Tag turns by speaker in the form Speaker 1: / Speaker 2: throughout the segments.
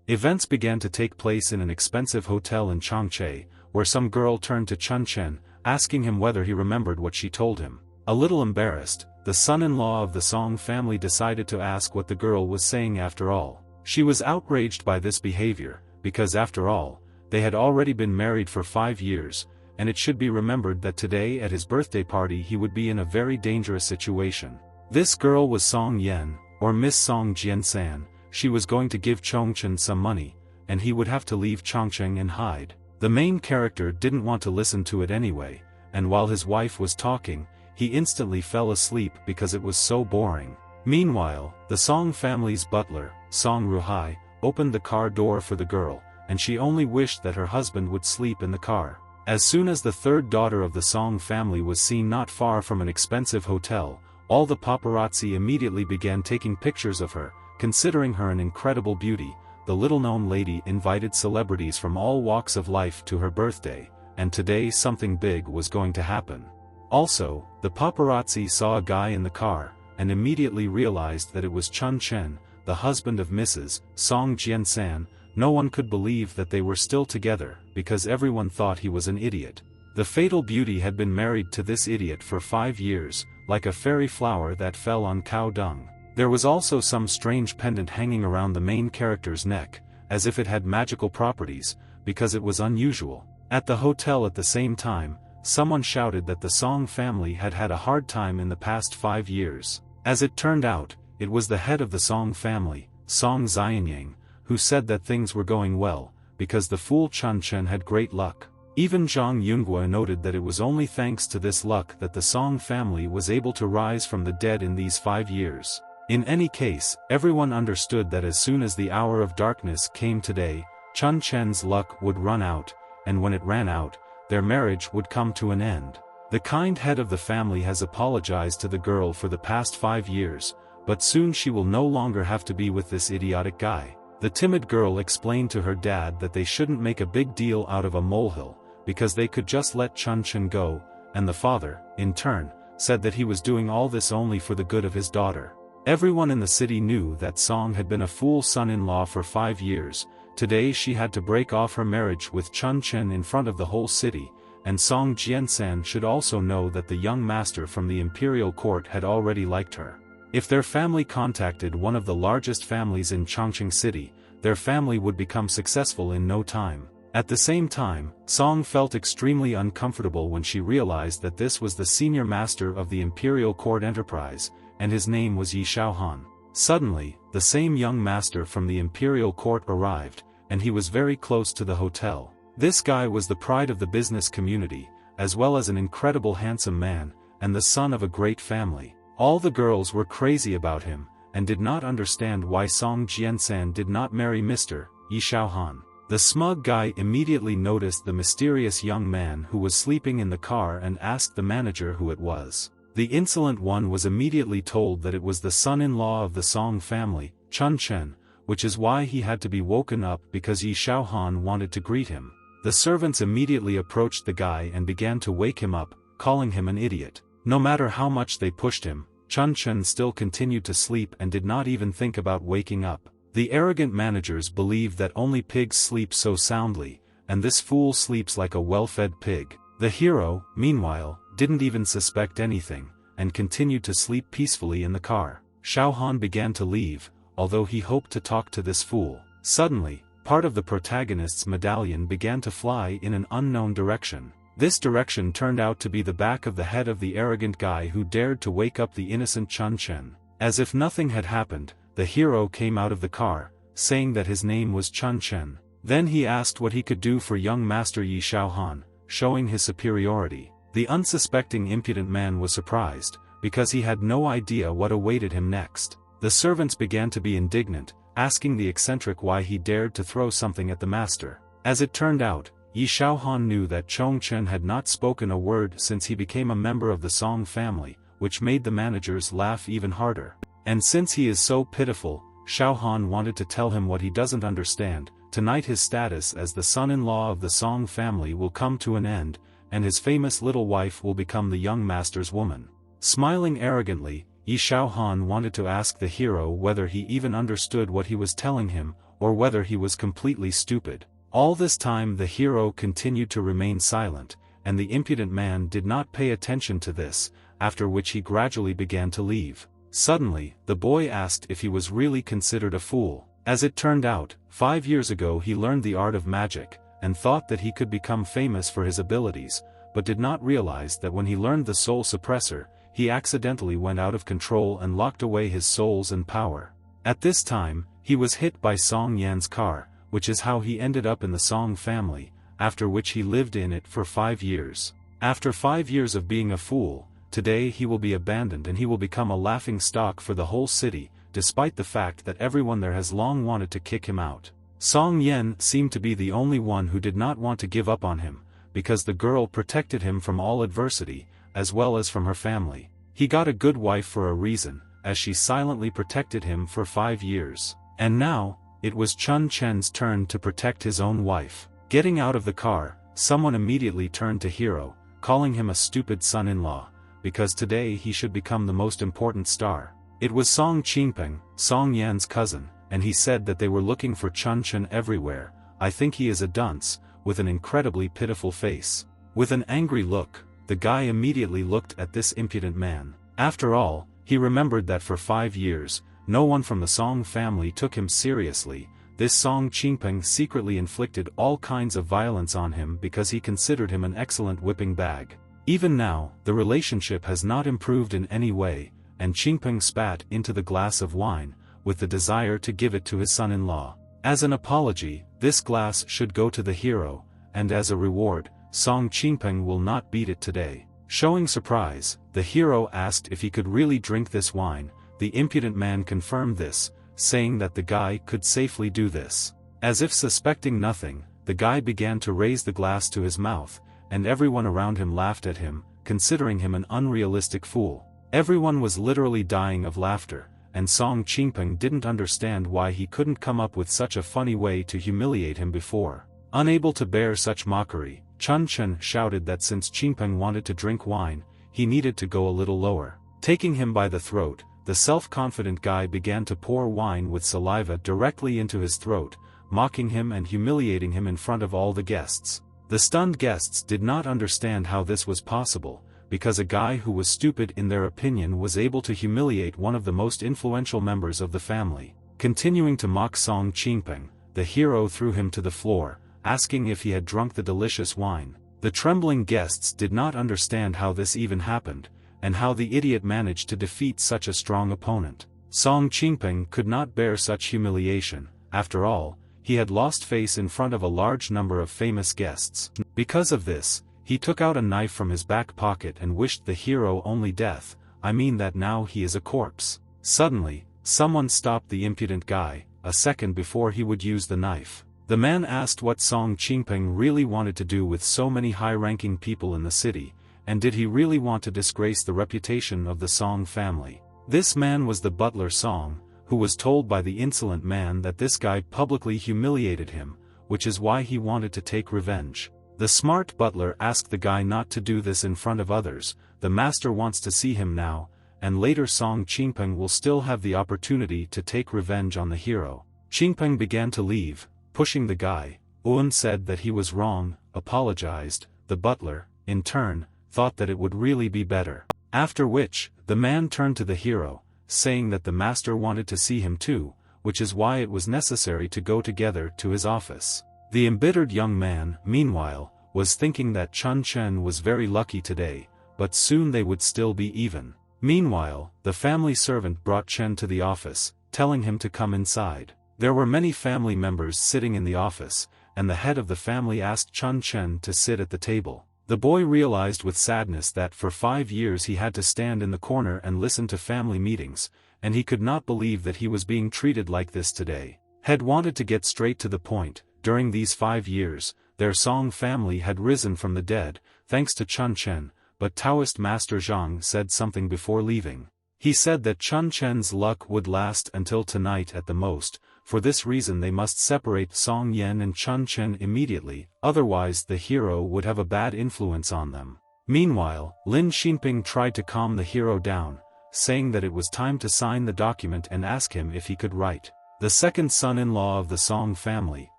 Speaker 1: Events began to take place in an expensive hotel in Changche, where some girl turned to Chun Chen, asking him whether he remembered what she told him. A little embarrassed, the son-in-law of the Song family decided to ask what the girl was saying after all. She was outraged by this behavior, because after all, they had already been married for 5 years, and it should be remembered that today at his birthday party he would be in a very dangerous situation. This girl was Song Yen, or Miss Song Jiansan. She was going to give Chongchen some money, and he would have to leave Chongqing and hide. The main character didn't want to listen to it anyway, and while his wife was talking, he instantly fell asleep because it was so boring. Meanwhile, the Song family's butler, Song Ruhai, opened the car door for the girl, and she only wished that her husband would sleep in the car. As soon as the third daughter of the Song family was seen not far from an expensive hotel, all the paparazzi immediately began taking pictures of her. Considering her an incredible beauty, the little-known lady invited celebrities from all walks of life to her birthday, and today something big was going to happen. Also, the paparazzi saw a guy in the car, and immediately realized that it was Chun Chen, the husband of Mrs. Song Jiansan. No one could believe that they were still together, because everyone thought he was an idiot. The fatal beauty had been married to this idiot for 5 years, like a fairy flower that fell on cow dung. There was also some strange pendant hanging around the main character's neck, as if it had magical properties, because it was unusual. At the hotel at the same time, someone shouted that the Song family had had a hard time in the past 5 years. As it turned out, it was the head of the Song family, Song Xianyang, who said that things were going well, because the fool Chun Chen had great luck. Even Zhang Yunhua noted that it was only thanks to this luck that the Song family was able to rise from the dead in these 5 years. In any case, everyone understood that as soon as the hour of darkness came today, Chun Chen's luck would run out, and when it ran out, their marriage would come to an end. The kind head of the family has apologized to the girl for the past 5 years, but soon she will no longer have to be with this idiotic guy. The timid girl explained to her dad that they shouldn't make a big deal out of a molehill, because they could just let Chun Chen go, and the father, in turn, said that he was doing all this only for the good of his daughter. Everyone in the city knew that Song had been a fool son-in-law for 5 years. Today she had to break off her marriage with Chun Chen in front of the whole city, and Song Jiansan should also know that the young master from the imperial court had already liked her. If their family contacted one of the largest families in Chongqing City, their family would become successful in no time. At the same time, Song felt extremely uncomfortable when she realized that this was the senior master of the imperial court enterprise, and his name was Yi Shaohan. Suddenly, the same young master from the imperial court arrived, and he was very close to the hotel. This guy was the pride of the business community, as well as an incredible handsome man, and the son of a great family. All the girls were crazy about him, and did not understand why Song Jiansan did not marry Mr. Yi Shaohan. The smug guy immediately noticed the mysterious young man who was sleeping in the car and asked the manager who it was. The insolent one was immediately told that it was the son-in-law of the Song family, Chun Chen, which is why he had to be woken up because Yi Shaohan wanted to greet him. The servants immediately approached the guy and began to wake him up, calling him an idiot. No matter how much they pushed him, Chun Chen still continued to sleep and did not even think about waking up. The arrogant managers believed that only pigs sleep so soundly, and this fool sleeps like a well-fed pig. The hero, meanwhile, didn't even suspect anything, and continued to sleep peacefully in the car. Shaohan began to leave, although he hoped to talk to this fool. Suddenly, part of the protagonist's medallion began to fly in an unknown direction. This direction turned out to be the back of the head of the arrogant guy who dared to wake up the innocent Chun Chen. As if nothing had happened, the hero came out of the car, saying that his name was Chun Chen. Then he asked what he could do for young Master Yi Shaohan, showing his superiority. The unsuspecting impudent man was surprised, because he had no idea what awaited him next. The servants began to be indignant, asking the eccentric why he dared to throw something at the master. As it turned out, Yi Shaohan knew that Chong Chen had not spoken a word since he became a member of the Song family, which made the managers laugh even harder. And since he is so pitiful, Shaohan wanted to tell him what he doesn't understand. Tonight his status as the son-in-law of the Song family will come to an end, and his famous little wife will become the young master's woman. Smiling arrogantly, Yi Shaohan wanted to ask the hero whether he even understood what he was telling him, or whether he was completely stupid. All this time the hero continued to remain silent, and the impudent man did not pay attention to this, after which he gradually began to leave. Suddenly, the boy asked if he was really considered a fool. As it turned out, 5 years ago he learned the art of magic, and thought that he could become famous for his abilities, but did not realize that when he learned the soul suppressor, he accidentally went out of control and locked away his souls and power. At this time, he was hit by Song Yan's car, which is how he ended up in the Song family, after which he lived in it for 5 years. After 5 years of being a fool, today he will be abandoned and he will become a laughing stock for the whole city, despite the fact that everyone there has long wanted to kick him out. Song Yan seemed to be the only one who did not want to give up on him, because the girl protected him from all adversity, as well as from her family. He got a good wife for a reason, as she silently protected him for 5 years. And now, it was Chun Chen's turn to protect his own wife. Getting out of the car, someone immediately turned to Hero, calling him a stupid son-in-law, because today he should become the most important star. It was Song Qingpeng, Song Yan's cousin, and he said that they were looking for Chun Chen everywhere. I think he is a dunce, with an incredibly pitiful face. With an angry look, the guy immediately looked at this impudent man. After all, he remembered that for 5 years, no one from the Song family took him seriously. This Song Qingpeng secretly inflicted all kinds of violence on him because he considered him an excellent whipping bag. Even now, the relationship has not improved in any way, and Qingpeng spat into the glass of wine, with the desire to give it to his son-in-law. As an apology, this glass should go to the hero, and as a reward, Song Qingpeng will not beat it today. Showing surprise, the hero asked if he could really drink this wine. The impudent man confirmed this, saying that the guy could safely do this. As if suspecting nothing, the guy began to raise the glass to his mouth, and everyone around him laughed at him, considering him an unrealistic fool. Everyone was literally dying of laughter, and Song Qingpeng didn't understand why he couldn't come up with such a funny way to humiliate him before. Unable to bear such mockery, Chun Chen shouted that since Qingpeng wanted to drink wine, he needed to go a little lower. Taking him by the throat, the self-confident guy began to pour wine with saliva directly into his throat, mocking him and humiliating him in front of all the guests. The stunned guests did not understand how this was possible, because a guy who was stupid in their opinion was able to humiliate one of the most influential members of the family. Continuing to mock Song Qingpeng, the hero threw him to the floor, asking if he had drunk the delicious wine. The trembling guests did not understand how this even happened, and how the idiot managed to defeat such a strong opponent. Song Qingpeng could not bear such humiliation. After all, he had lost face in front of a large number of famous guests. Because of this, he took out a knife from his back pocket and wished the hero only death. I mean that now he is a corpse. Suddenly, someone stopped the impudent guy, a second before he would use the knife. The man asked what Song Qingpeng really wanted to do with so many high-ranking people in the city, and did he really want to disgrace the reputation of the Song family. This man was the butler Song, who was told by the insolent man that this guy publicly humiliated him, which is why he wanted to take revenge. The smart butler asked the guy not to do this in front of others. The master wants to see him now, and later Song Qingpeng will still have the opportunity to take revenge on the hero. Qingpeng began to leave, pushing the guy. Un said that he was wrong, apologized. The butler, in turn, thought that it would really be better. After which, the man turned to the hero, saying that the master wanted to see him too, which is why it was necessary to go together to his office. The embittered young man, meanwhile, was thinking that Chun Chen was very lucky today, but soon they would still be even. Meanwhile, the family servant brought Chen to the office, telling him to come inside. There were many family members sitting in the office, and the head of the family asked Chun Chen to sit at the table. The boy realized with sadness that for 5 years he had to stand in the corner and listen to family meetings, and he could not believe that he was being treated like this today. Had wanted to get straight to the point. During these 5 years, their Song family had risen from the dead, thanks to Chun Chen, but Taoist Master Zhang said something before leaving. He said that Chun Chen's luck would last until tonight at the most. For this reason they must separate Song Yan and Chun Chen immediately, otherwise the hero would have a bad influence on them. Meanwhile, Lin Xinping tried to calm the hero down, saying that it was time to sign the document and ask him if he could write. The second son-in-law of the Song family,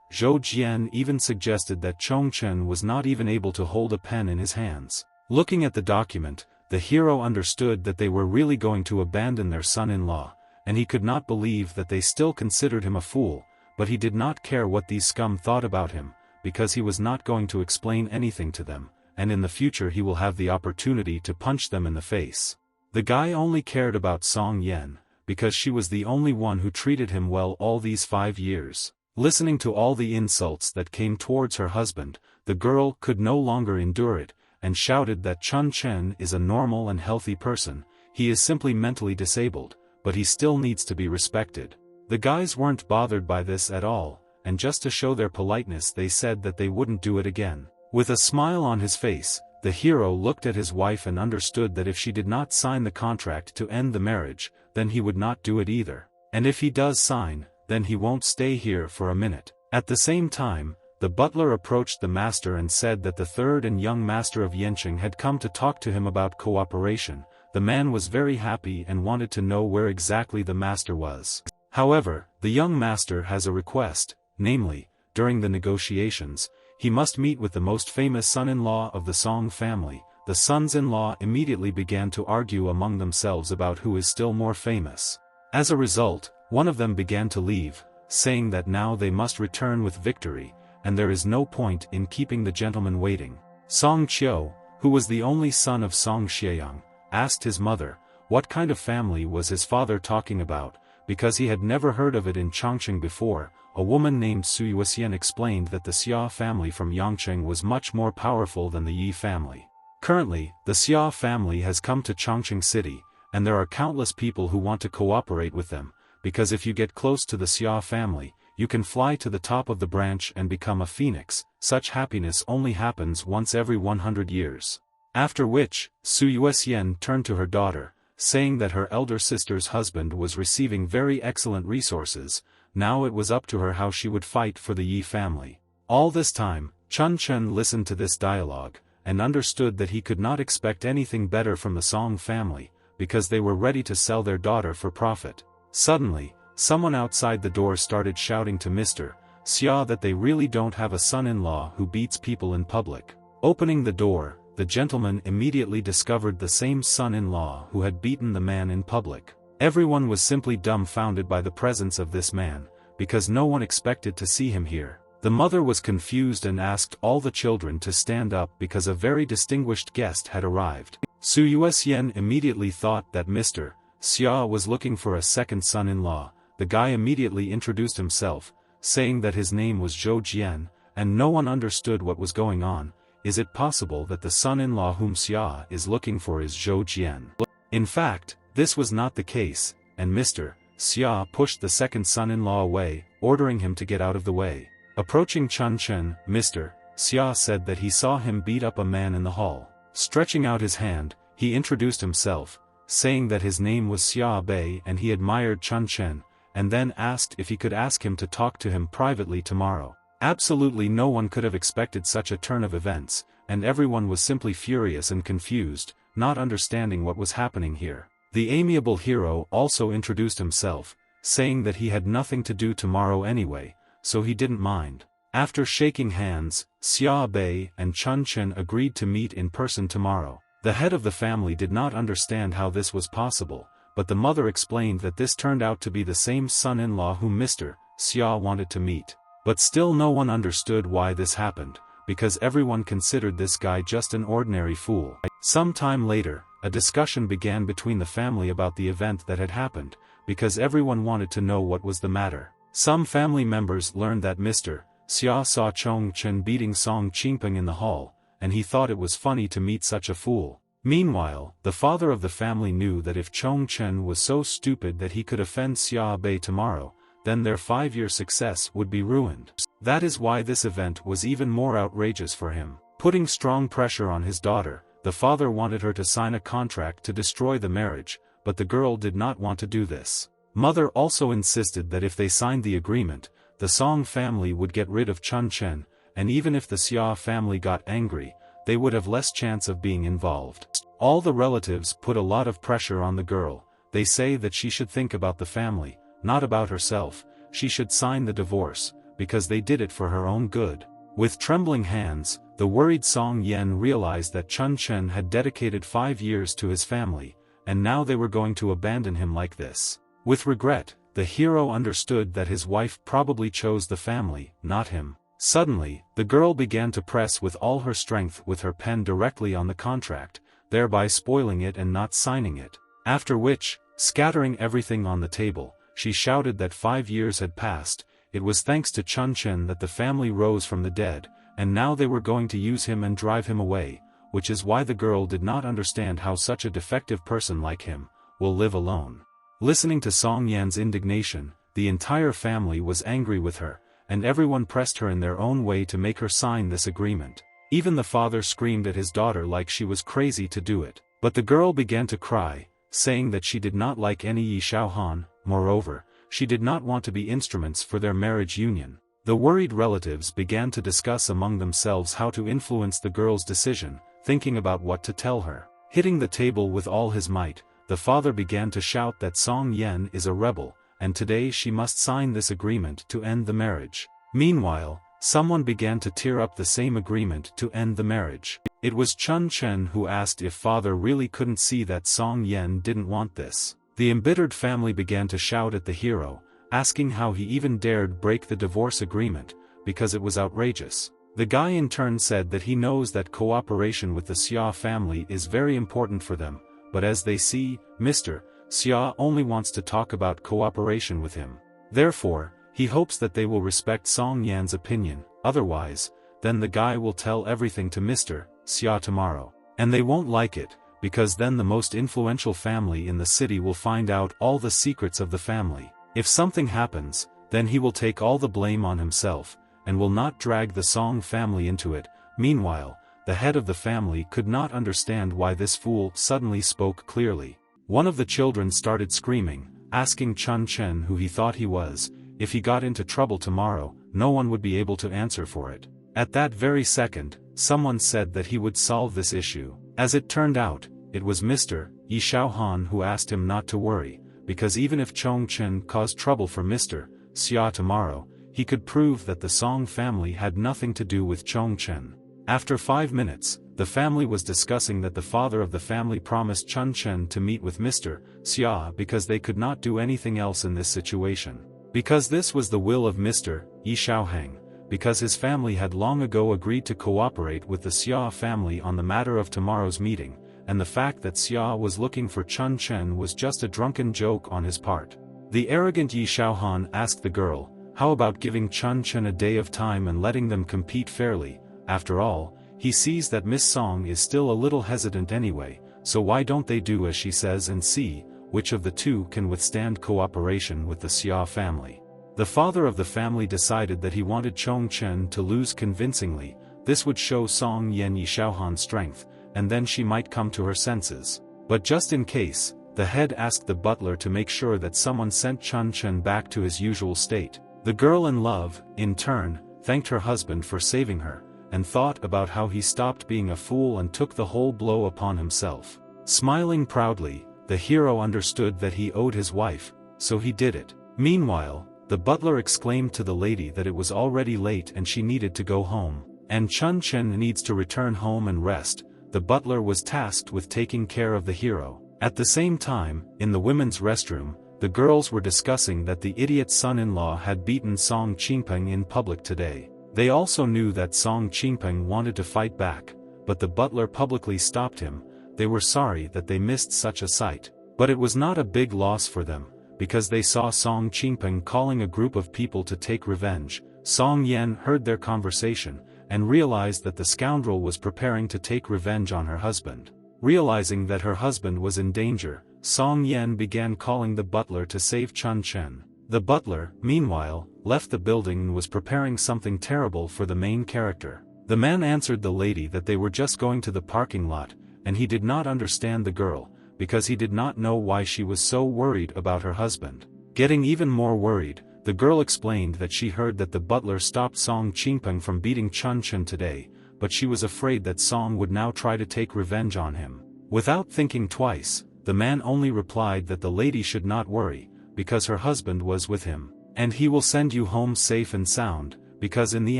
Speaker 1: Zhou Jian, even suggested that Chongchen was not even able to hold a pen in his hands. Looking at the document, the hero understood that they were really going to abandon their son-in-law, and he could not believe that they still considered him a fool, but he did not care what these scum thought about him, because he was not going to explain anything to them, and in the future he will have the opportunity to punch them in the face. The guy only cared about Song Yen, because she was the only one who treated him well all these 5 years. Listening to all the insults that came towards her husband, the girl could no longer endure it, and shouted that Chun Chen is a normal and healthy person. He is simply mentally disabled, but he still needs to be respected. The guys weren't bothered by this at all, and just to show their politeness they said that they wouldn't do it again. With a smile on his face, the hero looked at his wife and understood that if she did not sign the contract to end the marriage, then he would not do it either. And if he does sign, then he won't stay here for a minute. At the same time, the butler approached the master and said that the third and young master of Yenching had come to talk to him about cooperation. The man was very happy and wanted to know where exactly the master was. However, the young master has a request, namely, during the negotiations, he must meet with the most famous son-in-law of the Song family. The sons-in-law immediately began to argue among themselves about who is still more famous. As a result, one of them began to leave, saying that now they must return with victory, and there is no point in keeping the gentleman waiting. Song Qiu, who was the only son of Song Xieyang, asked his mother, what kind of family was his father talking about, because he had never heard of it in Chongqing before. A woman named Su Yuxian explained that the Xia family from Yangqing was much more powerful than the Yi family. Currently, the Xia family has come to Chongqing City, and there are countless people who want to cooperate with them, because if you get close to the Xia family, you can fly to the top of the branch and become a phoenix. Such happiness only happens once every 100 years. After which, Su Yuxian turned to her daughter, saying that her elder sister's husband was receiving very excellent resources. Now it was up to her how she would fight for the Yi family. All this time, Chun Chen listened to this dialogue, and understood that he could not expect anything better from the Song family, because they were ready to sell their daughter for profit. Suddenly, someone outside the door started shouting to Mr. Xia that they really don't have a son-in-law who beats people in public. Opening the door, the gentleman immediately discovered the same son-in-law who had beaten the man in public. Everyone was simply dumbfounded by the presence of this man, because no one expected to see him here. The mother was confused and asked all the children to stand up because a very distinguished guest had arrived. Su Yuxian immediately thought that Mr. Xia was looking for a second son-in-law. The guy immediately introduced himself, saying that his name was Zhou Jian, and no one understood what was going on. Is it possible that the son-in-law whom Xia is looking for is Zhou Jian? In fact, this was not the case, and Mr. Xia pushed the second son-in-law away, ordering him to get out of the way. Approaching Chun Chen, Mr. Xia said that he saw him beat up a man in the hall. Stretching out his hand, he introduced himself, saying that his name was Xia Bei and he admired Chun Chen, and then asked if he could ask him to talk to him privately tomorrow. Absolutely no one could have expected such a turn of events, and everyone was simply furious and confused, not understanding what was happening here. The amiable hero also introduced himself, saying that he had nothing to do tomorrow anyway, so he didn't mind. After shaking hands, Xia Bei and Chun Chen agreed to meet in person tomorrow. The head of the family did not understand how this was possible, but the mother explained that this turned out to be the same son-in-law whom Mr. Xia wanted to meet. But still no one understood why this happened, because everyone considered this guy just an ordinary fool. Some time later, a discussion began between the family about the event that had happened, because everyone wanted to know what was the matter. Some family members learned that Mr. Xia saw Chong Chen beating Song Qingping in the hall, and he thought it was funny to meet such a fool. Meanwhile, the father of the family knew that if Chong Chen was so stupid that he could offend Xia Bei tomorrow, then their 5-year success would be ruined. That is why this event was even more outrageous for him. Putting strong pressure on his daughter, the father wanted her to sign a contract to destroy the marriage, but the girl did not want to do this. Mother also insisted that if they signed the agreement, the Song family would get rid of Chun Chen, and even if the Xia family got angry, they would have less chance of being involved. All the relatives put a lot of pressure on the girl. They say that she should think about the family, not about herself. she should sign the divorce, because they did it for her own good. With trembling hands, the worried Song Yen realized that Chun Chen had dedicated 5 years to his family, and now they were going to abandon him like this. With regret, the hero understood that his wife probably chose the family, not him. Suddenly, the girl began to press with all her strength with her pen directly on the contract, thereby spoiling it and not signing it. After which, scattering everything on the table, she shouted that 5 years had passed. It was thanks to Chun Chen that the family rose from the dead, and now they were going to use him and drive him away, which is why the girl did not understand how such a defective person like him will live alone. Listening to Song Yan's indignation, the entire family was angry with her, and everyone pressed her in their own way to make her sign this agreement. Even the father screamed at his daughter like she was crazy to do it, but the girl began to cry, saying that she did not like any Yi Shaohan. Moreover, she did not want to be instruments for their marriage union. The worried relatives began to discuss among themselves how to influence the girl's decision, thinking about what to tell her. Hitting the table with all his might, the father began to shout that Song Yen is a rebel, and today she must sign this agreement to end the marriage. Meanwhile, someone began to tear up the same agreement to end the marriage. It was Chun Chen who asked if father really couldn't see that Song Yen didn't want this. The embittered family began to shout at the hero, asking how he even dared break the divorce agreement, because it was outrageous. The guy in turn said that he knows that cooperation with the Xia family is very important for them, but as they see, Mr. Xia only wants to talk about cooperation with him. Therefore, he hopes that they will respect Song Yan's opinion, otherwise, then the guy will tell everything to Mr. Xia tomorrow. And they won't like it, because then the most influential family in the city will find out all the secrets of the family. If something happens, then he will take all the blame on himself, and will not drag the Song family into it. Meanwhile, the head of the family could not understand why this fool suddenly spoke clearly. One of the children started screaming, asking Chun Chen who he thought he was. If he got into trouble tomorrow, no one would be able to answer for it. At that very second, someone said that he would solve this issue. As it turned out, it was Mr. Yi Shaohan who asked him not to worry, because even if Chong Chen caused trouble for Mr. Xia tomorrow, he could prove that the Song family had nothing to do with Chong Chen. After 5 minutes, the family was discussing that the father of the family promised Chun Chen to meet with Mr. Xia because they could not do anything else in this situation. Because this was the will of Mr. Yi Shaohang, because his family had long ago agreed to cooperate with the Xia family on the matter of tomorrow's meeting, and the fact that Xia was looking for Chun Chen was just a drunken joke on his part. The arrogant Yi Shaohan asked the girl, how about giving Chun Chen a day of time and letting them compete fairly? After all, he sees that Miss Song is still a little hesitant anyway, so why don't they do as she says and see which of the two can withstand cooperation with the Xia family? The father of the family decided that he wanted Chong Chen to lose convincingly. This would show Song Yen Yi Shaohan's strength, and then she might come to her senses. But just in case, the head asked the butler to make sure that someone sent Chun Chen back to his usual state. The girl in love, in turn, thanked her husband for saving her, and thought about how he stopped being a fool and took the whole blow upon himself. Smiling proudly, the hero understood that he owed his wife, so he did it. Meanwhile, the butler exclaimed to the lady that it was already late and she needed to go home, and Chun Chen needs to return home and rest. The butler was tasked with taking care of the hero. At the same time, in the women's restroom, the girls were discussing that the idiot son-in-law had beaten Song Qingpeng in public today. They also knew that Song Qingpeng wanted to fight back, but the butler publicly stopped him. They were sorry that they missed such a sight. But it was not a big loss for them, because they saw Song Qingpeng calling a group of people to take revenge. Song Yen heard their conversation, and realized that the scoundrel was preparing to take revenge on her husband. Realizing that her husband was in danger, Song Yen began calling the butler to save Chun Chen. The butler, meanwhile, left the building and was preparing something terrible for the main character. The man answered the lady that they were just going to the parking lot, and he did not understand the girl, because he did not know why she was so worried about her husband. Getting even more worried, the girl explained that she heard that the butler stopped Song Qingpeng from beating Chun Chen today, but she was afraid that Song would now try to take revenge on him. Without thinking twice, the man only replied that the lady should not worry, because her husband was with him. And he will send you home safe and sound, because in the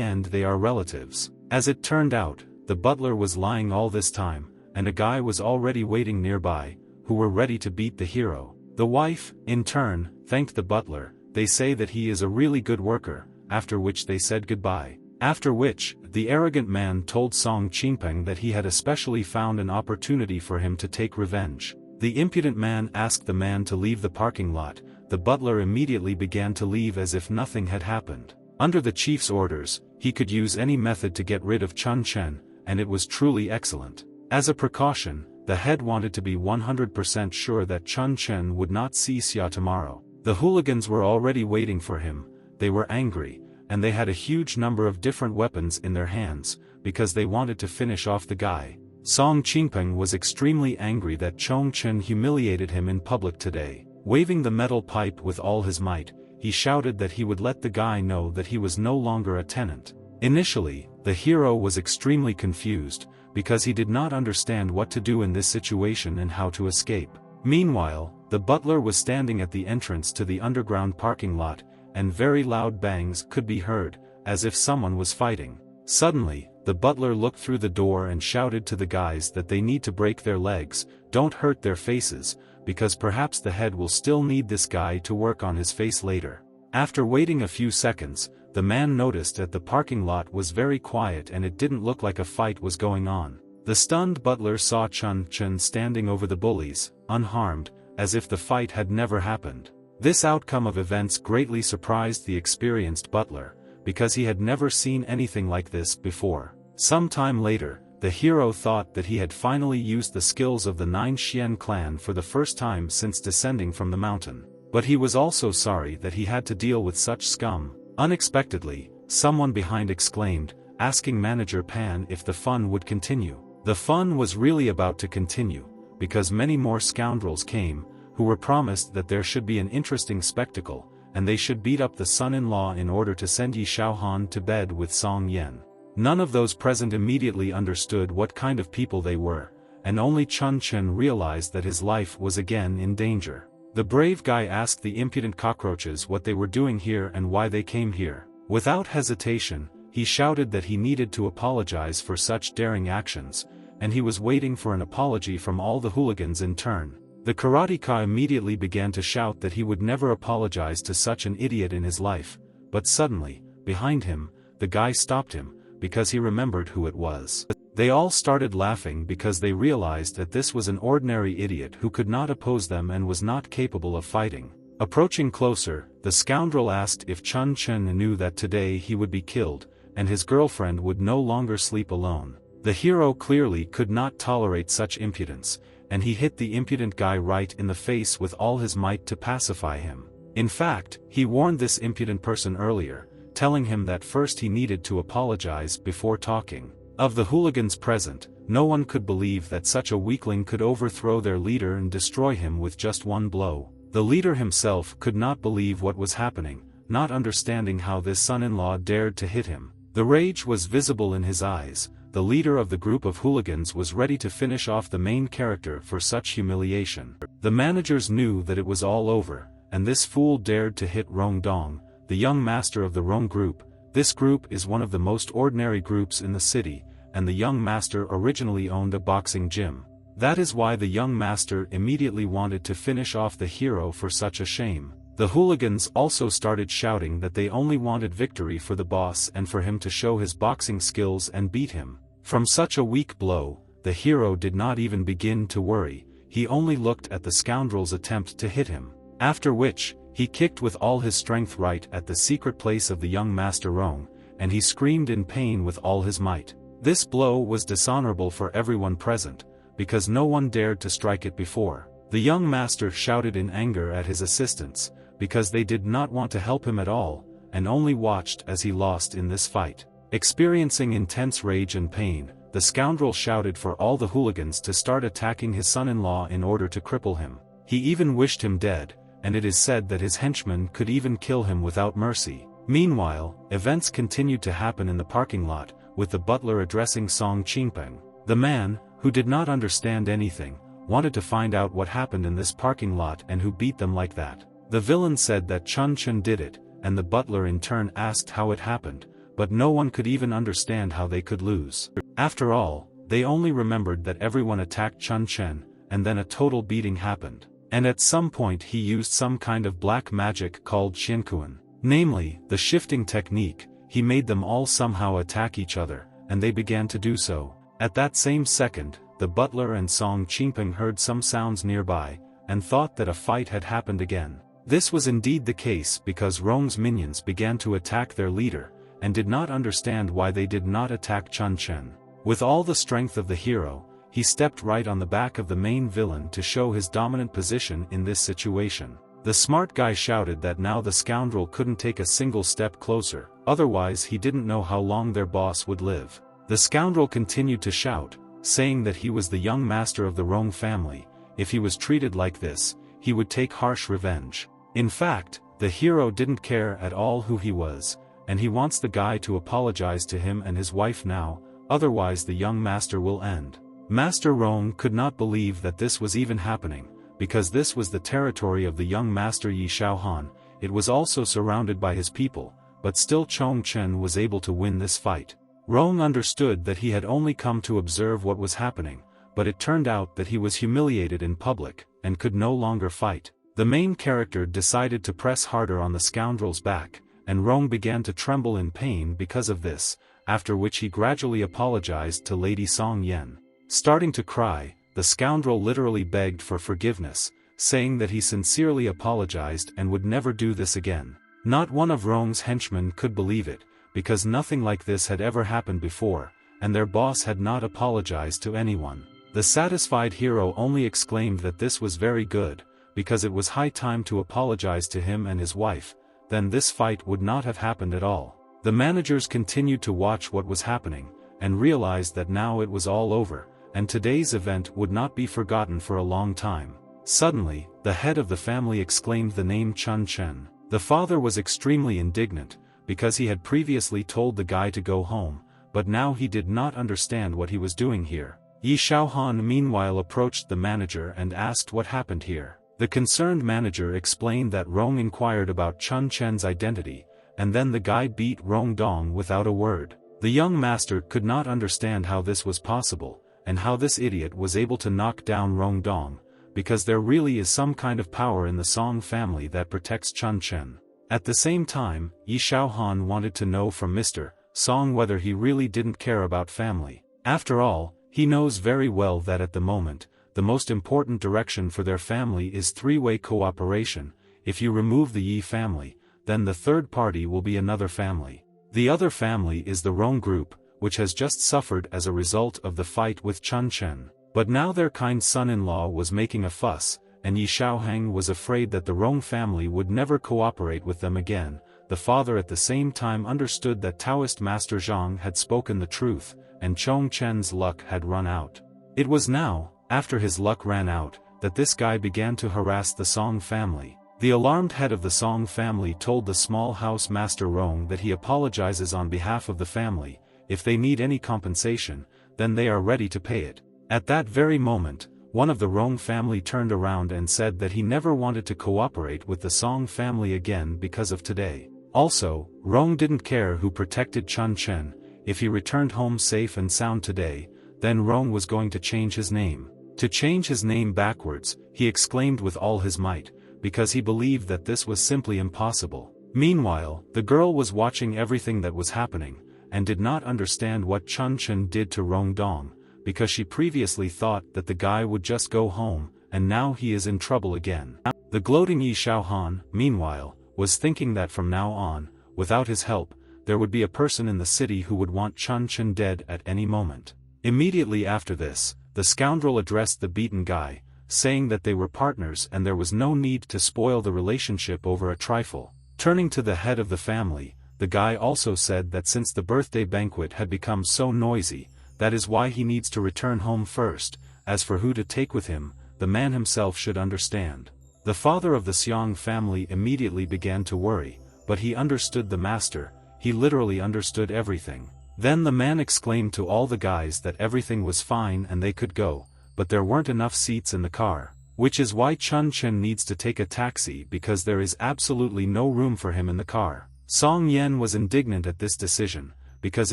Speaker 1: end they are relatives. As it turned out, the butler was lying all this time, and a guy was already waiting nearby, who were ready to beat the hero. The wife, in turn, thanked the butler. They say that he is a really good worker, after which they said goodbye. After which, the arrogant man told Song Qingpeng that he had especially found an opportunity for him to take revenge. The impudent man asked the man to leave the parking lot. The butler immediately began to leave as if nothing had happened. Under the chief's orders, he could use any method to get rid of Chun Chen, and it was truly excellent. As a precaution, the head wanted to be 100% sure that Chun Chen would not see Xia tomorrow. The hooligans were already waiting for him. They were angry, and they had a huge number of different weapons in their hands, because they wanted to finish off the guy. Song Qingpeng was extremely angry that Chong Chen humiliated him in public today. Waving the metal pipe with all his might, he shouted that he would let the guy know that he was no longer a tenant. Initially, the hero was extremely confused, because he did not understand what to do in this situation and how to escape. Meanwhile, the butler was standing at the entrance to the underground parking lot, and very loud bangs could be heard, as if someone was fighting. Suddenly, the butler looked through the door and shouted to the guys that they need to break their legs, don't hurt their faces, because perhaps the head will still need this guy to work on his face later. After waiting a few seconds, the man noticed that the parking lot was very quiet and it didn't look like a fight was going on. The stunned butler saw Chun Chen standing over the bullies, unharmed, as if the fight had never happened. This outcome of events greatly surprised the experienced butler, because he had never seen anything like this before. Some time later, the hero thought that he had finally used the skills of the Nine Xian clan for the first time since descending from the mountain. But he was also sorry that he had to deal with such scum. Unexpectedly, someone behind exclaimed, asking Manager Pan if the fun would continue. The fun was really about to continue, because many more scoundrels came, who were promised that there should be an interesting spectacle, and they should beat up the son-in-law in order to send Yi Shaohan to bed with Song Yen. None of those present immediately understood what kind of people they were, and only Chun Chen realized that his life was again in danger. The brave guy asked the impudent cockroaches what they were doing here and why they came here. Without hesitation, he shouted that he needed to apologize for such daring actions, and he was waiting for an apology from all the hooligans in turn. The karateka immediately began to shout that he would never apologize to such an idiot in his life, but suddenly, behind him, the guy stopped him, because he remembered who it was. They all started laughing because they realized that this was an ordinary idiot who could not oppose them and was not capable of fighting. Approaching closer, the scoundrel asked if Chun Chen knew that today he would be killed, and his girlfriend would no longer sleep alone. The hero clearly could not tolerate such impudence, and he hit the impudent guy right in the face with all his might to pacify him. In fact, he warned this impudent person earlier, telling him that first he needed to apologize before talking. Of the hooligans present, no one could believe that such a weakling could overthrow their leader and destroy him with just one blow. The leader himself could not believe what was happening, not understanding how this son-in-law dared to hit him. The rage was visible in his eyes. The leader of the group of hooligans was ready to finish off the main character for such humiliation. The managers knew that it was all over, and this fool dared to hit Rong Dong, the young master of the Rong group. This group is one of the most ordinary groups in the city, and the young master originally owned a boxing gym. That is why the young master immediately wanted to finish off the hero for such a shame. The hooligans also started shouting that they only wanted victory for the boss and for him to show his boxing skills and beat him. From such a weak blow, the hero did not even begin to worry. He only looked at the scoundrel's attempt to hit him. After which, he kicked with all his strength right at the secret place of the young master Rong, and he screamed in pain with all his might. This blow was dishonorable for everyone present, because no one dared to strike it before. The young master shouted in anger at his assistants, because they did not want to help him at all, and only watched as he lost in this fight. Experiencing intense rage and pain, the scoundrel shouted for all the hooligans to start attacking his son-in-law in order to cripple him. He even wished him dead, and it is said that his henchmen could even kill him without mercy. Meanwhile, events continued to happen in the parking lot, with the butler addressing Song Qingpeng. The man, who did not understand anything, wanted to find out what happened in this parking lot and who beat them like that. The villain said that Chun Chen did it, and the butler in turn asked how it happened, but no one could even understand how they could lose. After all, they only remembered that everyone attacked Chun Chen, and then a total beating happened. And at some point he used some kind of black magic called Xiankuan. Namely, the shifting technique. He made them all somehow attack each other, and they began to do so. At that same second, the butler and Song Qingping heard some sounds nearby, and thought that a fight had happened again. This was indeed the case because Rong's minions began to attack their leader, and did not understand why they did not attack Chun Chen. With all the strength of the hero, he stepped right on the back of the main villain to show his dominant position in this situation. The smart guy shouted that now the scoundrel couldn't take a single step closer, otherwise he didn't know how long their boss would live. The scoundrel continued to shout, saying that he was the young master of the Rong family. If he was treated like this, he would take harsh revenge. In fact, the hero didn't care at all who he was, and he wants the guy to apologize to him and his wife now, otherwise the young master will end. Master Rong could not believe that this was even happening, because this was the territory of the young master Yi Shaohan. It was also surrounded by his people, but still Chong Chen was able to win this fight. Rong understood that he had only come to observe what was happening, but it turned out that he was humiliated in public, and could no longer fight. The main character decided to press harder on the scoundrel's back, and Rong began to tremble in pain because of this, after which he gradually apologized to Lady Song Yen. Starting to cry, the scoundrel literally begged for forgiveness, saying that he sincerely apologized and would never do this again. Not one of Rong's henchmen could believe it, because nothing like this had ever happened before, and their boss had not apologized to anyone. The satisfied hero only exclaimed that this was very good, because it was high time to apologize to him and his wife, then this fight would not have happened at all. The managers continued to watch what was happening, and realized that now it was all over, and today's event would not be forgotten for a long time. Suddenly, the head of the family exclaimed the name Chun Chen. The father was extremely indignant, because he had previously told the guy to go home, but now he did not understand what he was doing here. Yi Shaohan meanwhile approached the manager and asked what happened here. The concerned manager explained that Rong inquired about Chun Chen's identity, and then the guy beat Rong Dong without a word. The young master could not understand how this was possible, and how this idiot was able to knock down Rong Dong, because there really is some kind of power in the Song family that protects Chun Chen. At the same time, Yi Shaohan wanted to know from Mr. Song whether he really didn't care about family. After all, he knows very well that at the moment, the most important direction for their family is three-way cooperation. If you remove the Yi family, then the third party will be another family. The other family is the Rong group, which has just suffered as a result of the fight with Chun Chen. But now their kind son-in-law was making a fuss, and Yi Shaohang was afraid that the Rong family would never cooperate with them again. The father at the same time understood that Taoist Master Zhang had spoken the truth, and Chong Chen's luck had run out. It was now, after his luck ran out, that this guy began to harass the Song family. The alarmed head of the Song family told the small house Master Rong that he apologizes on behalf of the family. If they need any compensation, then they are ready to pay it. At that very moment, one of the Rong family turned around and said that he never wanted to cooperate with the Song family again because of today. Also, Rong didn't care who protected Chun Chen. If he returned home safe and sound today, then Rong was going to change his name. To change his name backwards, he exclaimed with all his might, because he believed that this was simply impossible. Meanwhile, the girl was watching everything that was happening, and did not understand what Chun Chen did to Rong Dong, because she previously thought that the guy would just go home, and now he is in trouble again. The gloating Yi Shaohan, meanwhile, was thinking that from now on, without his help, there would be a person in the city who would want Chun Chen dead at any moment. Immediately after this, the scoundrel addressed the beaten guy, saying that they were partners and there was no need to spoil the relationship over a trifle. Turning to the head of the family, the guy also said that since the birthday banquet had become so noisy, that is why he needs to return home first. As for who to take with him, the man himself should understand. The father of the Xiang family immediately began to worry, but he understood the master. He literally understood everything. Then the man exclaimed to all the guys that everything was fine and they could go, but there weren't enough seats in the car. which is why Chun Chen needs to take a taxi because there is absolutely no room for him in the car. Song Yen was indignant at this decision, because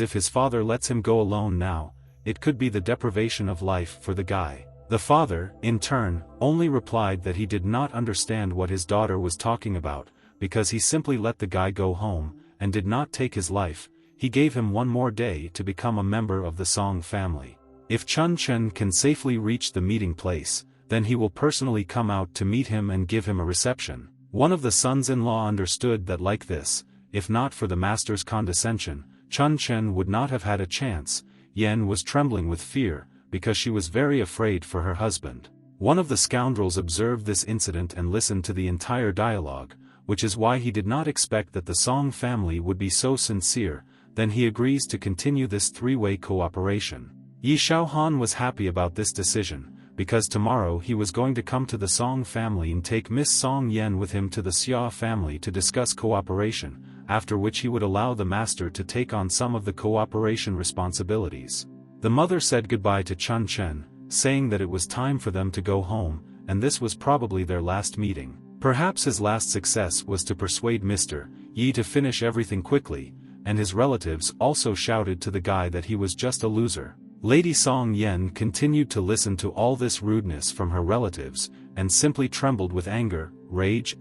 Speaker 1: if his father lets him go alone now, it could be the deprivation of life for the guy. The father, in turn, only replied that he did not understand what his daughter was talking about, because he simply let the guy go home, and did not take his life. He gave him one more day to become a member of the Song family. If Chun Chen can safely reach the meeting place, then he will personally come out to meet him and give him a reception. One of the sons-in-law understood that like this, if not for the master's condescension, Chun Chen would not have had a chance. Yen was trembling with fear, because she was very afraid for her husband. One of the scoundrels observed this incident and listened to the entire dialogue, which is why he did not expect that the Song family would be so sincere. Then he agrees to continue this three-way cooperation. Yi Xiaohan was happy about this decision, because tomorrow he was going to come to the Song family and take Miss Song Yen with him to the Xia family to discuss cooperation, after which he would allow the master to take on some of the cooperation responsibilities. The mother said goodbye to Chun Chen, saying that it was time for them to go home, and this was probably their last meeting. Perhaps his last success was to persuade Mr. Yi to finish everything quickly, and his relatives also shouted to the guy that he was just a loser. Lady Song Yen continued to listen to all this rudeness from her relatives, and simply trembled with anger, rage.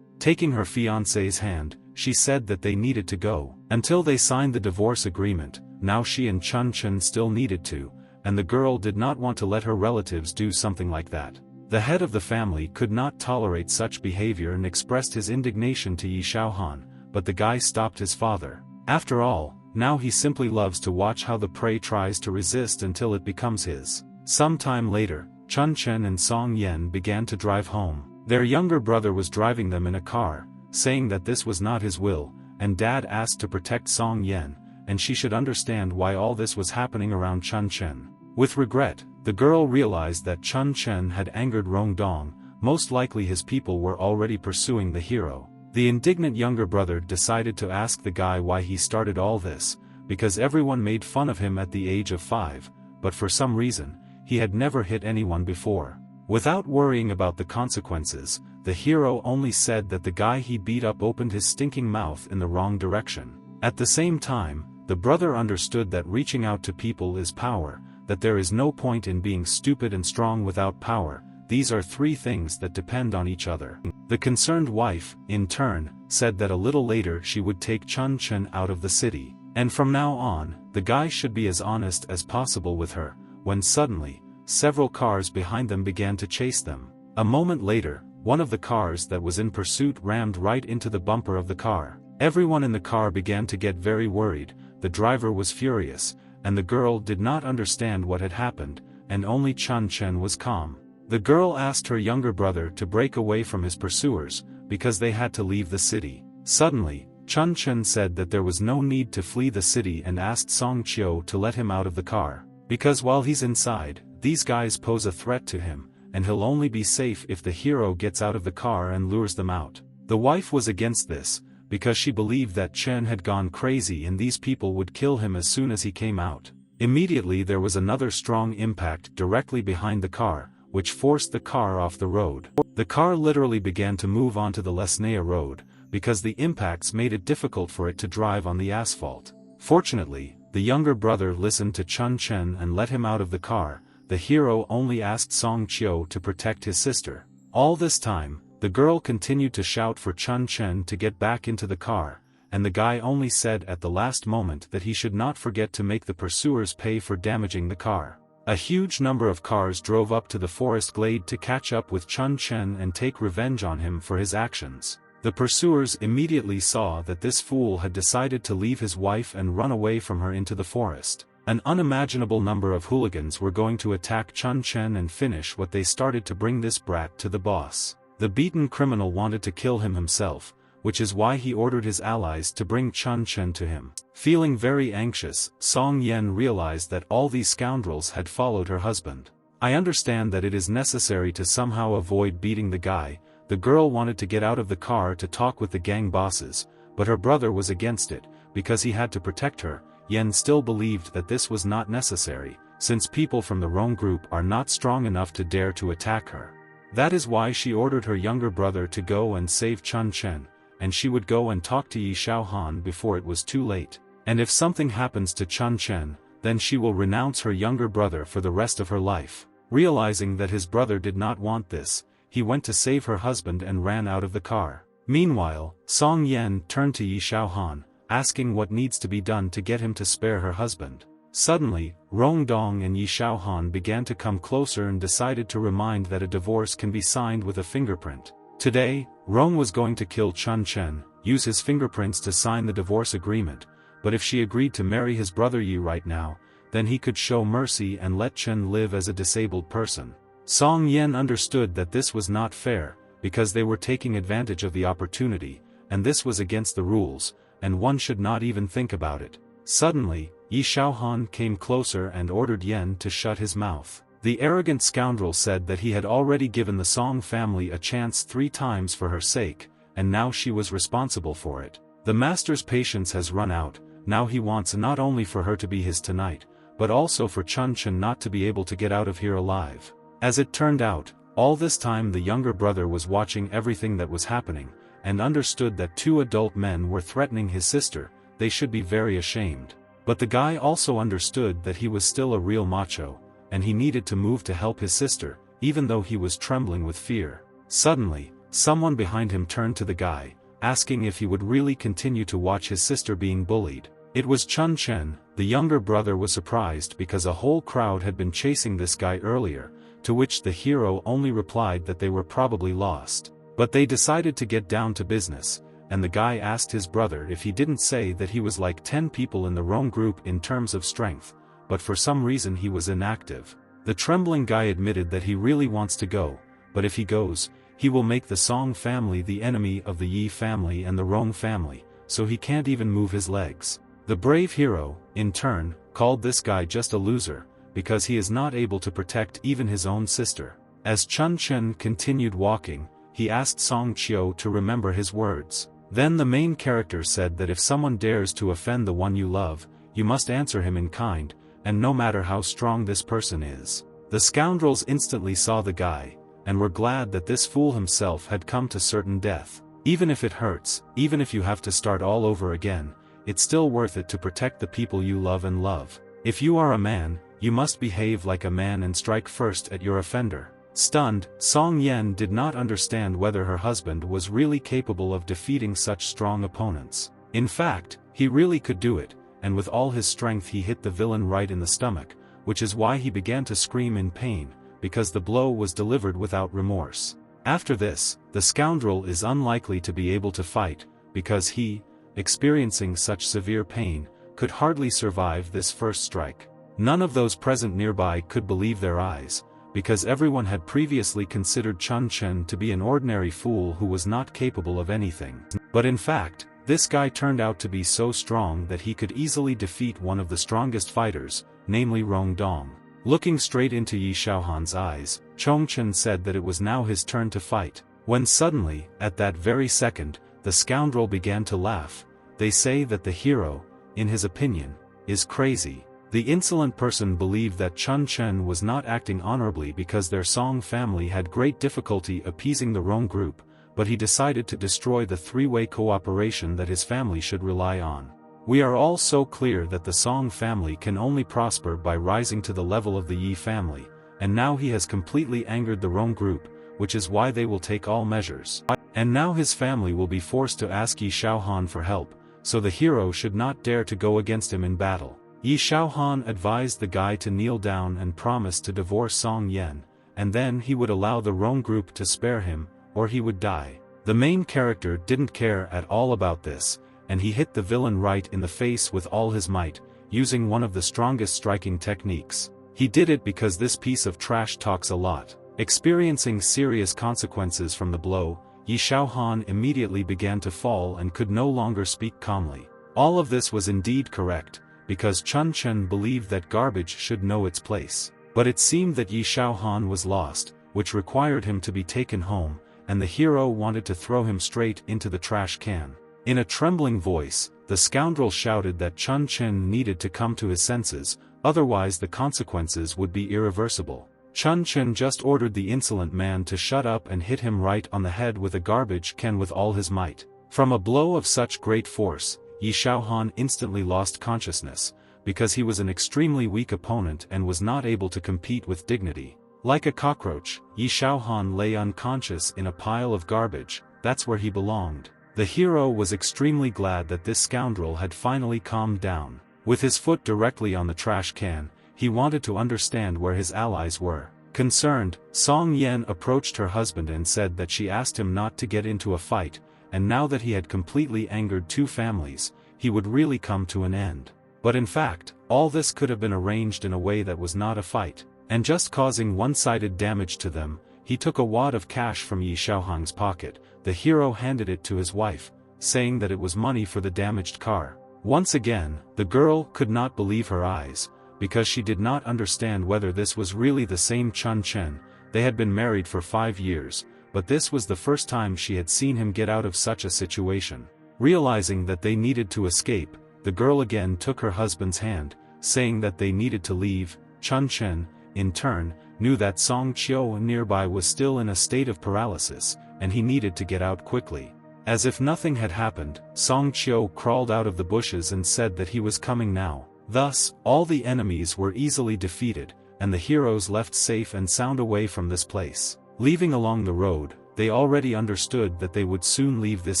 Speaker 1: Taking her fiancé's hand, she said that they needed to go until they signed the divorce agreement. Now she and Chun Chen still needed to, and the girl did not want to let her relatives do something like that. The head of the family could not tolerate such behavior and expressed his indignation to Yi Xiaohan, but the guy stopped his father. After all, now he simply loves to watch how the prey tries to resist until it becomes his. Some time later, Chun Chen and Song Yen began to drive home. Their younger brother was driving them in a car, saying that this was not his will, and Dad asked to protect Song Yen, and she should understand why all this was happening around Chun Chen. With regret, the girl realized that Chun Chen had angered Rong Dong. Most likely his people were already pursuing the hero. The indignant younger brother decided to ask the guy why he started all this, because everyone made fun of him at the age of 5, but for some reason, he had never hit anyone before. Without worrying about the consequences, the hero only said that the guy he beat up opened his stinking mouth in the wrong direction. At the same time, the brother understood that reaching out to people is power, that there is no point in being stupid and strong without power. These are three things that depend on each other. The concerned wife, in turn, said that a little later she would take Chun Chen out of the city, and from now on, the guy should be as honest as possible with her, when suddenly, several cars behind them began to chase them. A moment later, one of the cars that was in pursuit rammed right into the bumper of the car. Everyone in the car began to get very worried. The driver was furious, and the girl did not understand what had happened, and only Chun Chen was calm. The girl asked her younger brother to break away from his pursuers, because they had to leave the city. Suddenly, Chun Chen said that there was no need to flee the city and asked Song Qiu to let him out of the car, because while he's inside, these guys pose a threat to him, and he'll only be safe if the hero gets out of the car and lures them out. The wife was against this, because she believed that Chen had gone crazy and these people would kill him as soon as he came out. Immediately there was another strong impact directly behind the car, which forced the car off the road. The car literally began to move onto the Lesnaya road, because the impacts made it difficult for it to drive on the asphalt. Fortunately, the younger brother listened to Chun Chen and let him out of the car. The hero only asked Song Qiu to protect his sister. All this time, the girl continued to shout for Chun Chen to get back into the car, and the guy only said at the last moment that he should not forget to make the pursuers pay for damaging the car. A huge number of cars drove up to the forest glade to catch up with Chun Chen and take revenge on him for his actions. The pursuers immediately saw that this fool had decided to leave his wife and run away from her into the forest. An unimaginable number of hooligans were going to attack Chun Chen and finish what they started to bring this brat to the boss. The beaten criminal wanted to kill him himself, which is why he ordered his allies to bring Chun Chen to him. Feeling very anxious, Song Yen realized that all these scoundrels had followed her husband. I understand that it is necessary to somehow avoid beating the guy. The girl wanted to get out of the car to talk with the gang bosses, but her brother was against it, because he had to protect her. Yen still believed that this was not necessary, since people from the Rong group are not strong enough to dare to attack her. That is why she ordered her younger brother to go and save Chun Chen, and she would go and talk to Yi Xiaohan before it was too late. And if something happens to Chun Chen, then she will renounce her younger brother for the rest of her life. Realizing that his brother did not want this, he went to save her husband and ran out of the car. Meanwhile, Song Yan turned to Yi Xiaohan, asking what needs to be done to get him to spare her husband. Suddenly, Rong Dong and Yi Xiaohan began to come closer and decided to remind that a divorce can be signed with a fingerprint. Today, Rong was going to kill Chun Chen, use his fingerprints to sign the divorce agreement, but if she agreed to marry his brother Yi right now, then he could show mercy and let Chen live as a disabled person. Song Yan understood that this was not fair, because they were taking advantage of the opportunity, and this was against the rules, and one should not even think about it. Suddenly, Yi Xiaohan came closer and ordered Yan to shut his mouth. The arrogant scoundrel said that he had already given the Song family a chance 3 times for her sake, and now she was responsible for it. The master's patience has run out. Now he wants not only for her to be his tonight, but also for Chun Chen not to be able to get out of here alive. As it turned out, all this time the younger brother was watching everything that was happening, and understood that 2 adult men were threatening his sister. They should be very ashamed. But the guy also understood that he was still a real macho, and he needed to move to help his sister, even though he was trembling with fear. Suddenly, someone behind him turned to the guy, asking if he would really continue to watch his sister being bullied. It was Chun Chen. The younger brother was surprised because a whole crowd had been chasing this guy earlier, to which the hero only replied that they were probably lost. But they decided to get down to business, and the guy asked his brother if he didn't say that he was like 10 people in the wrong group in terms of strength, but for some reason he was inactive. The trembling guy admitted that he really wants to go, but if he goes, he will make the Song family the enemy of the Yi family and the Rong family, so he can't even move his legs. The brave hero, in turn, called this guy just a loser, because he is not able to protect even his own sister. As Chun Chen continued walking, he asked Song Qiu to remember his words. Then the main character said that if someone dares to offend the one you love, you must answer him in kind, and no matter how strong this person is. The scoundrels instantly saw the guy, and were glad that this fool himself had come to certain death. Even if it hurts, even if you have to start all over again, it's still worth it to protect the people you love and love. If you are a man, you must behave like a man and strike first at your offender. Stunned, Song Yan did not understand whether her husband was really capable of defeating such strong opponents. In fact, he really could do it, and with all his strength he hit the villain right in the stomach, which is why he began to scream in pain, because the blow was delivered without remorse. After this, the scoundrel is unlikely to be able to fight, because he, experiencing such severe pain, could hardly survive this first strike. None of those present nearby could believe their eyes, because everyone had previously considered Chun Chen to be an ordinary fool who was not capable of anything. But in fact, this guy turned out to be so strong that he could easily defeat one of the strongest fighters, namely Rong Dong. Looking straight into Yi Xiaohan's eyes, Chong Chen said that it was now his turn to fight, when suddenly, at that very second, the scoundrel began to laugh. They say that the hero, in his opinion, is crazy. The insolent person believed that Chun Chen was not acting honorably because their Song family had great difficulty appeasing the Rong group, but he decided to destroy the 3-way cooperation that his family should rely on. We are all so clear that the Song family can only prosper by rising to the level of the Yi family, and now he has completely angered the Rong group, which is why they will take all measures. And now his family will be forced to ask Yi Xiaohan for help, so the hero should not dare to go against him in battle. Yi Xiaohan advised the guy to kneel down and promise to divorce Song Yan, and then he would allow the Rong group to spare him, or he would die. The main character didn't care at all about this, and he hit the villain right in the face with all his might, using one of the strongest striking techniques. He did it because this piece of trash talks a lot. Experiencing serious consequences from the blow, Yi Xiaohan immediately began to fall and could no longer speak calmly. All of this was indeed correct, because Chun Chen believed that garbage should know its place. But it seemed that Yi Xiaohan was lost, which required him to be taken home, and the hero wanted to throw him straight into the trash can. In a trembling voice, the scoundrel shouted that Chun Chen needed to come to his senses, otherwise the consequences would be irreversible. Chun Chen just ordered the insolent man to shut up and hit him right on the head with a garbage can with all his might. From a blow of such great force, Yi Shaohan instantly lost consciousness, because he was an extremely weak opponent and was not able to compete with dignity. Like a cockroach, Yi Shaohan lay unconscious in a pile of garbage. That's where he belonged. The hero was extremely glad that this scoundrel had finally calmed down. With his foot directly on the trash can, he wanted to understand where his allies were. Concerned, Song Yen approached her husband and said that she asked him not to get into a fight, and now that he had completely angered two families, he would really come to an end. But in fact, all this could have been arranged in a way that was not a fight, and just causing one-sided damage to them. He took a wad of cash from Yi Shaohan's pocket. The hero handed it to his wife, saying that it was money for the damaged car. Once again, the girl could not believe her eyes, because she did not understand whether this was really the same Chun Chen. They had been married for 5 years, but this was the first time she had seen him get out of such a situation. Realizing that they needed to escape, the girl again took her husband's hand, saying that they needed to leave. Chun Chen, in turn, knew that Song Qiu nearby was still in a state of paralysis, and he needed to get out quickly. As if nothing had happened, Song Qiu crawled out of the bushes and said that he was coming now. Thus, all the enemies were easily defeated, and the heroes left safe and sound away from this place. Leaving along the road, they already understood that they would soon leave this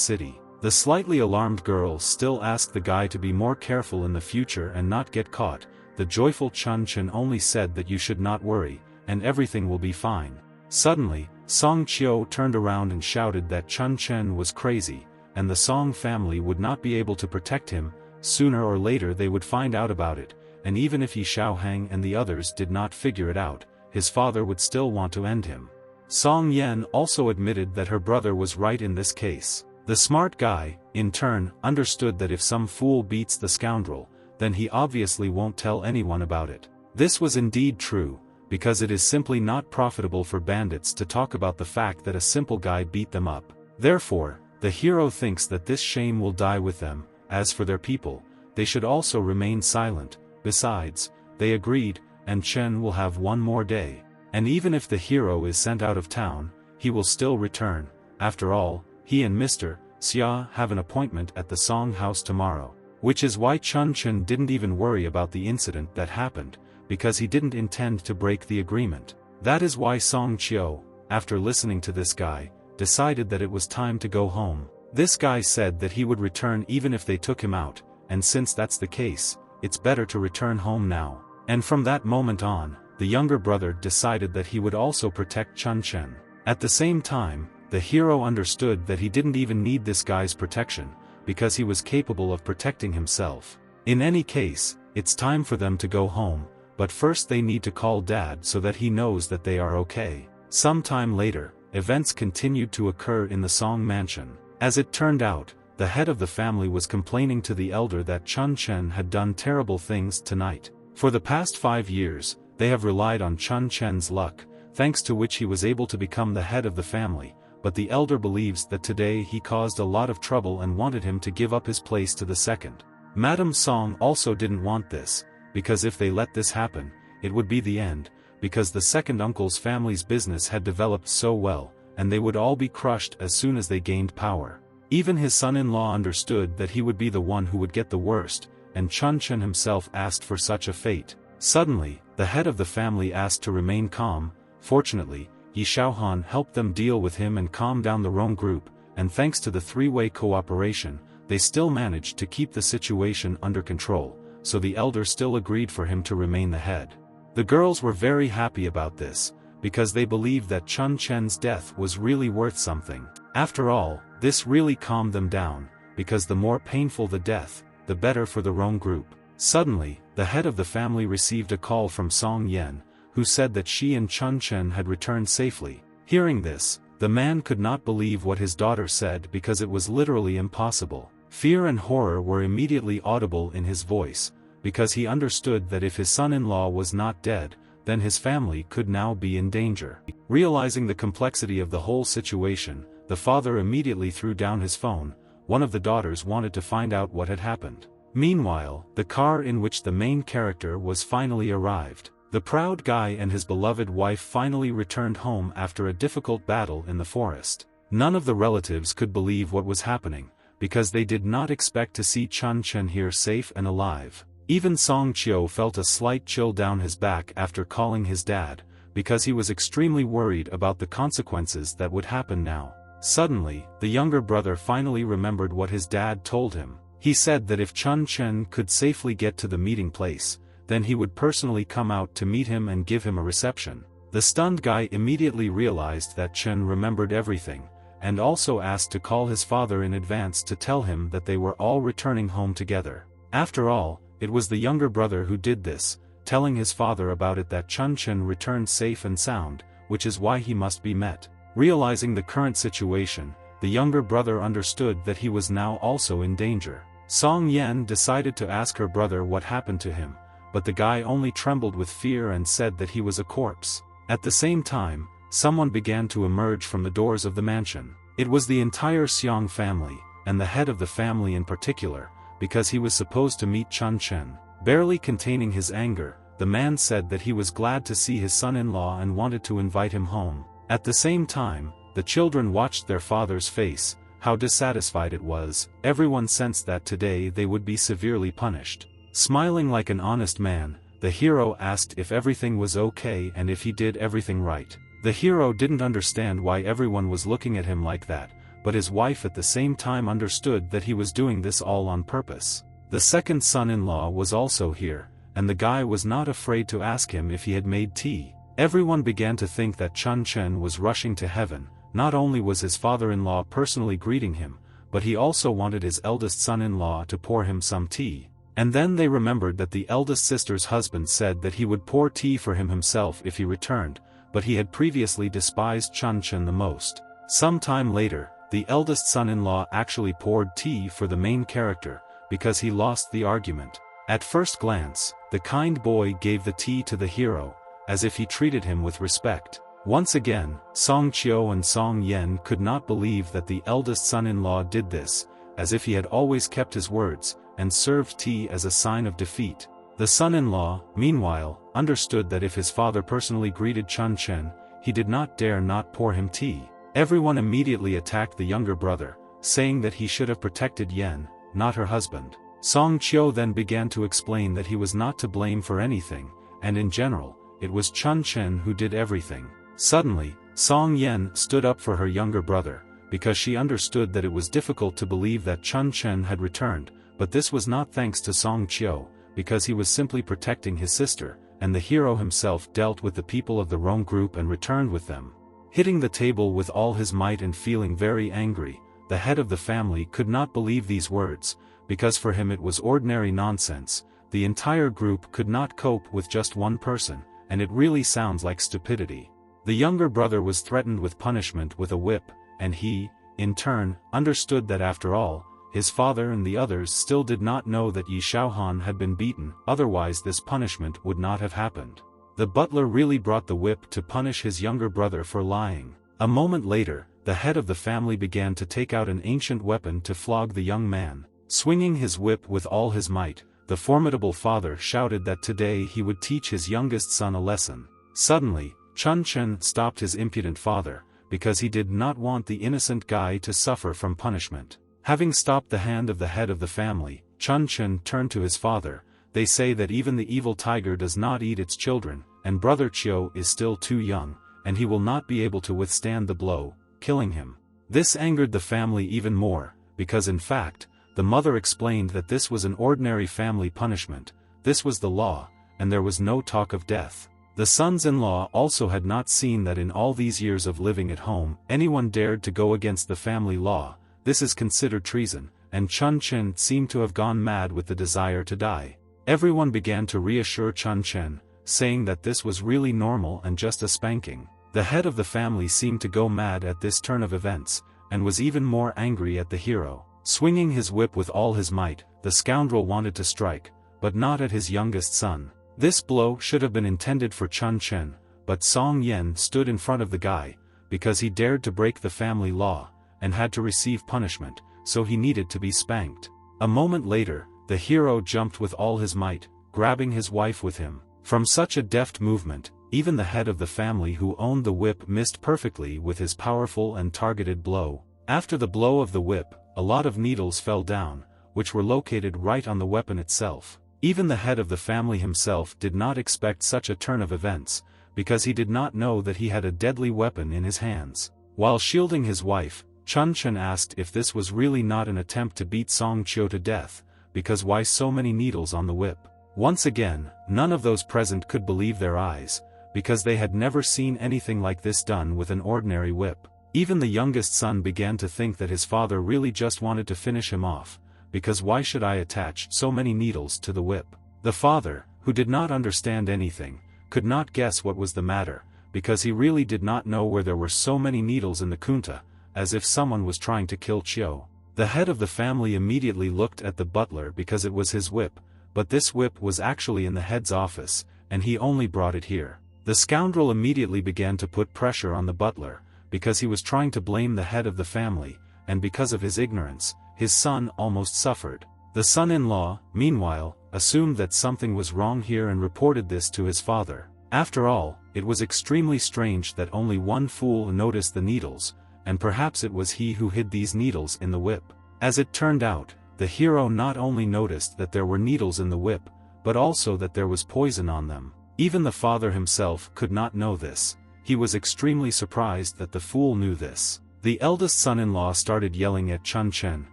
Speaker 1: city. The slightly alarmed girl still asked the guy to be more careful in the future and not get caught. The joyful Chun Chen only said that you should not worry, and everything will be fine. Suddenly, Song Qiu turned around and shouted that Chun Chen was crazy, and the Song family would not be able to protect him. Sooner or later they would find out about it, and even if Yi Shaohang and the others did not figure it out, his father would still want to end him. Song Yen also admitted that her brother was right in this case. The smart guy, in turn, understood that if some fool beats the scoundrel, then he obviously won't tell anyone about it. This was indeed true, because it is simply not profitable for bandits to talk about the fact that a simple guy beat them up. Therefore, the hero thinks that this shame will die with them. As for their people, they should also remain silent. Besides, they agreed, and Chen will have one more day. And even if the hero is sent out of town, he will still return. After all, he and Mr. Xia have an appointment at the Song house tomorrow. Which is why Chun Chen didn't even worry about the incident that happened, because he didn't intend to break the agreement. That is why Song Qiu, after listening to this guy, decided that it was time to go home. This guy said that he would return even if they took him out, and since that's the case, it's better to return home now. And from that moment on, the younger brother decided that he would also protect Chun Chen. At the same time, the hero understood that he didn't even need this guy's protection, because he was capable of protecting himself. In any case, it's time for them to go home, but first they need to call Dad so that he knows that they are okay. Some time later, events continued to occur in the Song mansion. As it turned out, the head of the family was complaining to the elder that Chun Chen had done terrible things tonight. For the past 5 years, they have relied on Chun Chen's luck, thanks to which he was able to become the head of the family, but the elder believes that today he caused a lot of trouble and wanted him to give up his place to the second. Madame Song also didn't want this, because if they let this happen, it would be the end, because the second uncle's family's business had developed so well, and they would all be crushed as soon as they gained power. Even his son-in-law understood that he would be the one who would get the worst, and Chun Chen himself asked for such a fate. Suddenly, the head of the family asked to remain calm. Fortunately, Yi Shaohan helped them deal with him and calm down the Rome group, and thanks to the three-way cooperation, they still managed to keep the situation under control, so the elder still agreed for him to remain the head. The girls were very happy about this, because they believed that Chun Chen's death was really worth something. After all, this really calmed them down, because the more painful the death, the better for the Rome group. Suddenly, the head of the family received a call from Song Yen, who said that she and Chun Chen had returned safely. Hearing this, the man could not believe what his daughter said because it was literally impossible. Fear and horror were immediately audible in his voice, because he understood that if his son-in-law was not dead, then his family could now be in danger. Realizing the complexity of the whole situation, the father immediately threw down his phone. One of the daughters wanted to find out what had happened. Meanwhile, the car in which the main character was finally arrived. The proud guy and his beloved wife finally returned home after a difficult battle in the forest. None of the relatives could believe what was happening, because they did not expect to see Chun Chen here safe and alive. Even Song Chio felt a slight chill down his back after calling his dad, because he was extremely worried about the consequences that would happen now. Suddenly, the younger brother finally remembered what his dad told him. He said that if Chun Chen could safely get to the meeting place, then he would personally come out to meet him and give him a reception. The stunned guy immediately realized that Chen remembered everything, and also asked to call his father in advance to tell him that they were all returning home together. After all, it was the younger brother who did this, telling his father about it that Chun Chen returned safe and sound, which is why he must be met. Realizing the current situation, the younger brother understood that he was now also in danger. Song Yen decided to ask her brother what happened to him, but the guy only trembled with fear and said that he was a corpse. At the same time, someone began to emerge from the doors of the mansion. It was the entire Xiong family, and the head of the family in particular, because he was supposed to meet Chun Chen. Barely containing his anger, the man said that he was glad to see his son-in-law and wanted to invite him home. At the same time, the children watched their father's face, how dissatisfied it was. Everyone sensed that today they would be severely punished. Smiling like an honest man, the hero asked if everything was okay and if he did everything right. The hero didn't understand why everyone was looking at him like that, but his wife at the same time understood that he was doing this all on purpose. The second son-in-law was also here, and the guy was not afraid to ask him if he had made tea. Everyone began to think that Chun Chen was rushing to heaven. Not only was his father-in-law personally greeting him, but he also wanted his eldest son-in-law to pour him some tea. And then they remembered that the eldest sister's husband said that he would pour tea for him himself if he returned, but he had previously despised Chun Chen the most. Some time later, the eldest son-in-law actually poured tea for the main character, because he lost the argument. At first glance, the kind boy gave the tea to the hero, as if he treated him with respect. Once again, Song Chio and Song Yen could not believe that the eldest son-in-law did this, as if he had always kept his words, and served tea as a sign of defeat. The son-in-law, meanwhile, understood that if his father personally greeted Chun Chen, he did not dare not pour him tea. Everyone immediately attacked the younger brother, saying that he should have protected Yen, not her husband. Song Chio then began to explain that he was not to blame for anything, and in general, it was Chun Chen who did everything. Suddenly, Song Yen stood up for her younger brother, because she understood that it was difficult to believe that Chun Chen had returned, but this was not thanks to Song Chio, because he was simply protecting his sister, and the hero himself dealt with the people of the wrong group and returned with them. Hitting the table with all his might and feeling very angry, the head of the family could not believe these words, because for him it was ordinary nonsense. The entire group could not cope with just one person, and it really sounds like stupidity. The younger brother was threatened with punishment with a whip, and he, in turn, understood that after all, his father and the others still did not know that Yi Shaohan had been beaten, otherwise this punishment would not have happened. The butler really brought the whip to punish his younger brother for lying. A moment later, the head of the family began to take out an ancient weapon to flog the young man. Swinging his whip with all his might, the formidable father shouted that today he would teach his youngest son a lesson. Suddenly, Chun Chen stopped his impudent father, because he did not want the innocent guy to suffer from punishment. Having stopped the hand of the head of the family, Chun Chen turned to his father. They say that even the evil tiger does not eat its children, and brother Chio is still too young, and he will not be able to withstand the blow, killing him. This angered the family even more, because in fact, the mother explained that this was an ordinary family punishment. This was the law, and there was no talk of death. The sons-in-law also had not seen that in all these years of living at home, anyone dared to go against the family law. This is considered treason, and Chun Chen seemed to have gone mad with the desire to die. Everyone began to reassure Chun Chen, saying that this was really normal and just a spanking. The head of the family seemed to go mad at this turn of events, and was even more angry at the hero. Swinging his whip with all his might, the scoundrel wanted to strike, but not at his youngest son. This blow should have been intended for Chun Chen, but Song Yen stood in front of the guy, because he dared to break the family law, and had to receive punishment, so he needed to be spanked. A moment later, the hero jumped with all his might, grabbing his wife with him. From such a deft movement, even the head of the family who owned the whip missed perfectly with his powerful and targeted blow. After the blow of the whip, a lot of needles fell down, which were located right on the weapon itself. Even the head of the family himself did not expect such a turn of events, because he did not know that he had a deadly weapon in his hands. While shielding his wife, Chun Chen asked if this was really not an attempt to beat Song Chio to death, because why so many needles on the whip? Once again, none of those present could believe their eyes, because they had never seen anything like this done with an ordinary whip. Even the youngest son began to think that his father really just wanted to finish him off, because why should I attach so many needles to the whip? The father, who did not understand anything, could not guess what was the matter, because he really did not know where there were so many needles in the kunta, as if someone was trying to kill Chio. The head of the family immediately looked at the butler because it was his whip, but this whip was actually in the head's office, and he only brought it here. The scoundrel immediately began to put pressure on the butler, because he was trying to blame the head of the family, and because of his ignorance, his son almost suffered. The son-in-law, meanwhile, assumed that something was wrong here and reported this to his father. After all, it was extremely strange that only one fool noticed the needles, and perhaps it was he who hid these needles in the whip. As it turned out, the hero not only noticed that there were needles in the whip, but also that there was poison on them. Even the father himself could not know this. He was extremely surprised that the fool knew this. The eldest son-in-law started yelling at Chun Chen,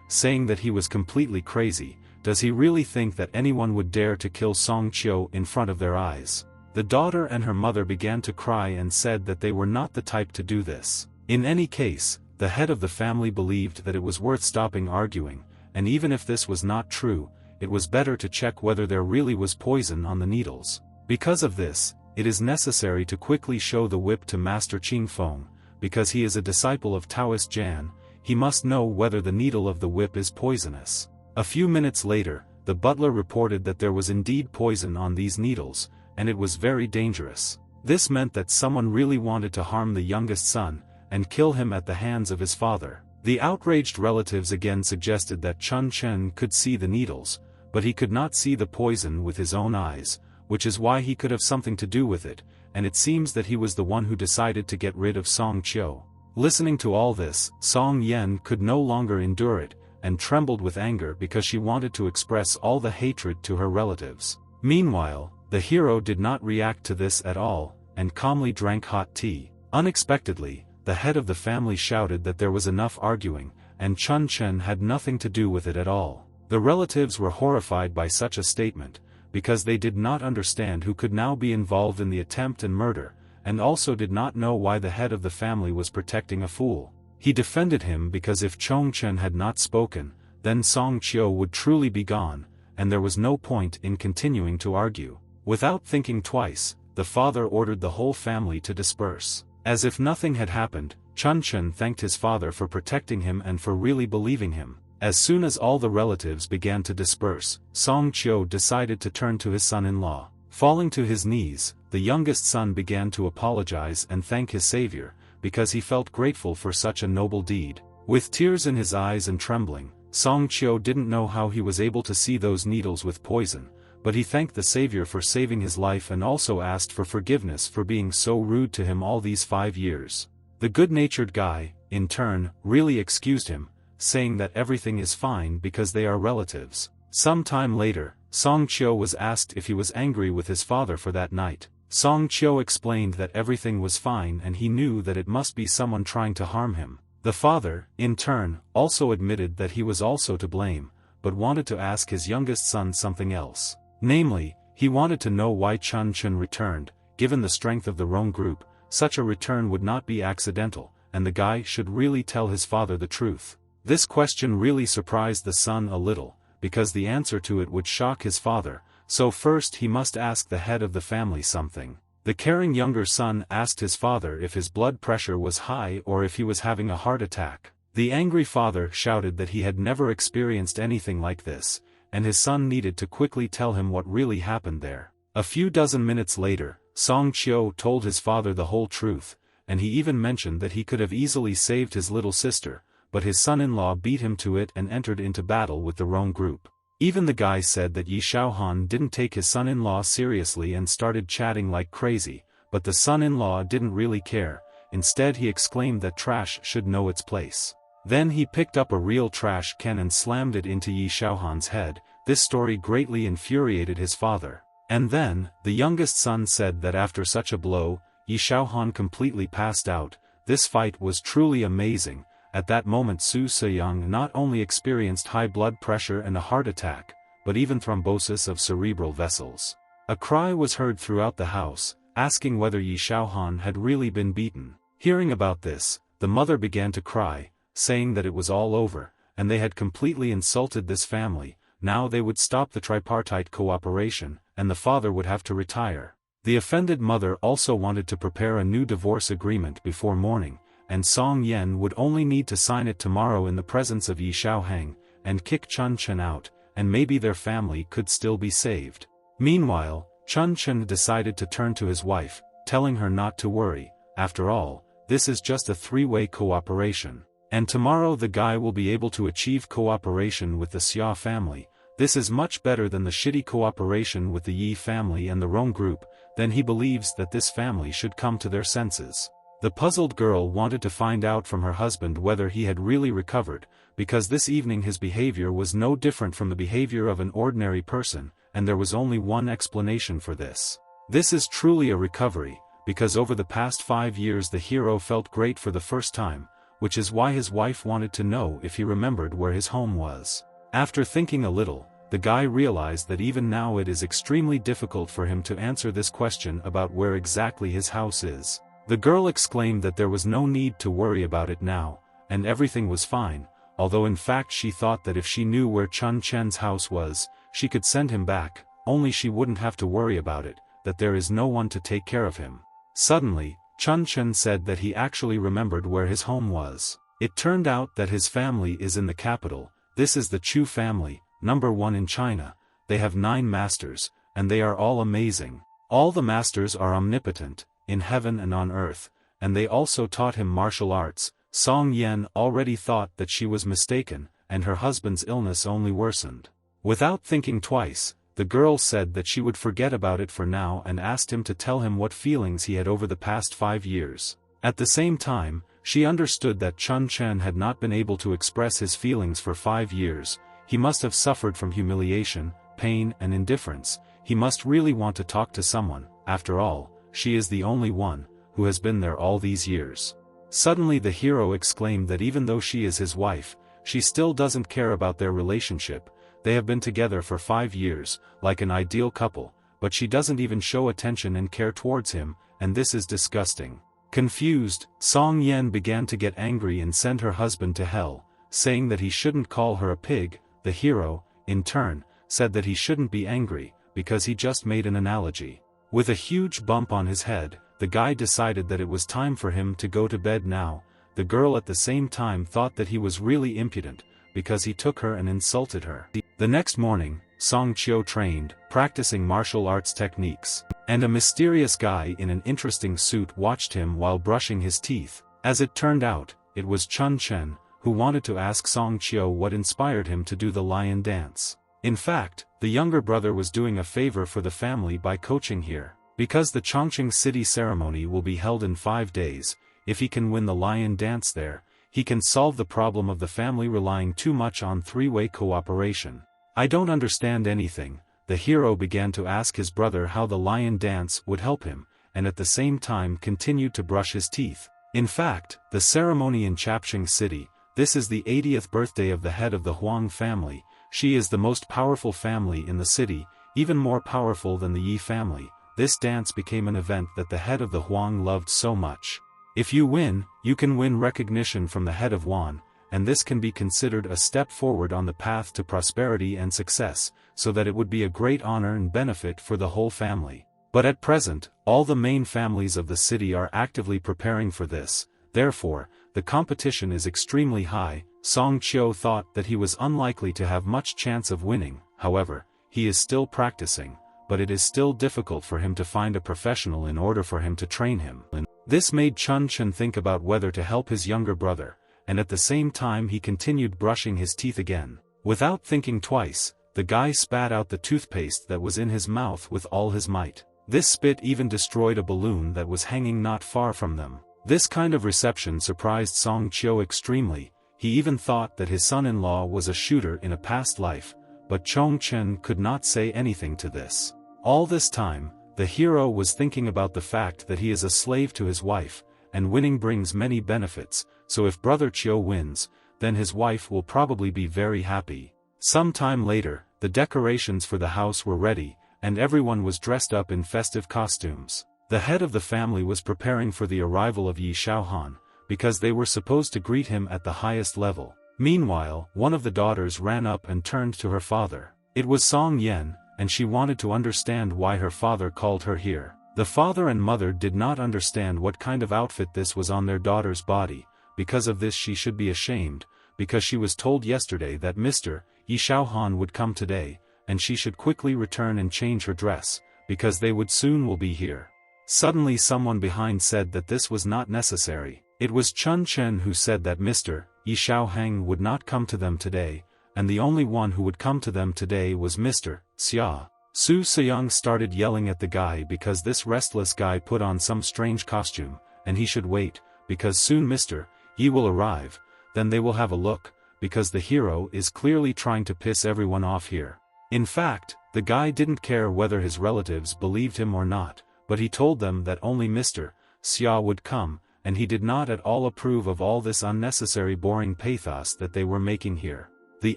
Speaker 1: saying that he was completely crazy. Does he really think that anyone would dare to kill Song Chio in front of their eyes? The daughter and her mother began to cry and said that they were not the type to do this. In any case, the head of the family believed that it was worth stopping arguing, and even if this was not true, it was better to check whether there really was poison on the needles. Because of this, it is necessary to quickly show the whip to Master Ching Feng, because he is a disciple of Taoist Jan. He must know whether the needle of the whip is poisonous. A few minutes later, the butler reported that there was indeed poison on these needles, and it was very dangerous. This meant that someone really wanted to harm the youngest son, and kill him at the hands of his father. The outraged relatives again suggested that Chun Chen could see the needles, but he could not see the poison with his own eyes, which is why he could have something to do with it, and it seems that he was the one who decided to get rid of Song Chio. Listening to all this, Song Yen could no longer endure it, and trembled with anger because she wanted to express all the hatred to her relatives. Meanwhile, the hero did not react to this at all, and calmly drank hot tea. Unexpectedly, the head of the family shouted that there was enough arguing, and Chun Chen had nothing to do with it at all. The relatives were horrified by such a statement, because they did not understand who could now be involved in the attempt and murder, and also did not know why the head of the family was protecting a fool. He defended him because if Chong Chen had not spoken, then Song Chio would truly be gone, and there was no point in continuing to argue. Without thinking twice, the father ordered the whole family to disperse. As if nothing had happened, Chun Chen thanked his father for protecting him and for really believing him. As soon as all the relatives began to disperse, Song Chio decided to turn to his son-in-law. Falling to his knees, the youngest son began to apologize and thank his savior, because he felt grateful for such a noble deed. With tears in his eyes and trembling, Song Chio didn't know how he was able to see those needles with poison, but he thanked the savior for saving his life and also asked for forgiveness for being so rude to him all these 5 years. The good-natured guy, in turn, really excused him, saying that everything is fine because they are relatives. Some time later, Song Chio was asked if he was angry with his father for that night. Song Chio explained that everything was fine and he knew that it must be someone trying to harm him. The father, in turn, also admitted that he was also to blame, but wanted to ask his youngest son something else. Namely, he wanted to know why Chun Chen returned. Given the strength of the Rong group, such a return would not be accidental, and the guy should really tell his father the truth. This question really surprised the son a little, because the answer to it would shock his father, so first he must ask the head of the family something. The caring younger son asked his father if his blood pressure was high or if he was having a heart attack. The angry father shouted that he had never experienced anything like this, and his son needed to quickly tell him what really happened there. A few dozen minutes later, Song Chio told his father the whole truth, and he even mentioned that he could have easily saved his little sister, but his son-in-law beat him to it and entered into battle with the Rong group. Even the guy said that Yi Xiaohan didn't take his son-in-law seriously and started chatting like crazy, but the son-in-law didn't really care. Instead he exclaimed that trash should know its place. Then he picked up a real trash can and slammed it into Yi Xiaohan's head. This story greatly infuriated his father. And then, the youngest son said that after such a blow, Yi Xiaohan completely passed out. This fight was truly amazing. At that moment Su Seyang not only experienced high blood pressure and a heart attack, but even thrombosis of cerebral vessels. A cry was heard throughout the house, asking whether Yi Xiaohan had really been beaten. Hearing about this, the mother began to cry, saying that it was all over, and they had completely insulted this family. Now they would stop the tripartite cooperation, and the father would have to retire. The offended mother also wanted to prepare a new divorce agreement before morning, and Song Yan would only need to sign it tomorrow in the presence of Yi Xiaohang, and kick Chun Chen out, and maybe their family could still be saved. Meanwhile, Chun Chen decided to turn to his wife, telling her not to worry. After all, this is just a three-way cooperation. And tomorrow the guy will be able to achieve cooperation with the Xia family. This is much better than the shitty cooperation with the Yi family and the Rong group. Then he believes that this family should come to their senses. The puzzled girl wanted to find out from her husband whether he had really recovered, because this evening his behavior was no different from the behavior of an ordinary person, and there was only one explanation for this. This is truly a recovery, because over the past 5 years the hero felt great for the first time, which is why his wife wanted to know if he remembered where his home was. After thinking a little, the guy realized that even now it is extremely difficult for him to answer this question about where exactly his house is. The girl exclaimed that there was no need to worry about it now, and everything was fine, although in fact she thought that if she knew where Chun Chen's house was, she could send him back, only she wouldn't have to worry about it, that there is no one to take care of him. Suddenly, Chun Chen said that he actually remembered where his home was. It turned out that his family is in the capital. This is the Chu family, #1 in China. They have 9 masters, and they are all amazing. All the masters are omnipotent, in heaven and on earth, and they also taught him martial arts. Song Yan already thought that she was mistaken, and her husband's illness only worsened. Without thinking twice, the girl said that she would forget about it for now and asked him to tell him what feelings he had over the past 5 years. At the same time, she understood that Chun Chen had not been able to express his feelings for 5 years. He must have suffered from humiliation, pain and indifference. He must really want to talk to someone. After all, she is the only one who has been there all these years. Suddenly the hero exclaimed that even though she is his wife, she still doesn't care about their relationship. They have been together for 5 years, like an ideal couple, but she doesn't even show attention and care towards him, and this is disgusting. Confused, Song Yan began to get angry and send her husband to hell, saying that he shouldn't call her a pig. The hero, in turn, said that he shouldn't be angry, because he just made an analogy. With a huge bump on his head, the guy decided that it was time for him to go to bed now. The girl at the same time thought that he was really impudent, because he took her and insulted her. The next morning, Song Qiu trained, practicing martial arts techniques, and a mysterious guy in an interesting suit watched him while brushing his teeth. As it turned out, it was Chun Chen, who wanted to ask Song Qiu what inspired him to do the lion dance. In fact, the younger brother was doing a favor for the family by coaching here. Because the Chongqing city ceremony will be held in 5 days, if he can win the lion dance there, he can solve the problem of the family relying too much on 3-way cooperation. I don't understand anything. The hero began to ask his brother how the lion dance would help him, and at the same time continued to brush his teeth. In fact, the ceremony in Chapqing City, this is the 80th birthday of the head of the Huang family. She is the most powerful family in the city, even more powerful than the Yi family. This dance became an event that the head of the Huang loved so much. If you win, you can win recognition from the head of Huang, and this can be considered a step forward on the path to prosperity and success, so that it would be a great honor and benefit for the whole family. But at present, all the main families of the city are actively preparing for this. Therefore, the competition is extremely high. Song Qiu thought that he was unlikely to have much chance of winning. However, he is still practicing, but it is still difficult for him to find a professional in order for him to train him. This made Chun Chen think about whether to help his younger brother, and at the same time he continued brushing his teeth again. Without thinking twice, the guy spat out the toothpaste that was in his mouth with all his might. This spit even destroyed a balloon that was hanging not far from them. This kind of reception surprised Song Chio extremely. He even thought that his son-in-law was a shooter in a past life, but Chong Chen could not say anything to this. All this time, the hero was thinking about the fact that he is a slave to his wife, and winning brings many benefits, so if Brother Chio wins, then his wife will probably be very happy. Some time later, the decorations for the house were ready, and everyone was dressed up in festive costumes. The head of the family was preparing for the arrival of Yi Shaohan, because they were supposed to greet him at the highest level. Meanwhile, one of the daughters ran up and turned to her father. It was Song Yen, and she wanted to understand why her father called her here. The father and mother did not understand what kind of outfit this was on their daughter's body. Because of this she should be ashamed, because she was told yesterday that Mr. Yi Shaohan would come today, and she should quickly return and change her dress, because they would soon will be here. Suddenly someone behind said that this was not necessary. It was Chun Chen who said that Mr. Yi Shaohang would not come to them today, and the only one who would come to them today was Mr. Xia. Su Seyong started yelling at the guy because this restless guy put on some strange costume, and he should wait, because soon Mr. Yi will arrive, then they will have a look, because the hero is clearly trying to piss everyone off here. In fact, the guy didn't care whether his relatives believed him or not, but he told them that only Mr. Xia would come, and he did not at all approve of all this unnecessary boring pathos that they were making here. The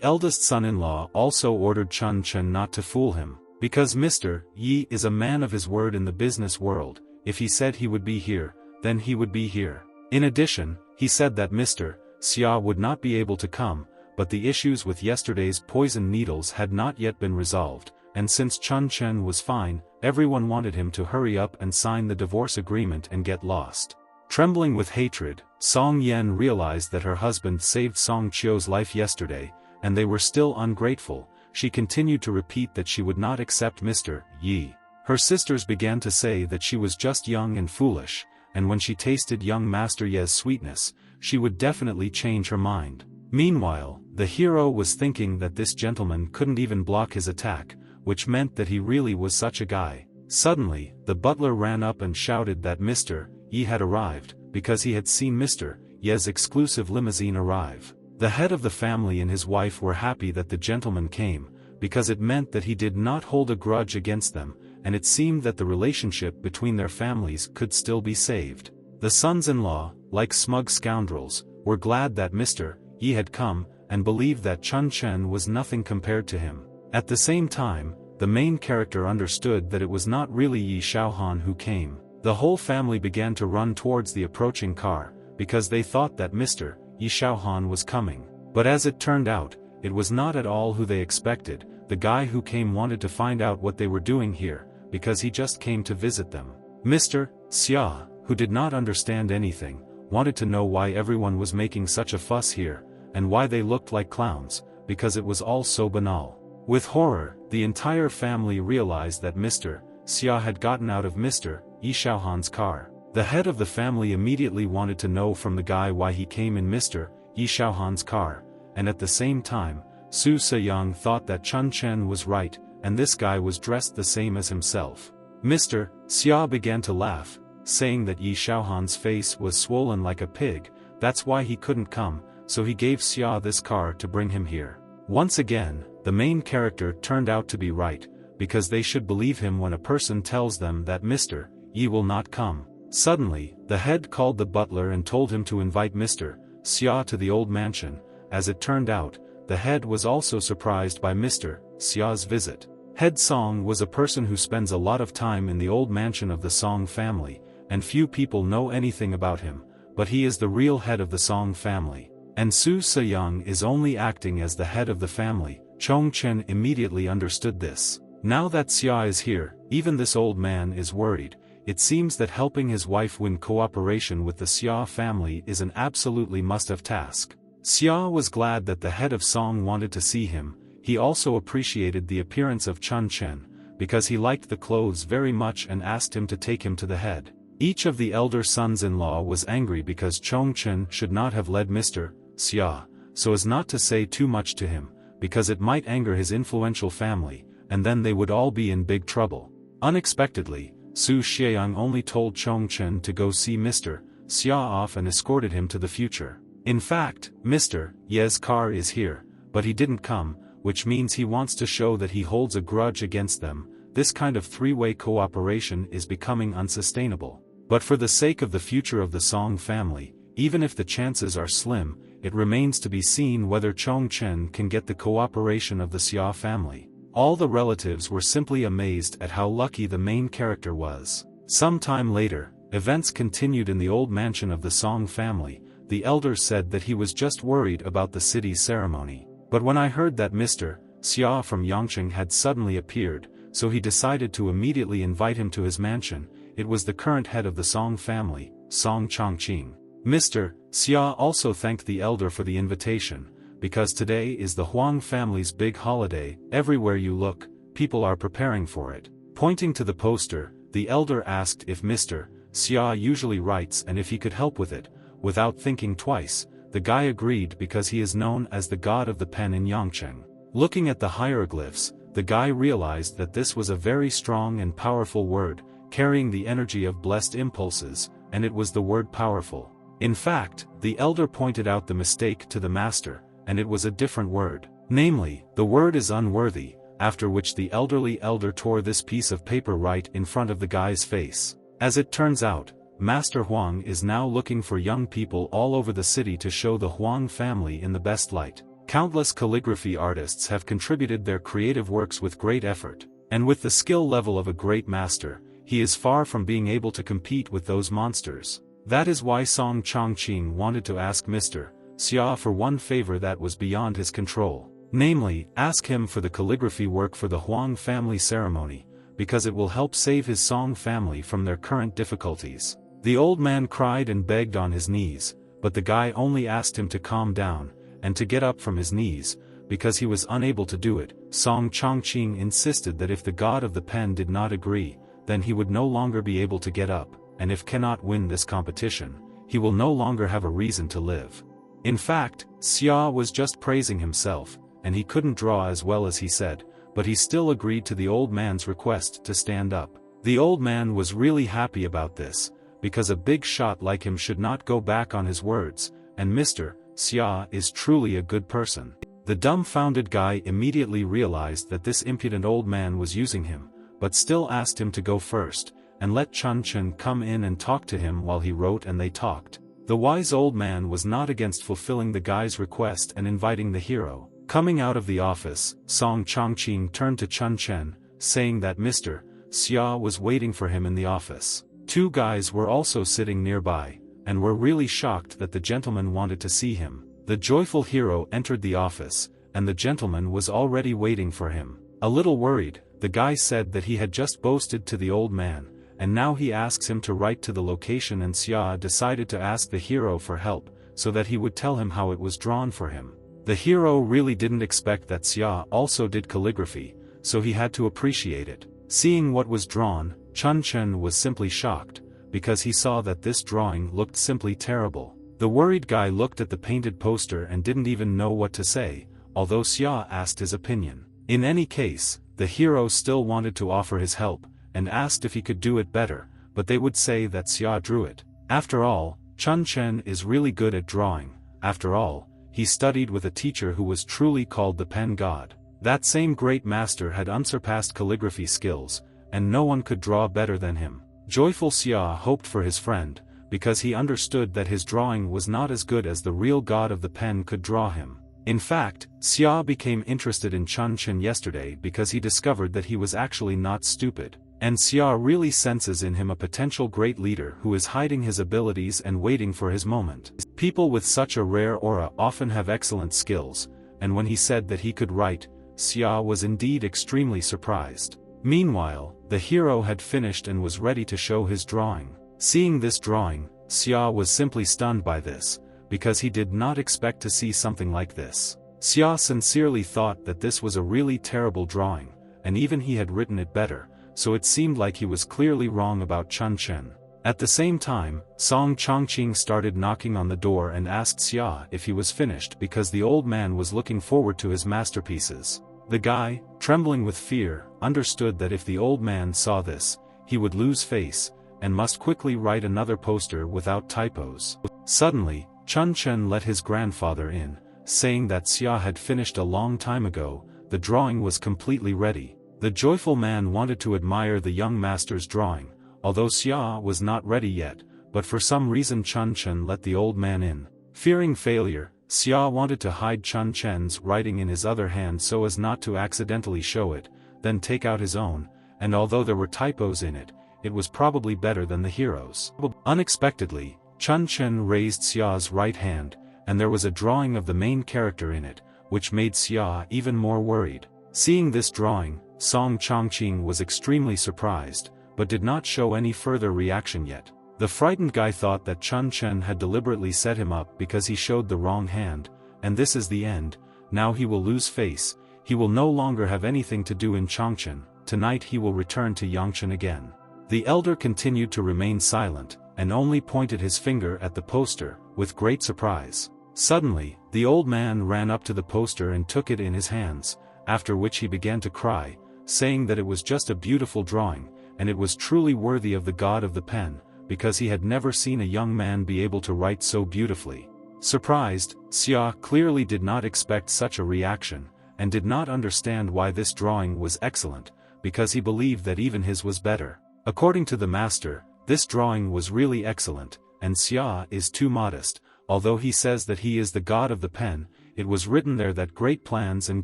Speaker 1: eldest son-in-law also ordered Chun Chen not to fool him, because Mr. Yi is a man of his word in the business world. If he said he would be here, then he would be here. In addition, he said that Mr. Xia would not be able to come, but the issues with yesterday's poison needles had not yet been resolved, and since Chun Chen was fine, everyone wanted him to hurry up and sign the divorce agreement and get lost. Trembling with hatred, Song Yen realized that her husband saved Song Chio's life yesterday, and they were still ungrateful. She continued to repeat that she would not accept Mr. Yi. Her sisters began to say that she was just young and foolish, and when she tasted young Master Ye's sweetness, she would definitely change her mind. Meanwhile, the hero was thinking that this gentleman couldn't even block his attack, which meant that he really was such a guy. Suddenly, the butler ran up and shouted that Mr. Yi had arrived, because he had seen Mr. Ye's exclusive limousine arrive. The head of the family and his wife were happy that the gentleman came, because it meant that he did not hold a grudge against them, and it seemed that the relationship between their families could still be saved. The sons-in-law, like smug scoundrels, were glad that Mr. Yi had come, and believed that Chun Chen was nothing compared to him. At the same time, the main character understood that it was not really Yi Shaohan who came. The whole family began to run towards the approaching car, because they thought that Mr. Yi Shaohan was coming. But as it turned out, it was not at all who they expected. The guy who came wanted to find out what they were doing here, because he just came to visit them. Mr. Xia, who did not understand anything, wanted to know why everyone was making such a fuss here, and why they looked like clowns, because it was all so banal. With horror, the entire family realized that Mr. Xia had gotten out of Mr. Yi Shaohan's car. The head of the family immediately wanted to know from the guy why he came in Mr. Yi Shaohan's car, and at the same time, Su Seyong thought that Chun Chen was right, and this guy was dressed the same as himself. Mr. Xia began to laugh, saying that Yi Shaohan's face was swollen like a pig, that's why he couldn't come, so he gave Xia this car to bring him here. Once again, the main character turned out to be right, because they should believe him when a person tells them that Mr. Yi will not come. Suddenly, the head called the butler and told him to invite Mr. Xia to the old mansion. As it turned out, the head was also surprised by Mr. Xia's visit. Head Song was a person who spends a lot of time in the old mansion of the Song family, and few people know anything about him, but he is the real head of the Song family. And Su Seyong is only acting as the head of the family. Chong Chen immediately understood this. Now that Xia is here, even this old man is worried. It seems that helping his wife win cooperation with the Xia family is an absolutely must-have task. Xia was glad that the head of Song wanted to see him. He also appreciated the appearance of Chun Chen, because he liked the clothes very much and asked him to take him to the head. Each of the elder sons-in-law was angry because Chong Chen should not have led Mr. Xia, so as not to say too much to him, because it might anger his influential family, and then they would all be in big trouble. Unexpectedly, Su Xiang only told Chongchen to go see Mr. Xia off and escorted him to the future. In fact, Mr. Ye's car is here, but he didn't come, which means he wants to show that he holds a grudge against them. This kind of three-way cooperation is becoming unsustainable. But for the sake of the future of the Song family, even if the chances are slim, it remains to be seen whether Chongchen can get the cooperation of the Xia family. All the relatives were simply amazed at how lucky the main character was. Some time later, events continued in the old mansion of the Song family. The elder said that he was just worried about the city's ceremony. But when I heard that Mr. Xia from Yangcheng had suddenly appeared, so he decided to immediately invite him to his mansion. It was the current head of the Song family, Song Chongqing. Mr. Xia also thanked the elder for the invitation, because today is the Huang family's big holiday. Everywhere you look, people are preparing for it. Pointing to the poster, the elder asked if Mr. Xia usually writes and if he could help with it. Without thinking twice, the guy agreed because he is known as the god of the pen in Yangcheng. Looking at the hieroglyphs, the guy realized that this was a very strong and powerful word, carrying the energy of blessed impulses, and it was the word powerful. In fact, the elder pointed out the mistake to the master, and it was a different word. Namely, the word is unworthy, after which the elderly elder tore this piece of paper right in front of the guy's face. As it turns out, Master Huang is now looking for young people all over the city to show the Huang family in the best light. Countless calligraphy artists have contributed their creative works with great effort, and with the skill level of a great master, he is far from being able to compete with those monsters. That is why Song Chongqing wanted to ask Mr. Xia for one favor that was beyond his control. Namely, ask him for the calligraphy work for the Huang family ceremony, because it will help save his Song family from their current difficulties. The old man cried and begged on his knees, but the guy only asked him to calm down, and to get up from his knees, because he was unable to do it. Song Chongqing insisted that if the god of the pen did not agree, then he would no longer be able to get up, and if cannot win this competition, he will no longer have a reason to live. In fact, Xia was just praising himself, and he couldn't draw as well as he said, but he still agreed to the old man's request to stand up. The old man was really happy about this, because a big shot like him should not go back on his words, and Mr. Xia is truly a good person. The dumbfounded guy immediately realized that this impudent old man was using him, but still asked him to go first, and let Chun-Chen come in and talk to him while he wrote, and they talked. The wise old man was not against fulfilling the guy's request and inviting the hero. Coming out of the office, Song Chongqing turned to Chun-Chen, saying that Mr. Xia was waiting for him in the office. Two guys were also sitting nearby, and were really shocked that the gentleman wanted to see him. The joyful hero entered the office, and the gentleman was already waiting for him. A little worried, the guy said that he had just boasted to the old man, and now he asks him to write to the location, and Xia decided to ask the hero for help, so that he would tell him how it was drawn for him. The hero really didn't expect that Xia also did calligraphy, so he had to appreciate it. Seeing what was drawn, Chun-Chen was simply shocked, because he saw that this drawing looked simply terrible. The worried guy looked at the painted poster and didn't even know what to say, although Xia asked his opinion. In any case, the hero still wanted to offer his help, and asked if he could do it better, but they would say that Xia drew it. After all, Chun-Chen is really good at drawing. After all, he studied with a teacher who was truly called the Pen God. That same great master had unsurpassed calligraphy skills, and no one could draw better than him. Joyful Xia hoped for his friend, because he understood that his drawing was not as good as the real god of the pen could draw him. In fact, Xia became interested in Chun-Chen yesterday because he discovered that he was actually not stupid, and Xia really senses in him a potential great leader who is hiding his abilities and waiting for his moment. People with such a rare aura often have excellent skills, and when he said that he could write, Xia was indeed extremely surprised. Meanwhile, the hero had finished and was ready to show his drawing. Seeing this drawing, Xia was simply stunned by this, because he did not expect to see something like this. Xia sincerely thought that this was a really terrible drawing, and even he had written it better, so it seemed like he was clearly wrong about Chun-Chen. At the same time, Song Chongqing started knocking on the door and asked Xia if he was finished because the old man was looking forward to his masterpieces. The guy, trembling with fear, understood that if the old man saw this, he would lose face, and must quickly write another poster without typos. Suddenly, Chun Chen let his grandfather in, saying that Xia had finished a long time ago. The drawing was completely ready. The joyful man wanted to admire the young master's drawing, although Xia was not ready yet, but for some reason Chun Chen let the old man in. Fearing failure, Xia wanted to hide Chun Chen's writing in his other hand so as not to accidentally show it, then take out his own, and although there were typos in it, it was probably better than the hero's. Unexpectedly, Chun Chen raised Xia's right hand, and there was a drawing of the main character in it, which made Xia even more worried. Seeing this drawing, Song Chongqing was extremely surprised, but did not show any further reaction yet. The frightened guy thought that Chun Chen had deliberately set him up because he showed the wrong hand, and this is the end. Now he will lose face, he will no longer have anything to do in Chongqing. Tonight he will return to Yangchen again. The elder continued to remain silent, and only pointed his finger at the poster, with great surprise. Suddenly, the old man ran up to the poster and took it in his hands, after which he began to cry, saying that it was just a beautiful drawing, and it was truly worthy of the god of the pen, because he had never seen a young man be able to write so beautifully. Surprised, Xia clearly did not expect such a reaction, and did not understand why this drawing was excellent, because he believed that even his was better. According to the master, this drawing was really excellent, and Xia is too modest. Although he says that he is the god of the pen, it was written there that great plans and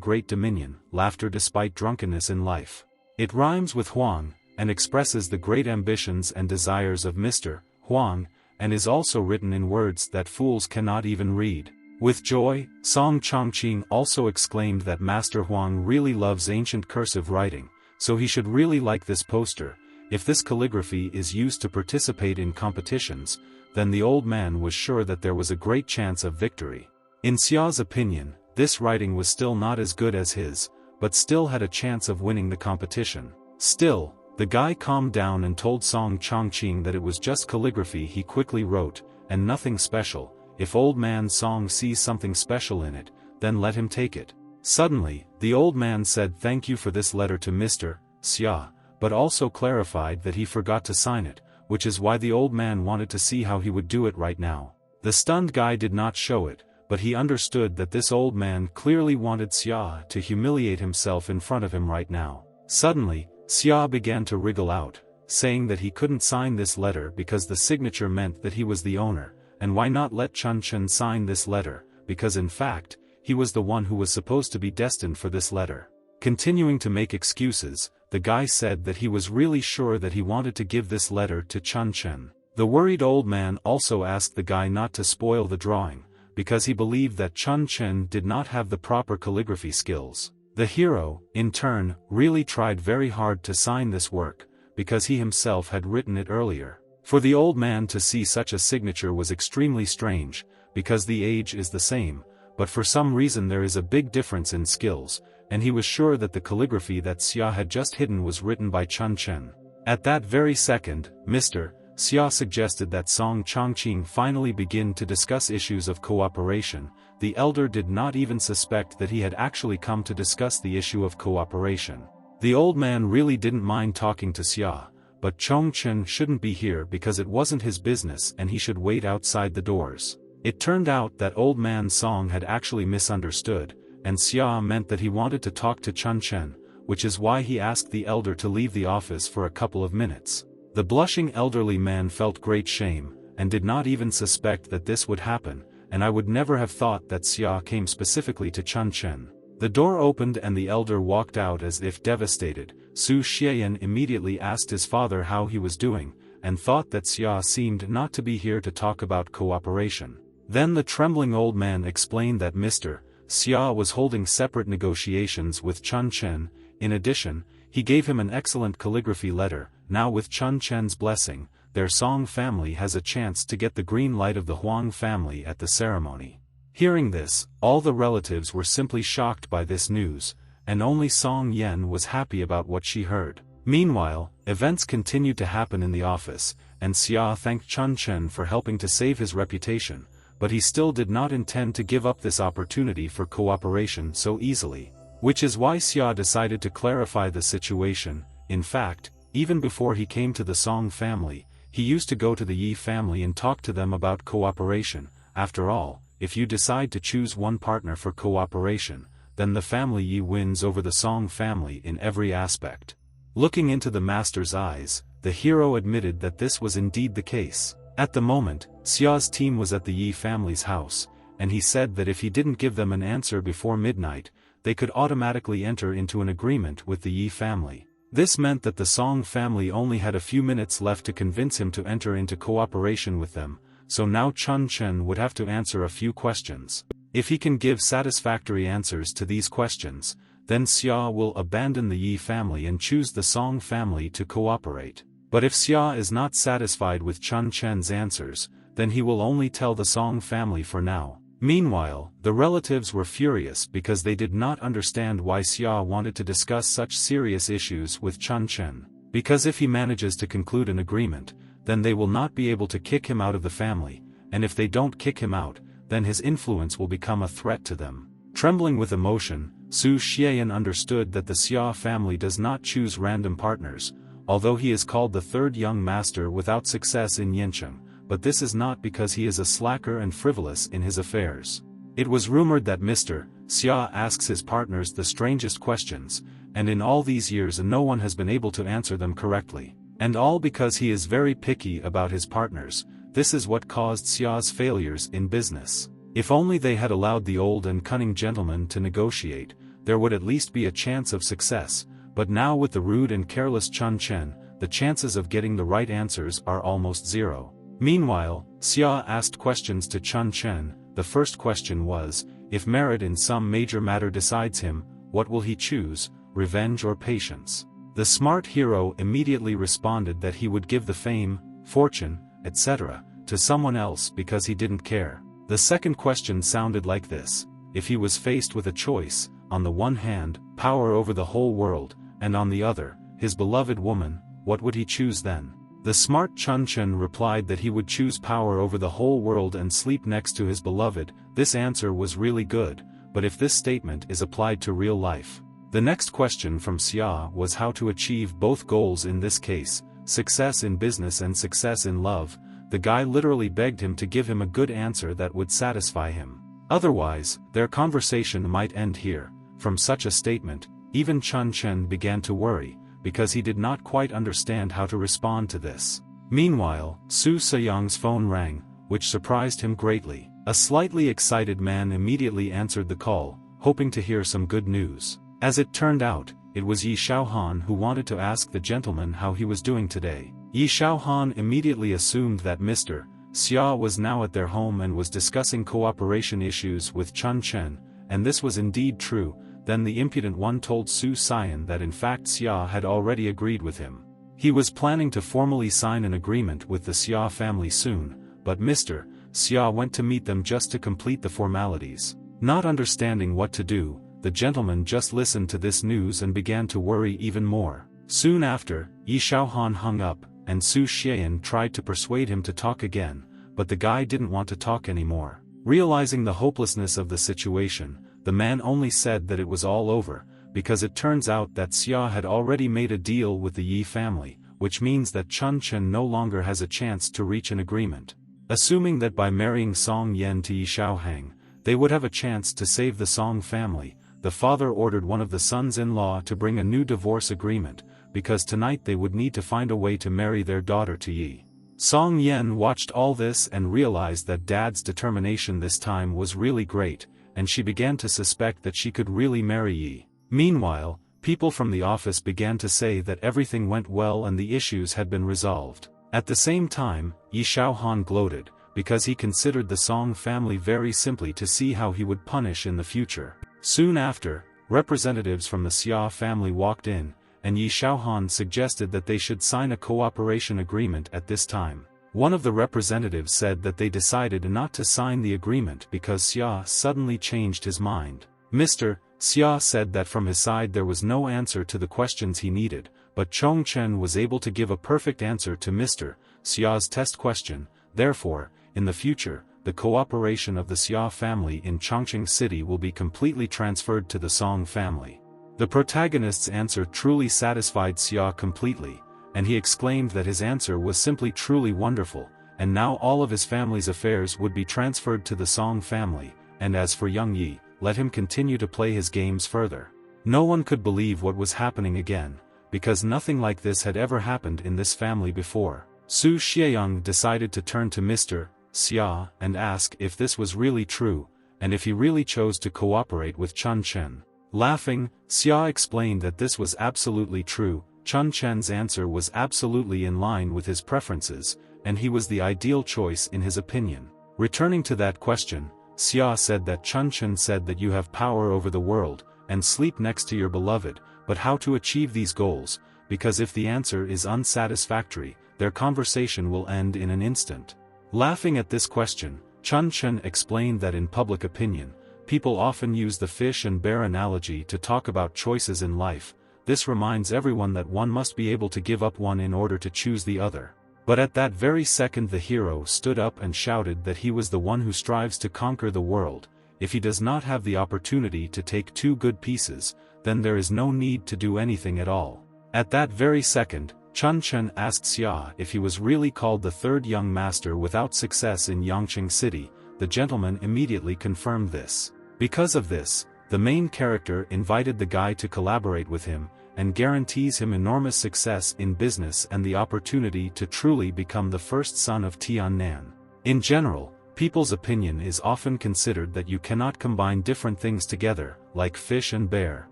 Speaker 1: great dominion, laughter despite drunkenness in life. It rhymes with Huang, and expresses the great ambitions and desires of Mr. Huang, and is also written in words that fools cannot even read. With joy, Song Chongqing also exclaimed that Master Huang really loves ancient cursive writing, so he should really like this poster. If this calligraphy is used to participate in competitions, then the old man was sure that there was a great chance of victory. In Xia's opinion, this writing was still not as good as his, but still had a chance of winning the competition. Still, the guy calmed down and told Song Chongqing that it was just calligraphy he quickly wrote, and nothing special. If old man Song sees something special in it, then let him take it. Suddenly, the old man said thank you for this letter to Mr. Xia, but also clarified that he forgot to sign it, which is why the old man wanted to see how he would do it right now. The stunned guy did not show it, but he understood that this old man clearly wanted Xia to humiliate himself in front of him right now. Suddenly, Xia began to wriggle out, saying that he couldn't sign this letter because the signature meant that he was the owner, and why not let Chun Chen sign this letter, because in fact, he was the one who was supposed to be destined for this letter. Continuing to make excuses, the guy said that he was really sure that he wanted to give this letter to Chun Chen. The worried old man also asked the guy not to spoil the drawing, because he believed that Chun Chen did not have the proper calligraphy skills. The hero, in turn, really tried very hard to sign this work, because he himself had written it earlier. For the old man to see such a signature was extremely strange, because the age is the same, but for some reason there is a big difference in skills, and he was sure that the calligraphy that Xia had just hidden was written by Chun Chen. At that very second, Mr. Xia suggested that Song Chongqing finally begin to discuss issues of cooperation. The elder did not even suspect that he had actually come to discuss the issue of cooperation. The old man really didn't mind talking to Xia, but Chongqing shouldn't be here because it wasn't his business and he should wait outside the doors. It turned out that old man Song had actually misunderstood, and Xia meant that he wanted to talk to Chun Chen, which is why he asked the elder to leave the office for a couple of minutes. The blushing elderly man felt great shame, and did not even suspect that this would happen, and I would never have thought that Xia came specifically to Chun Chen. The door opened and the elder walked out as if devastated. Su Xian immediately asked his father how he was doing, and thought that Xia seemed not to be here to talk about cooperation. Then the trembling old man explained that Mr. Xia was holding separate negotiations with Chun Chen. In addition, he gave him an excellent calligraphy letter. Now with Chun Chen's blessing, their Song family has a chance to get the green light of the Huang family at the ceremony. Hearing this, all the relatives were simply shocked by this news, and only Song Yen was happy about what she heard. Meanwhile, events continued to happen in the office, and Xia thanked Chun Chen for helping to save his reputation, but he still did not intend to give up this opportunity for cooperation so easily. Which is why Xia decided to clarify the situation. In fact, even before he came to the Song family, he used to go to the Yi family and talk to them about cooperation. After all, if you decide to choose one partner for cooperation, then the family Yi wins over the Song family in every aspect. Looking into the master's eyes, the hero admitted that this was indeed the case. At the moment, Xia's team was at the Yi family's house, and he said that if he didn't give them an answer before midnight, they could automatically enter into an agreement with the Yi family. This meant that the Song family only had a few minutes left to convince him to enter into cooperation with them, so now Chun Chen would have to answer a few questions. If he can give satisfactory answers to these questions, then Xia will abandon the Yi family and choose the Song family to cooperate. But if Xia is not satisfied with Chun Chen's answers, then he will only tell the Song family for now. Meanwhile, the relatives were furious because they did not understand why Xia wanted to discuss such serious issues with Chun Chen. Because if he manages to conclude an agreement, then they will not be able to kick him out of the family, and if they don't kick him out, then his influence will become a threat to them. Trembling with emotion, Su Xian understood that the Xia family does not choose random partners, although he is called the third young master without success in Yancheng, but this is not because he is a slacker and frivolous in his affairs. It was rumored that Mr. Xia asks his partners the strangest questions, and in all these years no one has been able to answer them correctly. And all because he is very picky about his partners. This is what caused Xia's failures in business. If only they had allowed the old and cunning gentleman to negotiate, there would at least be a chance of success, but now with the rude and careless Chun Chen, the chances of getting the right answers are almost zero. Meanwhile, Xia asked questions to Chun Chen. The first question was, if merit in some major matter decides him, what will he choose, revenge or patience? The smart hero immediately responded that he would give the fame, fortune, etc., to someone else because he didn't care. The second question sounded like this: if he was faced with a choice, on the one hand, power over the whole world, and on the other, his beloved woman, what would he choose then? The smart Chun Chen replied that he would choose power over the whole world and sleep next to his beloved. This answer was really good, but if this statement is applied to real life. The next question from Xia was how to achieve both goals in this case, success in business and success in love. The guy literally begged him to give him a good answer that would satisfy him. Otherwise, their conversation might end here. From such a statement, even Chun Chen began to worry, because he did not quite understand how to respond to this. Meanwhile, Su Seyang's phone rang, which surprised him greatly. A slightly excited man immediately answered the call, hoping to hear some good news. As it turned out, it was Yi Shaohan who wanted to ask the gentleman how he was doing today. Yi Shaohan immediately assumed that Mr. Xia was now at their home and was discussing cooperation issues with Chun Chen, and this was indeed true. Then the impudent one told Su Xian that in fact Xia had already agreed with him. He was planning to formally sign an agreement with the Xia family soon, but Mr. Xia went to meet them just to complete the formalities. Not understanding what to do, the gentleman just listened to this news and began to worry even more. Soon after, Yi Shaohan hung up, and Su Xian tried to persuade him to talk again, but the guy didn't want to talk anymore. Realizing the hopelessness of the situation, the man only said that it was all over, because it turns out that Xia had already made a deal with the Yi family, which means that Chun Chen no longer has a chance to reach an agreement. Assuming that by marrying Song Yan to Yi Shaohang, they would have a chance to save the Song family, the father ordered one of the sons-in-law to bring a new divorce agreement, because tonight they would need to find a way to marry their daughter to Yi. Song Yan watched all this and realized that Dad's determination this time was really great, and she began to suspect that she could really marry Yi. Meanwhile, people from the office began to say that everything went well and the issues had been resolved. At the same time, Yi Shaohan gloated, because he considered the Song family very simply to see how he would punish in the future. Soon after, representatives from the Xia family walked in, and Yi Shaohan suggested that they should sign a cooperation agreement at this time. One of the representatives said that they decided not to sign the agreement because Xia suddenly changed his mind. Mr. Xia said that from his side there was no answer to the questions he needed, but Chong Chen was able to give a perfect answer to Mr. Xia's test question. Therefore, in the future, the cooperation of the Xia family in Chongqing City will be completely transferred to the Song family. The protagonist's answer truly satisfied Xia completely, and he exclaimed that his answer was simply truly wonderful, and now all of his family's affairs would be transferred to the Song family, and as for Young Yi, let him continue to play his games further. No one could believe what was happening again, because nothing like this had ever happened in this family before. Su Xieyang decided to turn to Mr. Xia and ask if this was really true, and if he really chose to cooperate with Chun Chen. Laughing, Xia explained that this was absolutely true. Chun Chen's answer was absolutely in line with his preferences, and he was the ideal choice in his opinion. Returning to that question, Xia said that Chun Chen said that you have power over the world, and sleep next to your beloved, but how to achieve these goals, because if the answer is unsatisfactory, their conversation will end in an instant. Laughing at this question, Chun Chen explained that in public opinion, people often use the fish and bear analogy to talk about choices in life. This reminds everyone that one must be able to give up one in order to choose the other. But at that very second the hero stood up and shouted that he was the one who strives to conquer the world. If he does not have the opportunity to take two good pieces, then there is no need to do anything at all. At that very second, Chun Chen asked Xia if he was really called the third young master without success in Yangqing City. The gentleman immediately confirmed this. Because of this, the main character invited the guy to collaborate with him, and guarantees him enormous success in business and the opportunity to truly become the first son of Tiannan. In general, people's opinion is often considered that you cannot combine different things together, like fish and bear.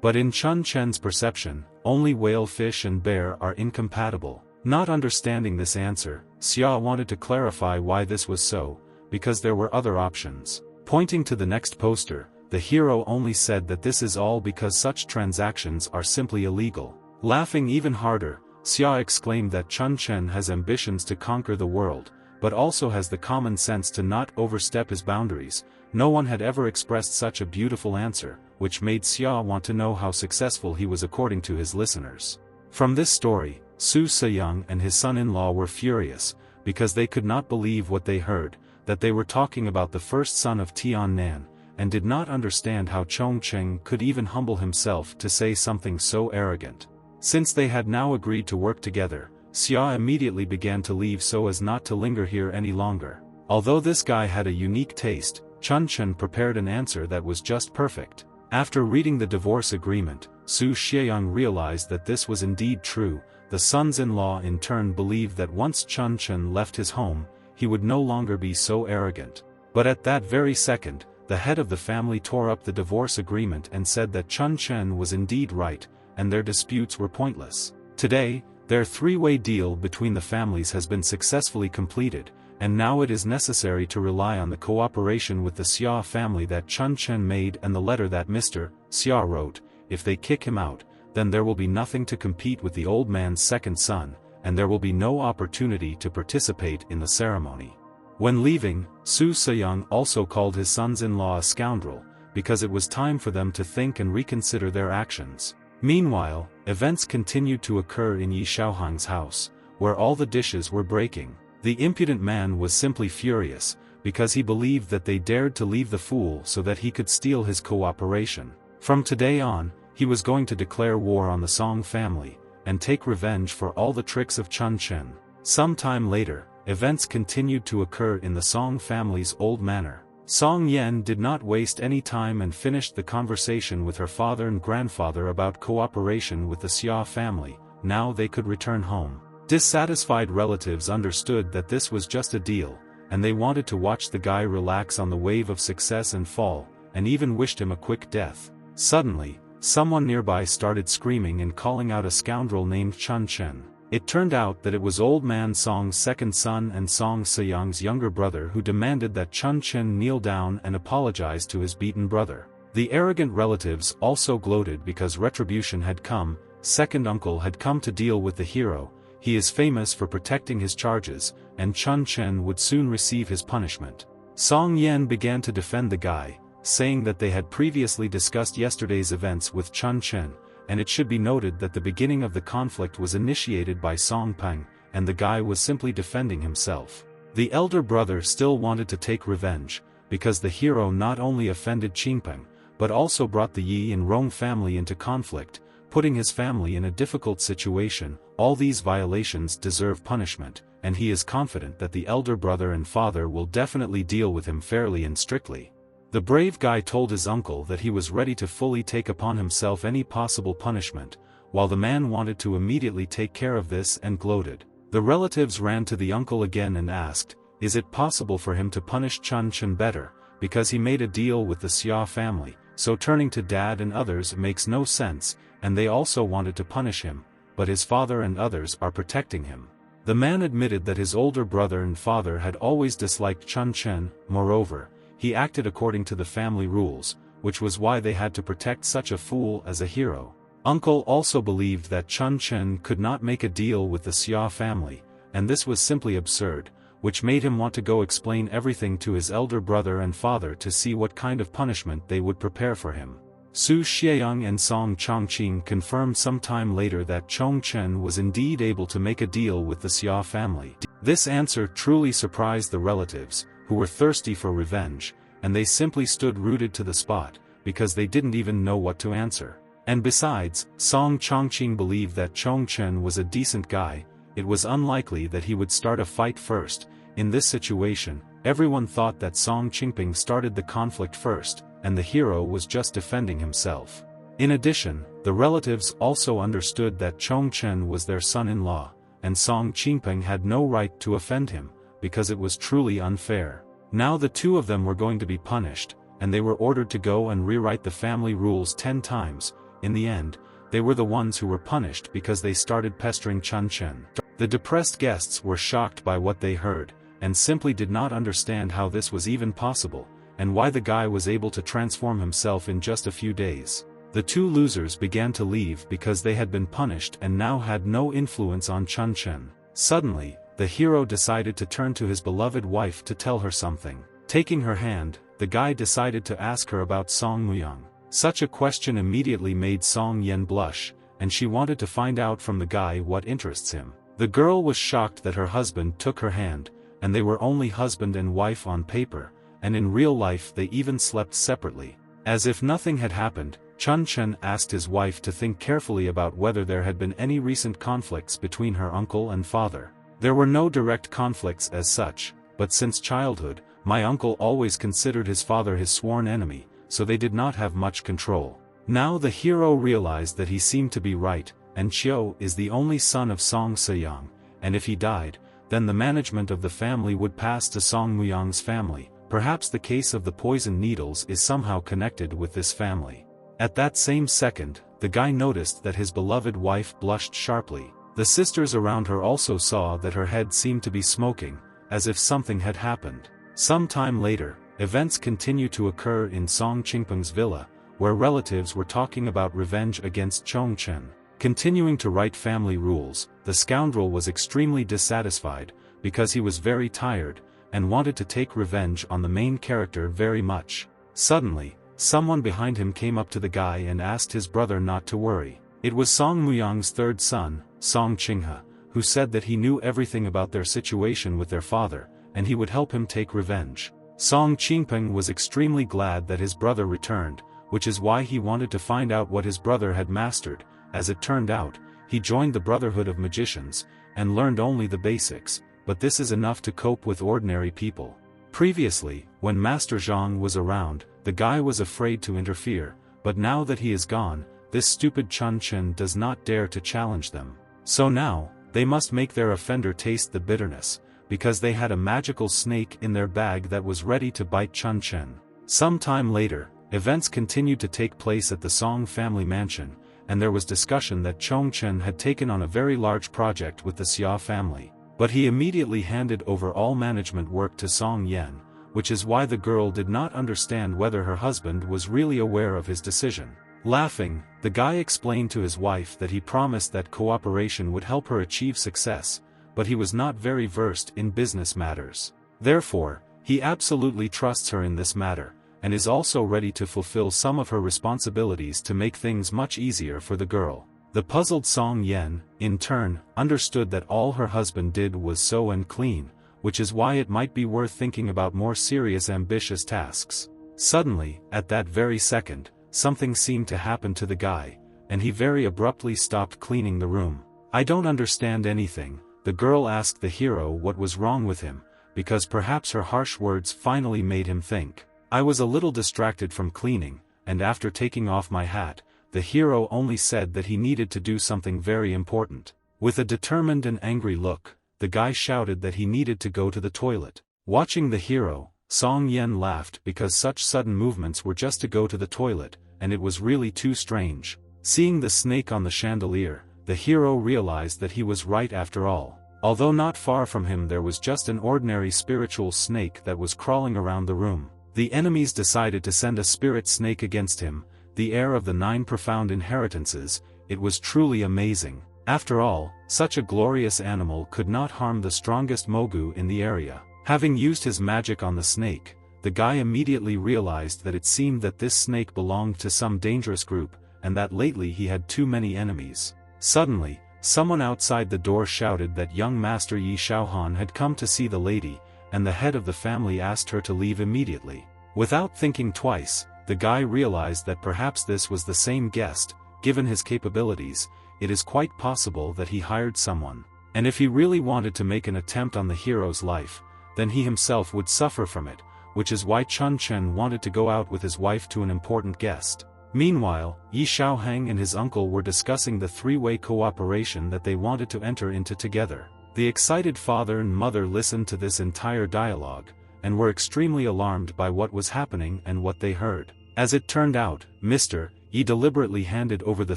Speaker 1: But in Chun Chen's perception, only whale, fish and bear are incompatible. Not understanding this answer, Xia wanted to clarify why this was so, because there were other options. Pointing to the next poster, the hero only said that this is all because such transactions are simply illegal. Laughing even harder, Xia exclaimed that Chun Chen has ambitions to conquer the world, but also has the common sense to not overstep his boundaries. No one had ever expressed such a beautiful answer, which made Xia want to know how successful he was according to his listeners. From this story, Su Seyang and his son-in-law were furious, because they could not believe what they heard, that they were talking about the first son of Tiannan, and did not understand how Chong Cheng could even humble himself to say something so arrogant. Since they had now agreed to work together, Xia immediately began to leave so as not to linger here any longer. Although this guy had a unique taste, Chun Chen prepared an answer that was just perfect. After reading the divorce agreement, Su Xieyang realized that this was indeed true. The sons-in-law in turn believed that once Chun Chen left his home, he would no longer be so arrogant. But at that very second, the head of the family tore up the divorce agreement and said that Chun Chen was indeed right, and their disputes were pointless. Today, their three-way deal between the families has been successfully completed, and now it is necessary to rely on the cooperation with the Xia family that Chun Chen made and the letter that Mr. Xia wrote. If they kick him out, then there will be nothing to compete with the old man's second son, and there will be no opportunity to participate in the ceremony. When leaving, Su Seyang also called his sons-in-law a scoundrel, because it was time for them to think and reconsider their actions. Meanwhile, events continued to occur in Yi Shaohang's house, where all the dishes were breaking. The impudent man was simply furious, because he believed that they dared to leave the fool so that he could steal his cooperation. From today on, he was going to declare war on the Song family, and take revenge for all the tricks of Chun Chen. Some time later, events continued to occur in the Song family's old manor. Song Yen did not waste any time and finished the conversation with her father and grandfather about cooperation with the Xia family. Now they could return home. Dissatisfied relatives understood that this was just a deal, and they wanted to watch the guy relax on the wave of success and fall, and even wished him a quick death. Suddenly, someone nearby started screaming and calling out a scoundrel named Chun Chen. It turned out that it was Old Man Song's second son and Song Seyang's younger brother who demanded that Chun Chen kneel down and apologize to his beaten brother. The arrogant relatives also gloated because retribution had come. Second uncle had come to deal with the hero. He is famous for protecting his charges, and Chun Chen would soon receive his punishment. Song Yen began to defend the guy, saying that they had previously discussed yesterday's events with Chun Chen, and it should be noted that the beginning of the conflict was initiated by Song Peng, and the guy was simply defending himself. The elder brother still wanted to take revenge, because the hero not only offended Qingpeng, but also brought the Yi and Rong family into conflict, putting his family in a difficult situation. All these violations deserve punishment, and he is confident that the elder brother and father will definitely deal with him fairly and strictly. The brave guy told his uncle that he was ready to fully take upon himself any possible punishment, while the man wanted to immediately take care of this and gloated. The relatives ran to the uncle again and asked, is it possible for him to punish Chun Chen better, because he made a deal with the Xia family, so turning to dad and others makes no sense, and they also wanted to punish him, but his father and others are protecting him. The man admitted that his older brother and father had always disliked Chun Chen. Moreover, he acted according to the family rules, which was why they had to protect such a fool as a hero. Uncle also believed that Chun Chen could not make a deal with the Xia family, and this was simply absurd, which made him want to go explain everything to his elder brother and father to see what kind of punishment they would prepare for him. Su Xieyang and Song Chongqing confirmed some time later that Chong Chen was indeed able to make a deal with the Xia family. This answer truly surprised the relatives, who were thirsty for revenge, and they simply stood rooted to the spot, because they didn't even know what to answer. And besides, Song Chongqing believed that Chong Chen was a decent guy. It was unlikely that he would start a fight first. In this situation, everyone thought that Song Qingping started the conflict first, and the hero was just defending himself. In addition, the relatives also understood that Chong Chen was their son-in-law, and Song Qingping had no right to offend him, because it was truly unfair. Now the two of them were going to be punished, and they were ordered to go and rewrite the family rules 10 times. In the end, they were the ones who were punished because they started pestering Chun Chen. The depressed guests were shocked by what they heard, and simply did not understand how this was even possible, and why the guy was able to transform himself in just a few days. The two losers began to leave because they had been punished and now had no influence on Chun Chen. Suddenly, the hero decided to turn to his beloved wife to tell her something. Taking her hand, the guy decided to ask her about Song Muyang. Such a question immediately made Song Yen blush, and she wanted to find out from the guy what interests him. The girl was shocked that her husband took her hand, and they were only husband and wife on paper, and in real life they even slept separately. As if nothing had happened, Chun Chen asked his wife to think carefully about whether there had been any recent conflicts between her uncle and father. There were no direct conflicts as such, but since childhood, my uncle always considered his father his sworn enemy, so they did not have much control. Now the hero realized that he seemed to be right, and Qiu is the only son of Song Seyang, and if he died, then the management of the family would pass to Song Muyang's family. Perhaps the case of the poison needles is somehow connected with this family. At that same second, the guy noticed that his beloved wife blushed sharply. The sisters around her also saw that her head seemed to be smoking, as if something had happened. Some time later, events continue to occur in Song Qingpeng's villa, where relatives were talking about revenge against Chong Chen. Continuing to write family rules, the scoundrel was extremely dissatisfied, because he was very tired, and wanted to take revenge on the main character very much. Suddenly, someone behind him came up to the guy and asked his brother not to worry. It was Song Muyang's third son, Song Qinghe, who said that he knew everything about their situation with their father, and he would help him take revenge. Song Qingpeng was extremely glad that his brother returned, which is why he wanted to find out what his brother had mastered. As it turned out, he joined the Brotherhood of Magicians, and learned only the basics, but this is enough to cope with ordinary people. Previously, when Master Zhang was around, the guy was afraid to interfere, but now that he is gone, this stupid Chun Chen does not dare to challenge them. So now, they must make their offender taste the bitterness, because they had a magical snake in their bag that was ready to bite Chun Chen. Some time later, events continued to take place at the Song family mansion, and there was discussion that Chong Chen had taken on a very large project with the Xia family. But he immediately handed over all management work to Song Yen, which is why the girl did not understand whether her husband was really aware of his decision. Laughing, the guy explained to his wife that he promised that cooperation would help her achieve success, but he was not very versed in business matters. Therefore, he absolutely trusts her in this matter, and is also ready to fulfill some of her responsibilities to make things much easier for the girl. The puzzled Song Yen, in turn, understood that all her husband did was sew and clean, which is why it might be worth thinking about more serious ambitious tasks. Suddenly, at that very second, something seemed to happen to the guy, and he very abruptly stopped cleaning the room. "I don't understand anything," the girl asked the hero what was wrong with him, because perhaps her harsh words finally made him think. "I was a little distracted from cleaning, and after taking off my hat, the hero only said that he needed to do something very important." With a determined and angry look, the guy shouted that he needed to go to the toilet. Watching the hero, Song Yen laughed because such sudden movements were just to go to the toilet, and it was really too strange. Seeing the snake on the chandelier, the hero realized that he was right after all. Although not far from him there was just an ordinary spiritual snake that was crawling around the room. The enemies decided to send a spirit snake against him, the heir of the 9 profound inheritances. It was truly amazing. After all, such a glorious animal could not harm the strongest mogu in the area. Having used his magic on the snake, the guy immediately realized that it seemed that this snake belonged to some dangerous group, and that lately he had too many enemies. Suddenly, someone outside the door shouted that young Master Yi Shaohan had come to see the lady, and the head of the family asked her to leave immediately. Without thinking twice, the guy realized that perhaps this was the same guest. Given his capabilities, it is quite possible that he hired someone. And if he really wanted to make an attempt on the hero's life, then he himself would suffer from it, which is why Chun Chen wanted to go out with his wife to an important guest. Meanwhile, Yi Shaohang and his uncle were discussing the 3-way cooperation that they wanted to enter into together. The excited father and mother listened to this entire dialogue, and were extremely alarmed by what was happening and what they heard. As it turned out, Mr. Yi deliberately handed over the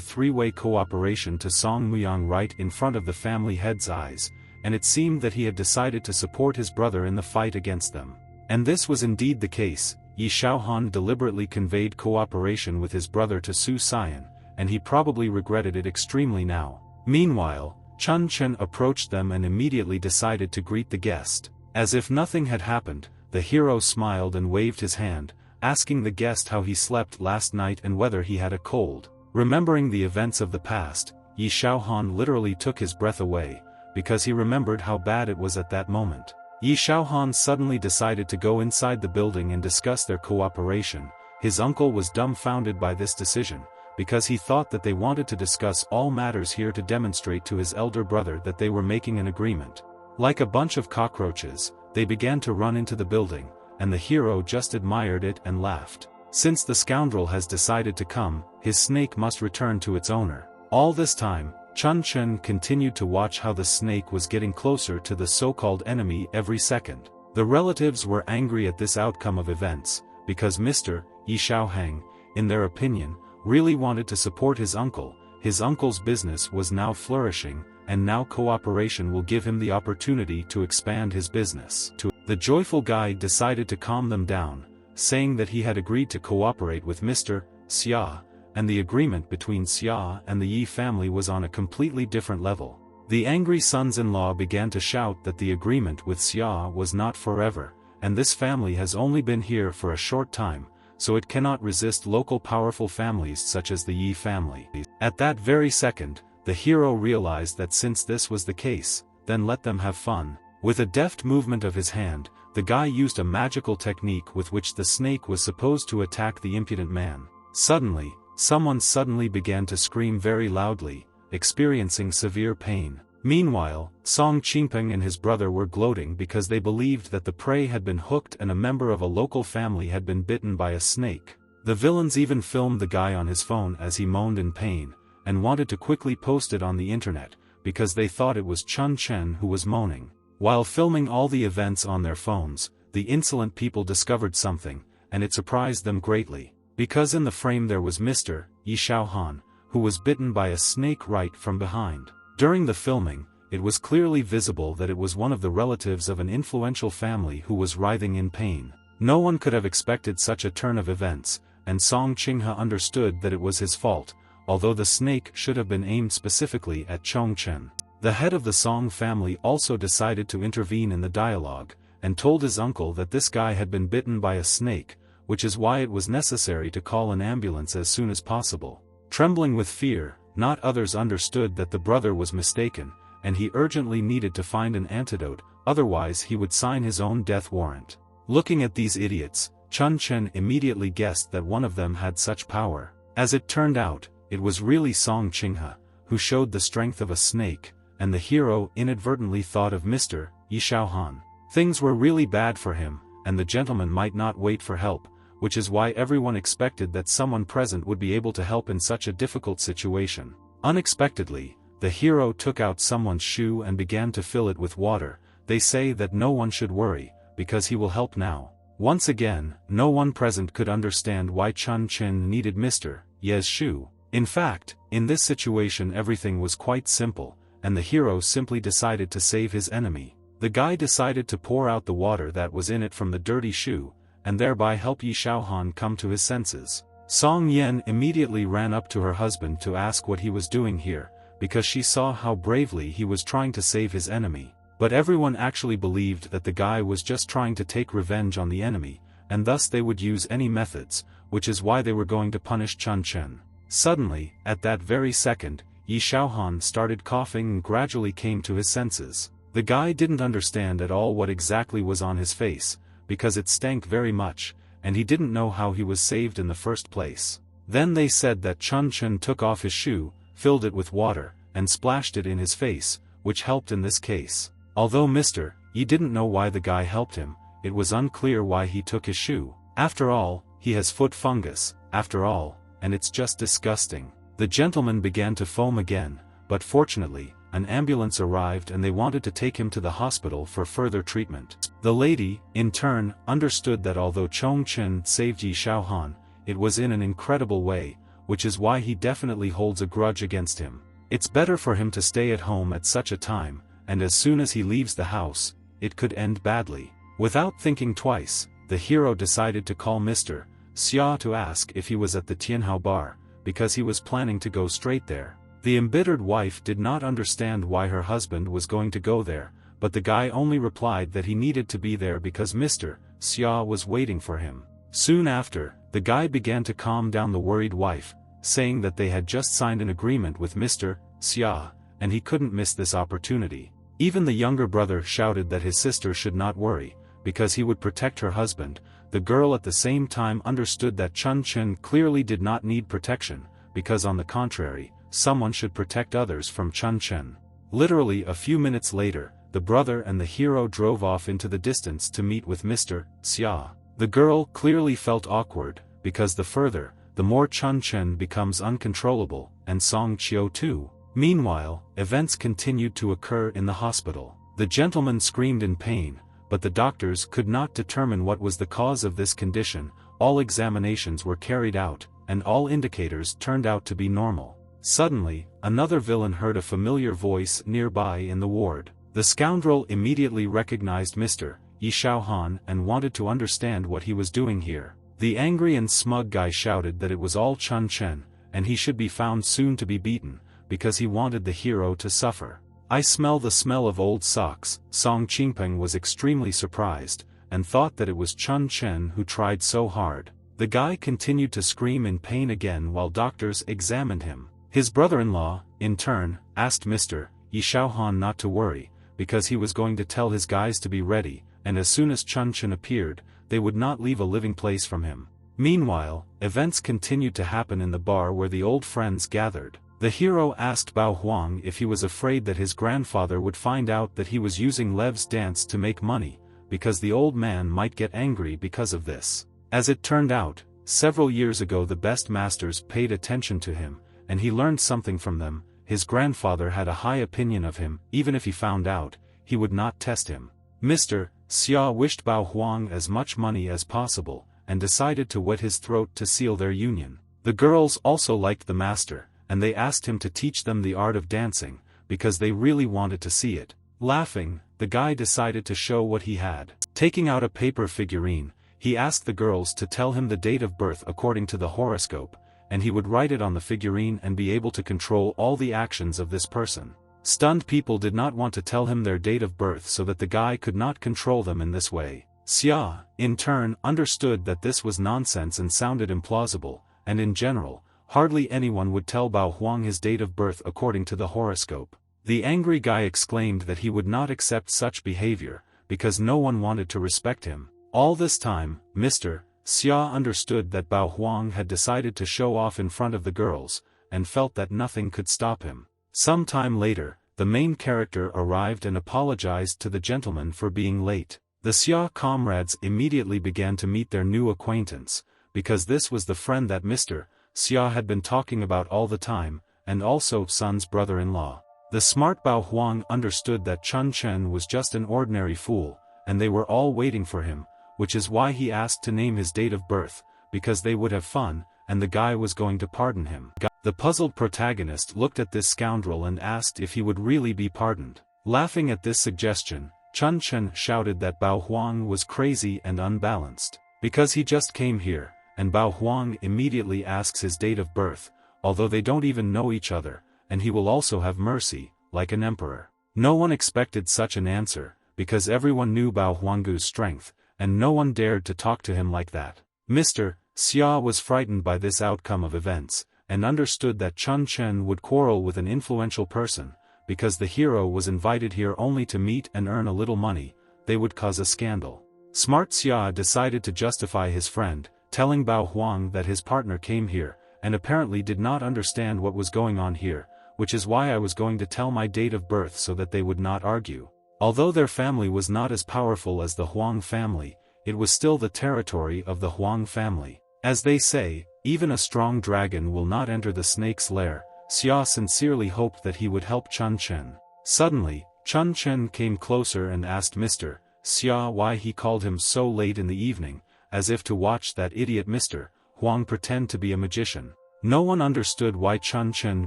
Speaker 1: 3-way cooperation to Song Muyang right in front of the family head's eyes, and it seemed that he had decided to support his brother in the fight against them. And this was indeed the case. Yi Shaohan deliberately conveyed cooperation with his brother to Su Xian, and he probably regretted it extremely now. Meanwhile, Chun Chen approached them and immediately decided to greet the guest. As if nothing had happened, the hero smiled and waved his hand, asking the guest how he slept last night and whether he had a cold. Remembering the events of the past, Yi Shaohan literally took his breath away, because he remembered how bad it was at that moment. Yi Shaohan suddenly decided to go inside the building and discuss their cooperation. His uncle was dumbfounded by this decision, because he thought that they wanted to discuss all matters here to demonstrate to his elder brother that they were making an agreement. Like a bunch of cockroaches, they began to run into the building, and the hero just admired it and laughed. Since the scoundrel has decided to come, his snake must return to its owner. All this time, Chun Chen continued to watch how the snake was getting closer to the so-called enemy every second. The relatives were angry at this outcome of events, because Mr. Yi Shaohang, in their opinion, really wanted to support his uncle. His uncle's business was now flourishing, and now cooperation will give him the opportunity to expand his business. The joyful guy decided to calm them down, saying that he had agreed to cooperate with Mr. Xia, and the agreement between Xia and the Yi family was on a completely different level. The angry sons-in-law began to shout that the agreement with Xia was not forever, and this family has only been here for a short time, so it cannot resist local powerful families such as the Yi family. At that very second, the hero realized that since this was the case, then let them have fun. With a deft movement of his hand, the guy used a magical technique with which the snake was supposed to attack the impudent man. Suddenly, someone suddenly began to scream very loudly, experiencing severe pain. Meanwhile, Song Qingpeng and his brother were gloating because they believed that the prey had been hooked and a member of a local family had been bitten by a snake. The villains even filmed the guy on his phone as he moaned in pain, and wanted to quickly post it on the internet, because they thought it was Chun Chen who was moaning. While filming all the events on their phones, the insolent people discovered something, and it surprised them greatly. Because in the frame there was Mr. Yi Shaohan, who was bitten by a snake right from behind. During the filming, it was clearly visible that it was one of the relatives of an influential family who was writhing in pain. No one could have expected such a turn of events, and Song Qinghe understood that it was his fault, although the snake should have been aimed specifically at Chongchen. The head of the Song family also decided to intervene in the dialogue, and told his uncle that this guy had been bitten by a snake, which is why it was necessary to call an ambulance as soon as possible. Trembling with fear, not others understood that the brother was mistaken, and he urgently needed to find an antidote, otherwise he would sign his own death warrant. Looking at these idiots, Chun Chen immediately guessed that one of them had such power. As it turned out, it was really Song Qinghe, who showed the strength of a snake, and the hero inadvertently thought of Mr. Yi Shaohan. Things were really bad for him, and the gentleman might not wait for help, which is why everyone expected that someone present would be able to help in such a difficult situation. Unexpectedly, the hero took out someone's shoe and began to fill it with water. They say that no one should worry, because he will help now. Once again, no one present could understand why Chun Chen needed Mr. Ye's shoe. In fact, in this situation everything was quite simple, and the hero simply decided to save his enemy. The guy decided to pour out the water that was in it from the dirty shoe, and thereby help Yi Shaohan come to his senses. Song Yen immediately ran up to her husband to ask what he was doing here, because she saw how bravely he was trying to save his enemy. But everyone actually believed that the guy was just trying to take revenge on the enemy, and thus they would use any methods, which is why they were going to punish Chun Chen. Suddenly, at that very second, Yi Shaohan started coughing and gradually came to his senses. The guy didn't understand at all what exactly was on his face, because it stank very much, and he didn't know how he was saved in the first place. Then they said that Chun Chen took off his shoe, filled it with water, and splashed it in his face, which helped in this case. Although Mr. Yi didn't know why the guy helped him, it was unclear why he took his shoe. After all, he has foot fungus, after all, and it's just disgusting. The gentleman began to foam again, but fortunately, an ambulance arrived and they wanted to take him to the hospital for further treatment. The lady, in turn, understood that although Chong Chen saved Yi Shaohan, it was in an incredible way, which is why he definitely holds a grudge against him. It's better for him to stay at home at such a time, and as soon as he leaves the house, it could end badly. Without thinking twice, the hero decided to call Mr. Xia to ask if he was at the Tianhao bar, because he was planning to go straight there. The embittered wife did not understand why her husband was going to go there, but the guy only replied that he needed to be there because Mr. Xia was waiting for him. Soon after, the guy began to calm down the worried wife, saying that they had just signed an agreement with Mr. Xia, and he couldn't miss this opportunity. Even the younger brother shouted that his sister should not worry, because he would protect her husband. The girl at the same time understood that Chun Chen clearly did not need protection, because on the contrary, someone should protect others from Chun Chen. Literally a few minutes later, the brother and the hero drove off into the distance to meet with Mr. Xia. The girl clearly felt awkward, because the further, the more Chun Chen becomes uncontrollable, and Song Qiu too. Meanwhile, events continued to occur in the hospital. The gentleman screamed in pain, but the doctors could not determine what was the cause of this condition. All examinations were carried out, and all indicators turned out to be normal. Suddenly, another villain heard a familiar voice nearby in the ward. The scoundrel immediately recognized Mr. Yi Shaohan and wanted to understand what he was doing here. The angry and smug guy shouted that it was all Chun Chen, and he should be found soon to be beaten, because he wanted the hero to suffer. I smell the smell of old socks. Song Qingpeng was extremely surprised, and thought that it was Chun Chen who tried so hard. The guy continued to scream in pain again while doctors examined him. His brother-in-law, in turn, asked Mr. Yi Shaohan not to worry, because he was going to tell his guys to be ready, and as soon as Chun Chen appeared, they would not leave a living place from him. Meanwhile, events continued to happen in the bar where the old friends gathered. The hero asked Bao Huang if he was afraid that his grandfather would find out that he was using Lev's dance to make money, because the old man might get angry because of this. As it turned out, several years ago the best masters paid attention to him, and he learned something from them. His grandfather had a high opinion of him. Even if he found out, he would not test him. Mr. Xia wished Bao Huang as much money as possible, and decided to wet his throat to seal their union. The girls also liked the master, and they asked him to teach them the art of dancing, because they really wanted to see it. Laughing, the guy decided to show what he had. Taking out a paper figurine, he asked the girls to tell him the date of birth according to the horoscope, and he would write it on the figurine and be able to control all the actions of this person. Stunned people did not want to tell him their date of birth so that the guy could not control them in this way. Xia, in turn, understood that this was nonsense and sounded implausible, and in general, hardly anyone would tell Bao Huang his date of birth according to the horoscope. The angry guy exclaimed that he would not accept such behavior, because no one wanted to respect him. All this time, Mr. Xia understood that Bao Huang had decided to show off in front of the girls, and felt that nothing could stop him. Some time later, the main character arrived and apologized to the gentleman for being late. The Xia comrades immediately began to meet their new acquaintance, because this was the friend that Mr. Xia had been talking about all the time, and also Sun's brother-in-law. The smart Bao Huang understood that Chun Chen was just an ordinary fool, and they were all waiting for him, which is why he asked to name his date of birth, because they would have fun, and the guy was going to pardon him. The puzzled protagonist looked at this scoundrel and asked if he would really be pardoned. Laughing at this suggestion, Chun Chen shouted that Bao Huang was crazy and unbalanced, because he just came here, and Bao Huang immediately asks his date of birth, although they don't even know each other, and he will also have mercy, like an emperor. No one expected such an answer, because everyone knew Bao Huang's strength, and no one dared to talk to him like that. Mr. Xia was frightened by this outcome of events, and understood that Chun Chen would quarrel with an influential person, because the hero was invited here only to meet and earn a little money, they would cause a scandal. Smart Xia decided to justify his friend, telling Bao Huang that his partner came here, and apparently did not understand what was going on here, which is why I was going to tell my date of birth so that they would not argue. Although their family was not as powerful as the Huang family, it was still the territory of the Huang family. As they say, even a strong dragon will not enter the snake's lair. Xia sincerely hoped that he would help Chun Chen. Suddenly, Chun Chen came closer and asked Mr. Xia why he called him so late in the evening, as if to watch that idiot Mr. Huang pretend to be a magician. No one understood why Chun Chen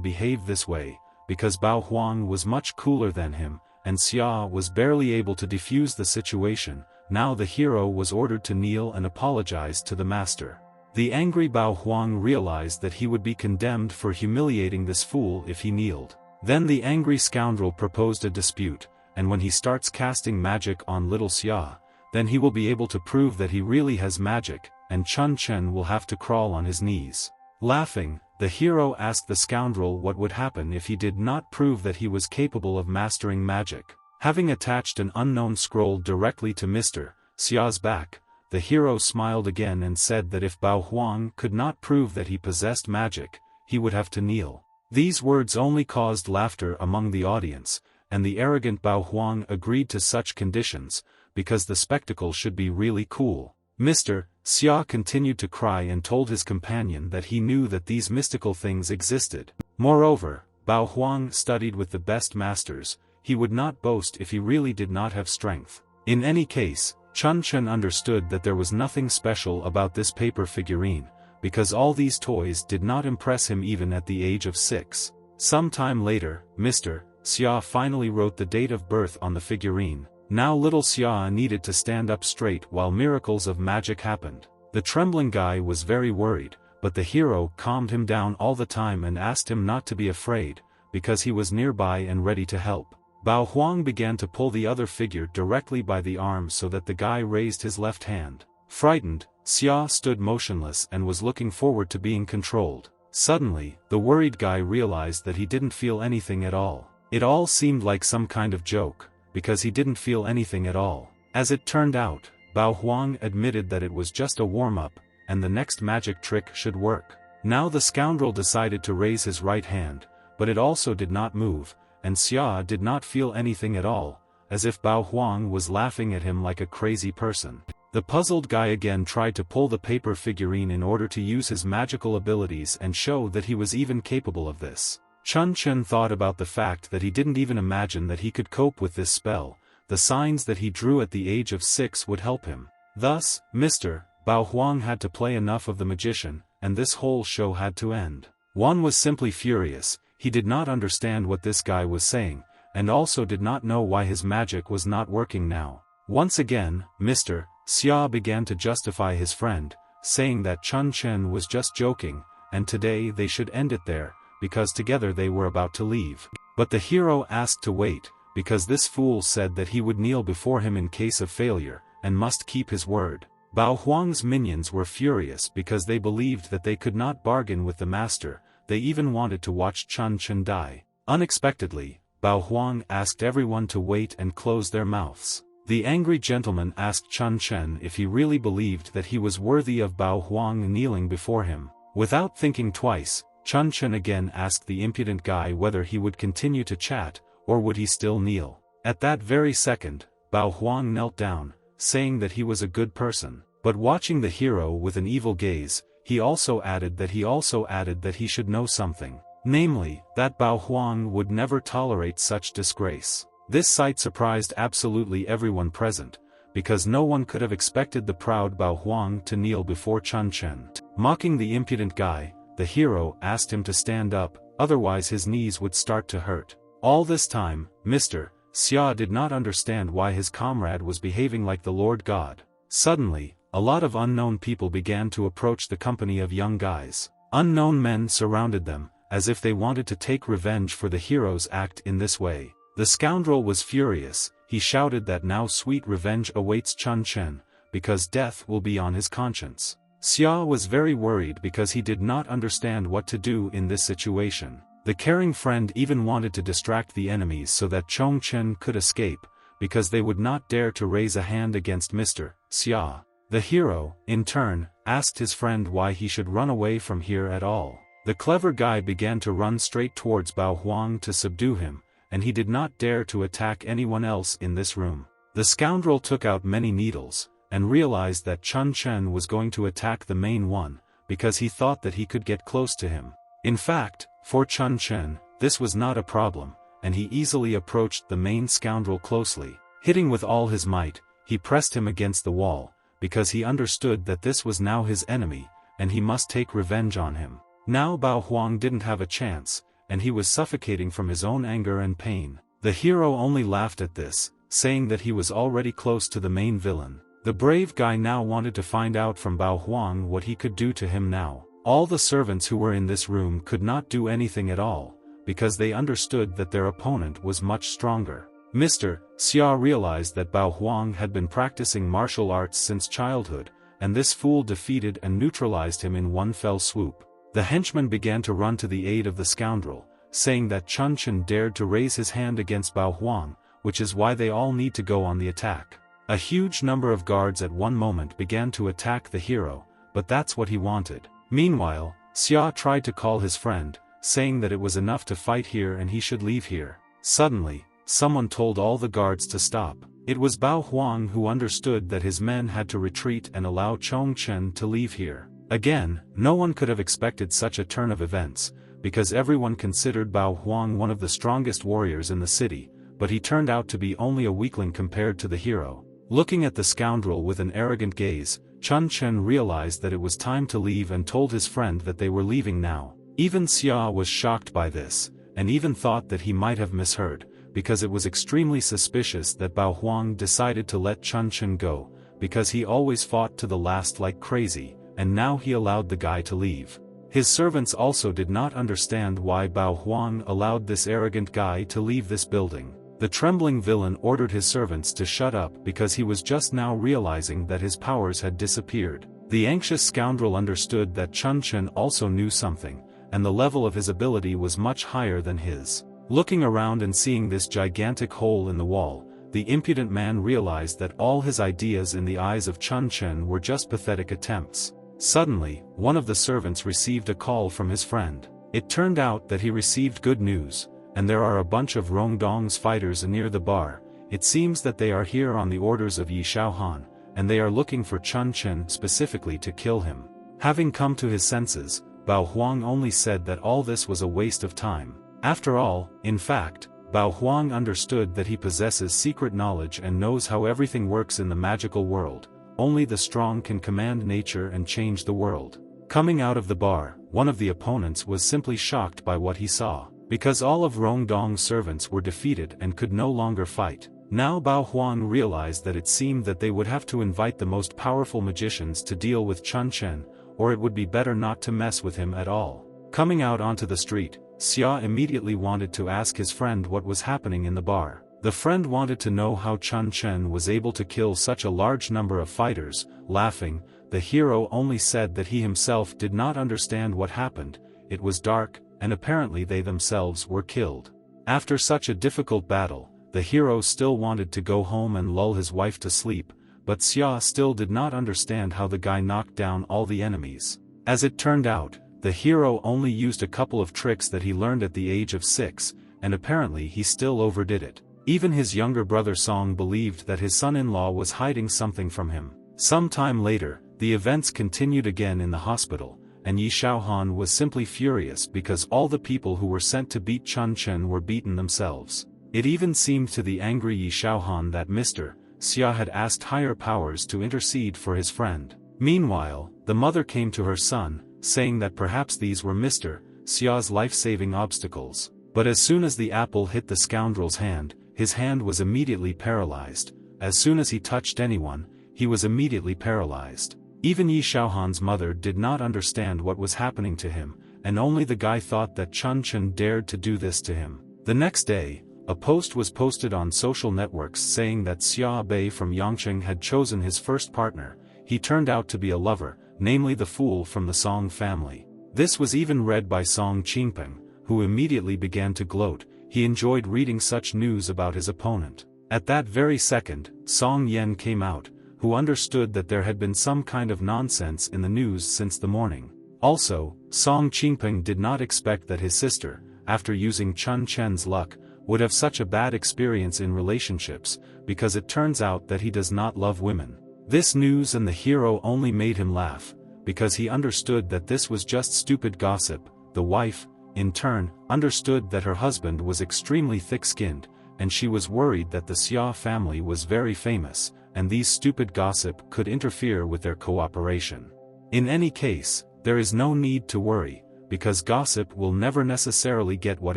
Speaker 1: behaved this way, because Bao Huang was much cooler than him, and Xia was barely able to defuse the situation. Now the hero was ordered to kneel and apologize to the master. The angry Bao Huang realized that he would be condemned for humiliating this fool if he kneeled. Then the angry scoundrel proposed a dispute, and when he starts casting magic on little Xia, then he will be able to prove that he really has magic, and Chun Chen will have to crawl on his knees. Laughing, the hero asked the scoundrel what would happen if he did not prove that he was capable of mastering magic. Having attached an unknown scroll directly to Mr. Xia's back, the hero smiled again and said that if Bao Huang could not prove that he possessed magic, he would have to kneel. These words only caused laughter among the audience, and the arrogant Bao Huang agreed to such conditions, because the spectacle should be really cool. Mr. Xia continued to cry and told his companion that he knew that these mystical things existed. Moreover, Bao Huang studied with the best masters. He would not boast if he really did not have strength. In any case, Chun Chen understood that there was nothing special about this paper figurine, because all these toys did not impress him even at the age of 6. Some time later, Mr. Xia finally wrote the date of birth on the figurine. Now little Xia needed to stand up straight while miracles of magic happened. The trembling guy was very worried, but the hero calmed him down all the time and asked him not to be afraid, because he was nearby and ready to help. Bao Huang began to pull the other figure directly by the arm so that the guy raised his left hand. Frightened, Xia stood motionless and was looking forward to being controlled. Suddenly, the worried guy realized that he didn't feel anything at all. It all seemed like some kind of joke, because he didn't feel anything at all. As it turned out, Bao Huang admitted that it was just a warm-up, and the next magic trick should work. Now the scoundrel decided to raise his right hand, but it also did not move, and Xia did not feel anything at all, as if Bao Huang was laughing at him like a crazy person. The puzzled guy again tried to pull the paper figurine in order to use his magical abilities and show that he was even capable of this. Chun Chen thought about the fact that he didn't even imagine that he could cope with this spell. The signs that he drew at the age of 6 would help him. Thus, Mr. Bao Huang had to play enough of the magician, and this whole show had to end. One was simply furious. He did not understand what this guy was saying, and also did not know why his magic was not working now. Once again, Mr. Xia began to justify his friend, saying that Chun Chen was just joking, and today they should end it there, because together they were about to leave. But the hero asked to wait, because this fool said that he would kneel before him in case of failure, and must keep his word. Bao Huang's minions were furious because they believed that they could not bargain with the master. They even wanted to watch Chun Chen die. Unexpectedly, Bao Huang asked everyone to wait and close their mouths. The angry gentleman asked Chun Chen if he really believed that he was worthy of Bao Huang kneeling before him. Without thinking twice, Chun Chen again asked the impudent guy whether he would continue to chat, or would he still kneel. At that very second, Bao Huang knelt down, saying that he was a good person. But watching the hero with an evil gaze, he also added that he should know something. Namely, that Bao Huang would never tolerate such disgrace. This sight surprised absolutely everyone present, because no one could have expected the proud Bao Huang to kneel before Chun Chen. Mocking the impudent guy, the hero asked him to stand up, otherwise his knees would start to hurt. All this time, Mr. Xia did not understand why his comrade was behaving like the Lord God. Suddenly, a lot of unknown people began to approach the company of young guys. Unknown men surrounded them, as if they wanted to take revenge for the hero's act in this way. The scoundrel was furious. He shouted that now sweet revenge awaits Chun Chen, because death will be on his conscience. Xia was very worried because he did not understand what to do in this situation. The caring friend even wanted to distract the enemies so that Chong Chen could escape, because they would not dare to raise a hand against Mr. Xia. The hero, in turn, asked his friend why he should run away from here at all. The clever guy began to run straight towards Bao Huang to subdue him, and he did not dare to attack anyone else in this room. The scoundrel took out many needles, and realized that Chun Chen was going to attack the main one, because he thought that he could get close to him. In fact, for Chun Chen, this was not a problem, and he easily approached the main scoundrel closely. Hitting with all his might, he pressed him against the wall, because he understood that this was now his enemy, and he must take revenge on him. Now Bao Huang didn't have a chance, and he was suffocating from his own anger and pain. The hero only laughed at this, saying that he was already close to the main villain. The brave guy now wanted to find out from Bao Huang what he could do to him now. All the servants who were in this room could not do anything at all, because they understood that their opponent was much stronger. Mr. Xia realized that Bao Huang had been practicing martial arts since childhood, and this fool defeated and neutralized him in one fell swoop. The henchman began to run to the aid of the scoundrel, saying that Chun Chen dared to raise his hand against Bao Huang, which is why they all need to go on the attack. A huge number of guards at one moment began to attack the hero, but that's what he wanted. Meanwhile, Xia tried to call his friend, saying that it was enough to fight here and he should leave here. Suddenly, someone told all the guards to stop. It was Bao Huang who understood that his men had to retreat and allow Chong Chen to leave here. Again, no one could have expected such a turn of events, because everyone considered Bao Huang one of the strongest warriors in the city, but he turned out to be only a weakling compared to the hero. Looking at the scoundrel with an arrogant gaze, Chun Chen realized that it was time to leave and told his friend that they were leaving now. Even Xia was shocked by this, and even thought that he might have misheard, because it was extremely suspicious that Bao Huang decided to let Chun Chen go, because he always fought to the last like crazy, and now he allowed the guy to leave. His servants also did not understand why Bao Huang allowed this arrogant guy to leave this building. The trembling villain ordered his servants to shut up because he was just now realizing that his powers had disappeared. The anxious scoundrel understood that Chun Chen also knew something, and the level of his ability was much higher than his. Looking around and seeing this gigantic hole in the wall, the impudent man realized that all his ideas in the eyes of Chun Chen were just pathetic attempts. Suddenly, one of the servants received a call from his friend. It turned out that he received good news, and there are a bunch of Rongdong's fighters near the bar. It seems that they are here on the orders of Yi Shaohan, and they are looking for Chun Chen specifically to kill him. Having come to his senses, Bao Huang only said that all this was a waste of time. After all, in fact, Bao Huang understood that he possesses secret knowledge and knows how everything works in the magical world. Only the strong can command nature and change the world. Coming out of the bar, one of the opponents was simply shocked by what he saw, because all of Rongdong's servants were defeated and could no longer fight. Now Bao Huang realized that it seemed that they would have to invite the most powerful magicians to deal with Chun Chen, or it would be better not to mess with him at all. Coming out onto the street, Xia immediately wanted to ask his friend what was happening in the bar. The friend wanted to know how Chun Chen was able to kill such a large number of fighters. Laughing, the hero only said that he himself did not understand what happened. It was dark, and apparently they themselves were killed. After such a difficult battle, the hero still wanted to go home and lull his wife to sleep, but Xia still did not understand how the guy knocked down all the enemies. As it turned out, the hero only used a couple of tricks that he learned at the age of 6, and apparently he still overdid it. Even his younger brother Song believed that his son-in-law was hiding something from him. Some time later, the events continued again in the hospital, and Yi Shaohan was simply furious because all the people who were sent to beat Chun Chen were beaten themselves. It even seemed to the angry Yi Shaohan that Mr. Xia had asked higher powers to intercede for his friend. Meanwhile, the mother came to her son, saying that perhaps these were Mr. Xia's life-saving obstacles. But as soon as the apple hit the scoundrel's hand, his hand was immediately paralyzed. As soon as he touched anyone, he was immediately paralyzed. Even Yi Shaohan's mother did not understand what was happening to him, and only the guy thought that Chun Chen dared to do this to him. The next day, a post was posted on social networks saying that Xia Bei from Yangqing had chosen his first partner. He turned out to be a lover, namely the fool from the Song family. This was even read by Song Qingpeng, who immediately began to gloat. He enjoyed reading such news about his opponent. At that very second, Song Yen came out, who understood that there had been some kind of nonsense in the news since the morning. Also, Song Qingpeng did not expect that his sister, after using Chun Chen's luck, would have such a bad experience in relationships, because it turns out that he does not love women. This news and the hero only made him laugh, because he understood that this was just stupid gossip. The wife, in turn, understood that her husband was extremely thick-skinned, and she was worried that the Xia family was very famous, and these stupid gossip could interfere with their cooperation. In any case, there is no need to worry, because gossip will never necessarily get what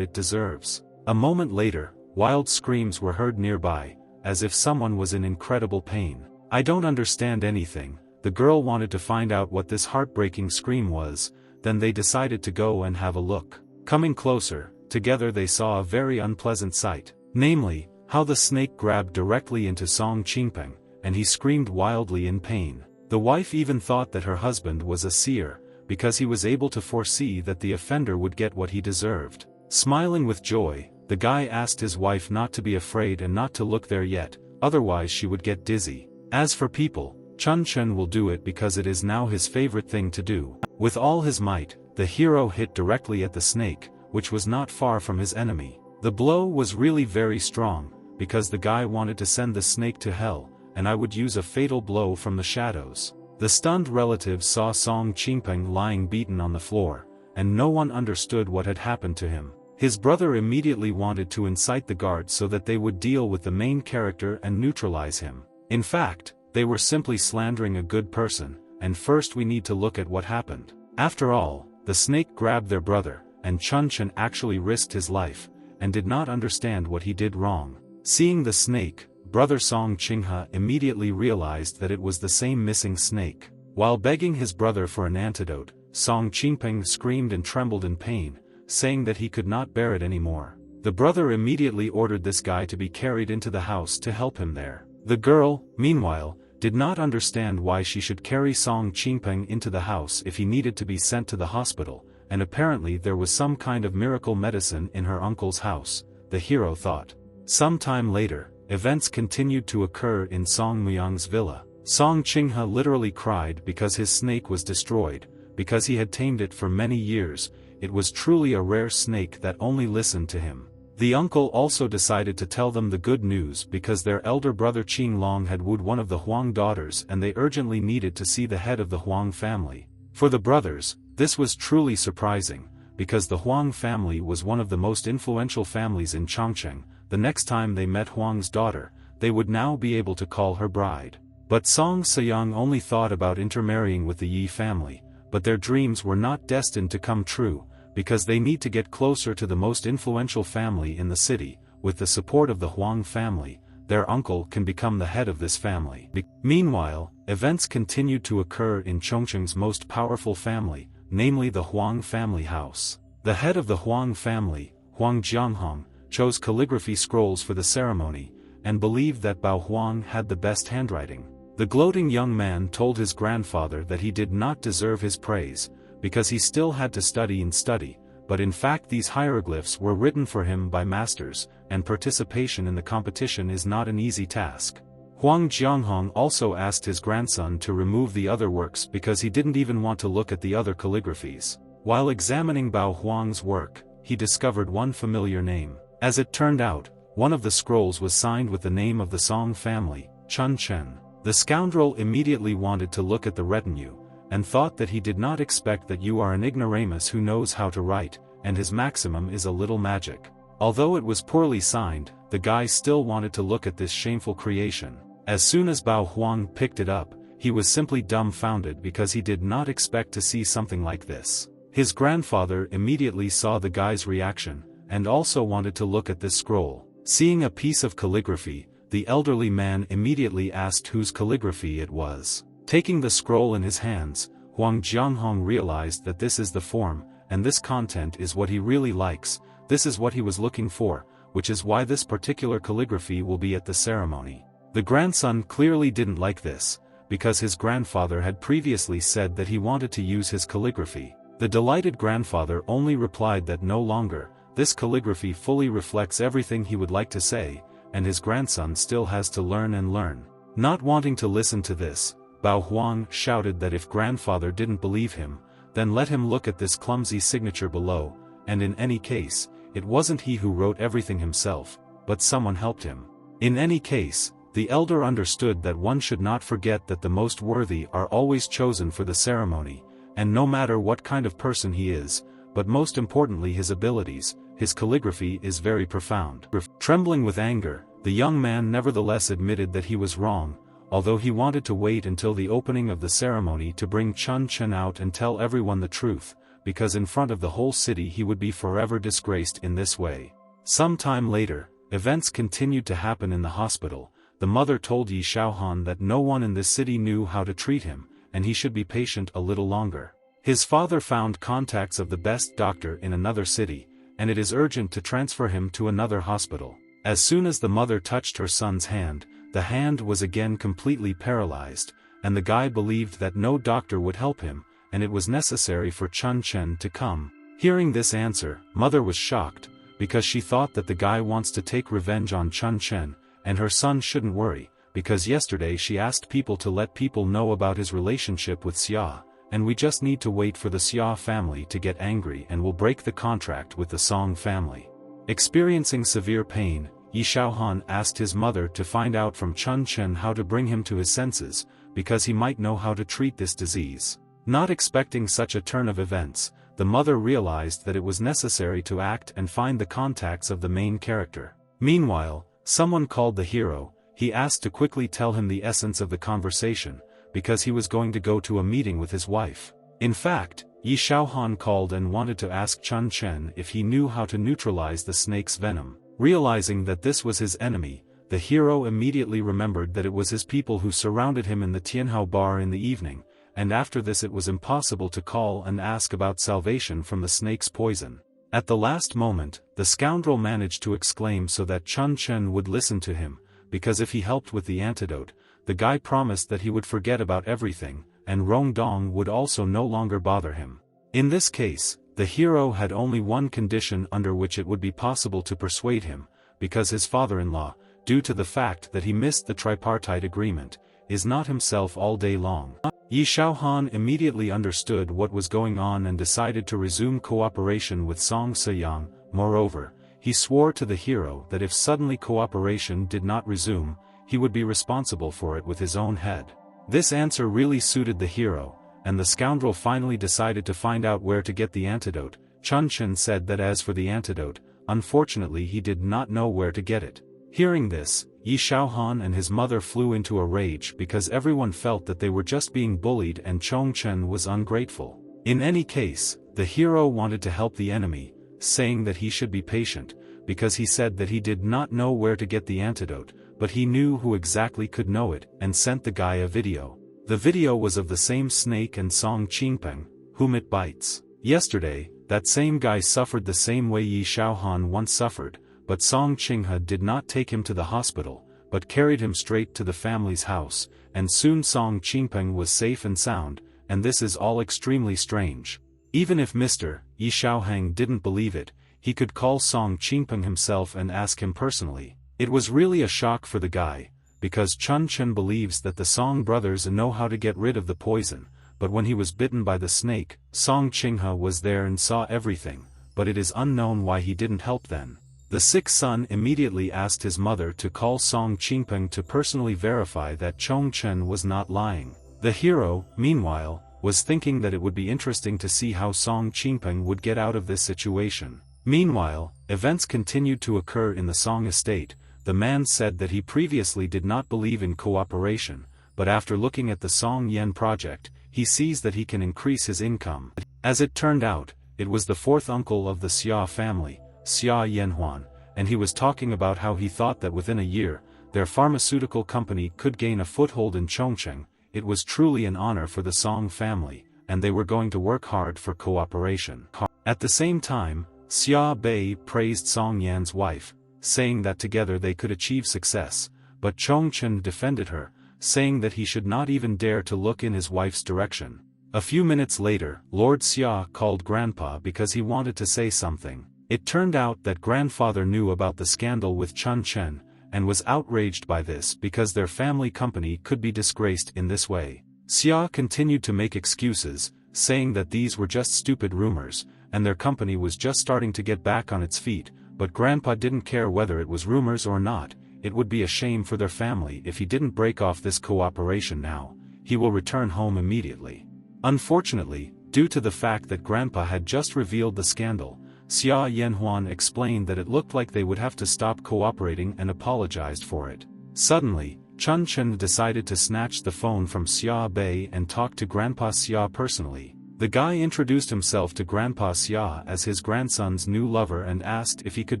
Speaker 1: it deserves. A moment later, wild screams were heard nearby, as if someone was in incredible pain. I don't understand anything. The girl wanted to find out what this heartbreaking scream was, then they decided to go and have a look. Coming closer, together they saw a very unpleasant sight, namely, how the snake grabbed directly into Song Qingpeng, and he screamed wildly in pain. The wife even thought that her husband was a seer, because he was able to foresee that the offender would get what he deserved. Smiling with joy, the guy asked his wife not to be afraid and not to look there yet, otherwise she would get dizzy. As for people, Chun Chen will do it because it is now his favorite thing to do. With all his might, the hero hit directly at the snake, which was not far from his enemy. The blow was really very strong, because the guy wanted to send the snake to hell, and I would use a fatal blow from the shadows. The stunned relatives saw Song Qingpeng lying beaten on the floor, and no one understood what had happened to him. His brother immediately wanted to incite the guards so that they would deal with the main character and neutralize him. In fact, they were simply slandering a good person, and first we need to look at what happened. After all, the snake grabbed their brother, and Chun Chen actually risked his life, and did not understand what he did wrong. Seeing the snake, brother Song Qinghe immediately realized that it was the same missing snake. While begging his brother for an antidote, Song Qingpeng screamed and trembled in pain, saying that he could not bear it anymore. The brother immediately ordered this guy to be carried into the house to help him there. The girl, meanwhile, did not understand why she should carry Song Qingpeng into the house if he needed to be sent to the hospital, and apparently there was some kind of miracle medicine in her uncle's house, the hero thought. Some time later, events continued to occur in Song Muyang's villa. Song Qinghe literally cried because his snake was destroyed, because he had tamed it for many years. It was truly a rare snake that only listened to him. The uncle also decided to tell them the good news because their elder brother Qing Long had wooed one of the Huang daughters and they urgently needed to see the head of the Huang family. For the brothers, this was truly surprising, because the Huang family was one of the most influential families in Chongqing. The next time they met Huang's daughter, they would now be able to call her bride. But Song Seyang only thought about intermarrying with the Yi family, but their dreams were not destined to come true, because they need to get closer to the most influential family in the city. With the support of the Huang family, their uncle can become the head of this family. Meanwhile, events continued to occur in Chongqing's most powerful family, namely the Huang family house. The head of the Huang family, Huang Jianghong, chose calligraphy scrolls for the ceremony, and believed that Bao Huang had the best handwriting. The gloating young man told his grandfather that he did not deserve his praise, because he still had to study and study, but in fact these hieroglyphs were written for him by masters, and participation in the competition is not an easy task. Huang Jianghong also asked his grandson to remove the other works because he didn't even want to look at the other calligraphies. While examining Bao Huang's work, he discovered one familiar name. As it turned out, one of the scrolls was signed with the name of the Song family, Chun Chen. The scoundrel immediately wanted to look at the retinue, and thought that he did not expect that you are an ignoramus who knows how to write, and his maximum is a little magic. Although it was poorly signed, the guy still wanted to look at this shameful creation. As soon as Bao Huang picked it up, he was simply dumbfounded because he did not expect to see something like this. His grandfather immediately saw the guy's reaction, and also wanted to look at this scroll. Seeing a piece of calligraphy, the elderly man immediately asked whose calligraphy it was. Taking the scroll in his hands, Huang Jianghong realized that this is the form, and this content is what he really likes. This is what he was looking for, which is why this particular calligraphy will be at the ceremony. The grandson clearly didn't like this, because his grandfather had previously said that he wanted to use his calligraphy. The delighted grandfather only replied that no longer, this calligraphy fully reflects everything he would like to say, and his grandson still has to learn and learn. Not wanting to listen to this, Bao Huang shouted that if grandfather didn't believe him, then let him look at this clumsy signature below, and in any case, it wasn't he who wrote everything himself, but someone helped him. In any case, the elder understood that one should not forget that the most worthy are always chosen for the ceremony, and no matter what kind of person he is, but most importantly his abilities, his calligraphy is very profound. Trembling with anger, the young man nevertheless admitted that he was wrong, although he wanted to wait until the opening of the ceremony to bring Chun Chen out and tell everyone the truth, because in front of the whole city he would be forever disgraced in this way. Some time later, events continued to happen in the hospital. The mother told Yi Shaohan that no one in this city knew how to treat him, and he should be patient a little longer. His father found contacts of the best doctor in another city, and it is urgent to transfer him to another hospital. As soon as the mother touched her son's hand, the hand was again completely paralyzed, and the guy believed that no doctor would help him, and it was necessary for Chun Chen to come. Hearing this answer, mother was shocked, because she thought that the guy wants to take revenge on Chun Chen, and her son shouldn't worry, because yesterday she asked people to let people know about his relationship with Xia, and we just need to wait for the Xia family to get angry and will break the contract with the Song family. Experiencing severe pain, Yi Shaohan asked his mother to find out from Chun Chen how to bring him to his senses, because he might know how to treat this disease. Not expecting such a turn of events, the mother realized that it was necessary to act and find the contacts of the main character. Meanwhile, someone called the hero. He asked to quickly tell him the essence of the conversation, because he was going to go to a meeting with his wife. In fact, Yi Shaohan called and wanted to ask Chun Chen if he knew how to neutralize the snake's venom. Realizing that this was his enemy, the hero immediately remembered that it was his people who surrounded him in the Tianhao bar in the evening, and after this it was impossible to call and ask about salvation from the snake's poison. At the last moment, the scoundrel managed to exclaim so that Chun Chen would listen to him, because if he helped with the antidote, the guy promised that he would forget about everything, and Rong Dong would also no longer bother him. In this case, the hero had only one condition under which it would be possible to persuade him, because his father-in-law, due to the fact that he missed the tripartite agreement, is not himself all day long. Yi Shaohan immediately understood what was going on and decided to resume cooperation with Song Seyang. Moreover, he swore to the hero that if suddenly cooperation did not resume, he would be responsible for it with his own head. This answer really suited the hero, and the scoundrel finally decided to find out where to get the antidote. Chun Chen said that as for the antidote, unfortunately he did not know where to get it. Hearing this, Yi Shaohan and his mother flew into a rage because everyone felt that they were just being bullied and Chong Chen was ungrateful. In any case, the hero wanted to help the enemy, saying that he should be patient, because he said that he did not know where to get the antidote, but he knew who exactly could know it, and sent the guy a video. The video was of the same snake and Song Qingpeng, whom it bites. Yesterday, that same guy suffered the same way Yi Shaohan once suffered, but Song Qinghe did not take him to the hospital, but carried him straight to the family's house, and soon Song Qingpeng was safe and sound, and this is all extremely strange. Even if Mr. Yi Xiaohang didn't believe it, he could call Song Qingpeng himself and ask him personally. It was really a shock for the guy, because Chun Chen believes that the Song brothers know how to get rid of the poison, but when he was bitten by the snake, Song Qinghe was there and saw everything, but it is unknown why he didn't help then. The sick son immediately asked his mother to call Song Qingpeng to personally verify that Chong Chen was not lying. The hero, meanwhile, was thinking that it would be interesting to see how Song Qingpeng would get out of this situation. Meanwhile, events continued to occur in the Song estate. The man said that he previously did not believe in cooperation, but after looking at the Song Yen project, he sees that he can increase his income. As it turned out, it was the fourth uncle of the Xia family, Xia Yanhuan, and he was talking about how he thought that within a year, their pharmaceutical company could gain a foothold in Chongqing. It was truly an honor for the Song family, and they were going to work hard for cooperation. At the same time, Xia Bei praised Song Yan's wife, saying that together they could achieve success, but Chongqing defended her, saying that he should not even dare to look in his wife's direction. A few minutes later, Lord Xia called Grandpa because he wanted to say something. It turned out that grandfather knew about the scandal with Chun Chen, and was outraged by this because their family company could be disgraced in this way. Xia continued to make excuses, saying that these were just stupid rumors, and their company was just starting to get back on its feet, but Grandpa didn't care whether it was rumors or not. It would be a shame for their family if he didn't break off this cooperation now. He will return home immediately. Unfortunately, due to the fact that Grandpa had just revealed the scandal, Xia Yanhuan explained that it looked like they would have to stop cooperating and apologized for it. Suddenly, Chun Chen decided to snatch the phone from Xia Bei and talk to Grandpa Xia personally. The guy introduced himself to Grandpa Xia as his grandson's new lover and asked if he could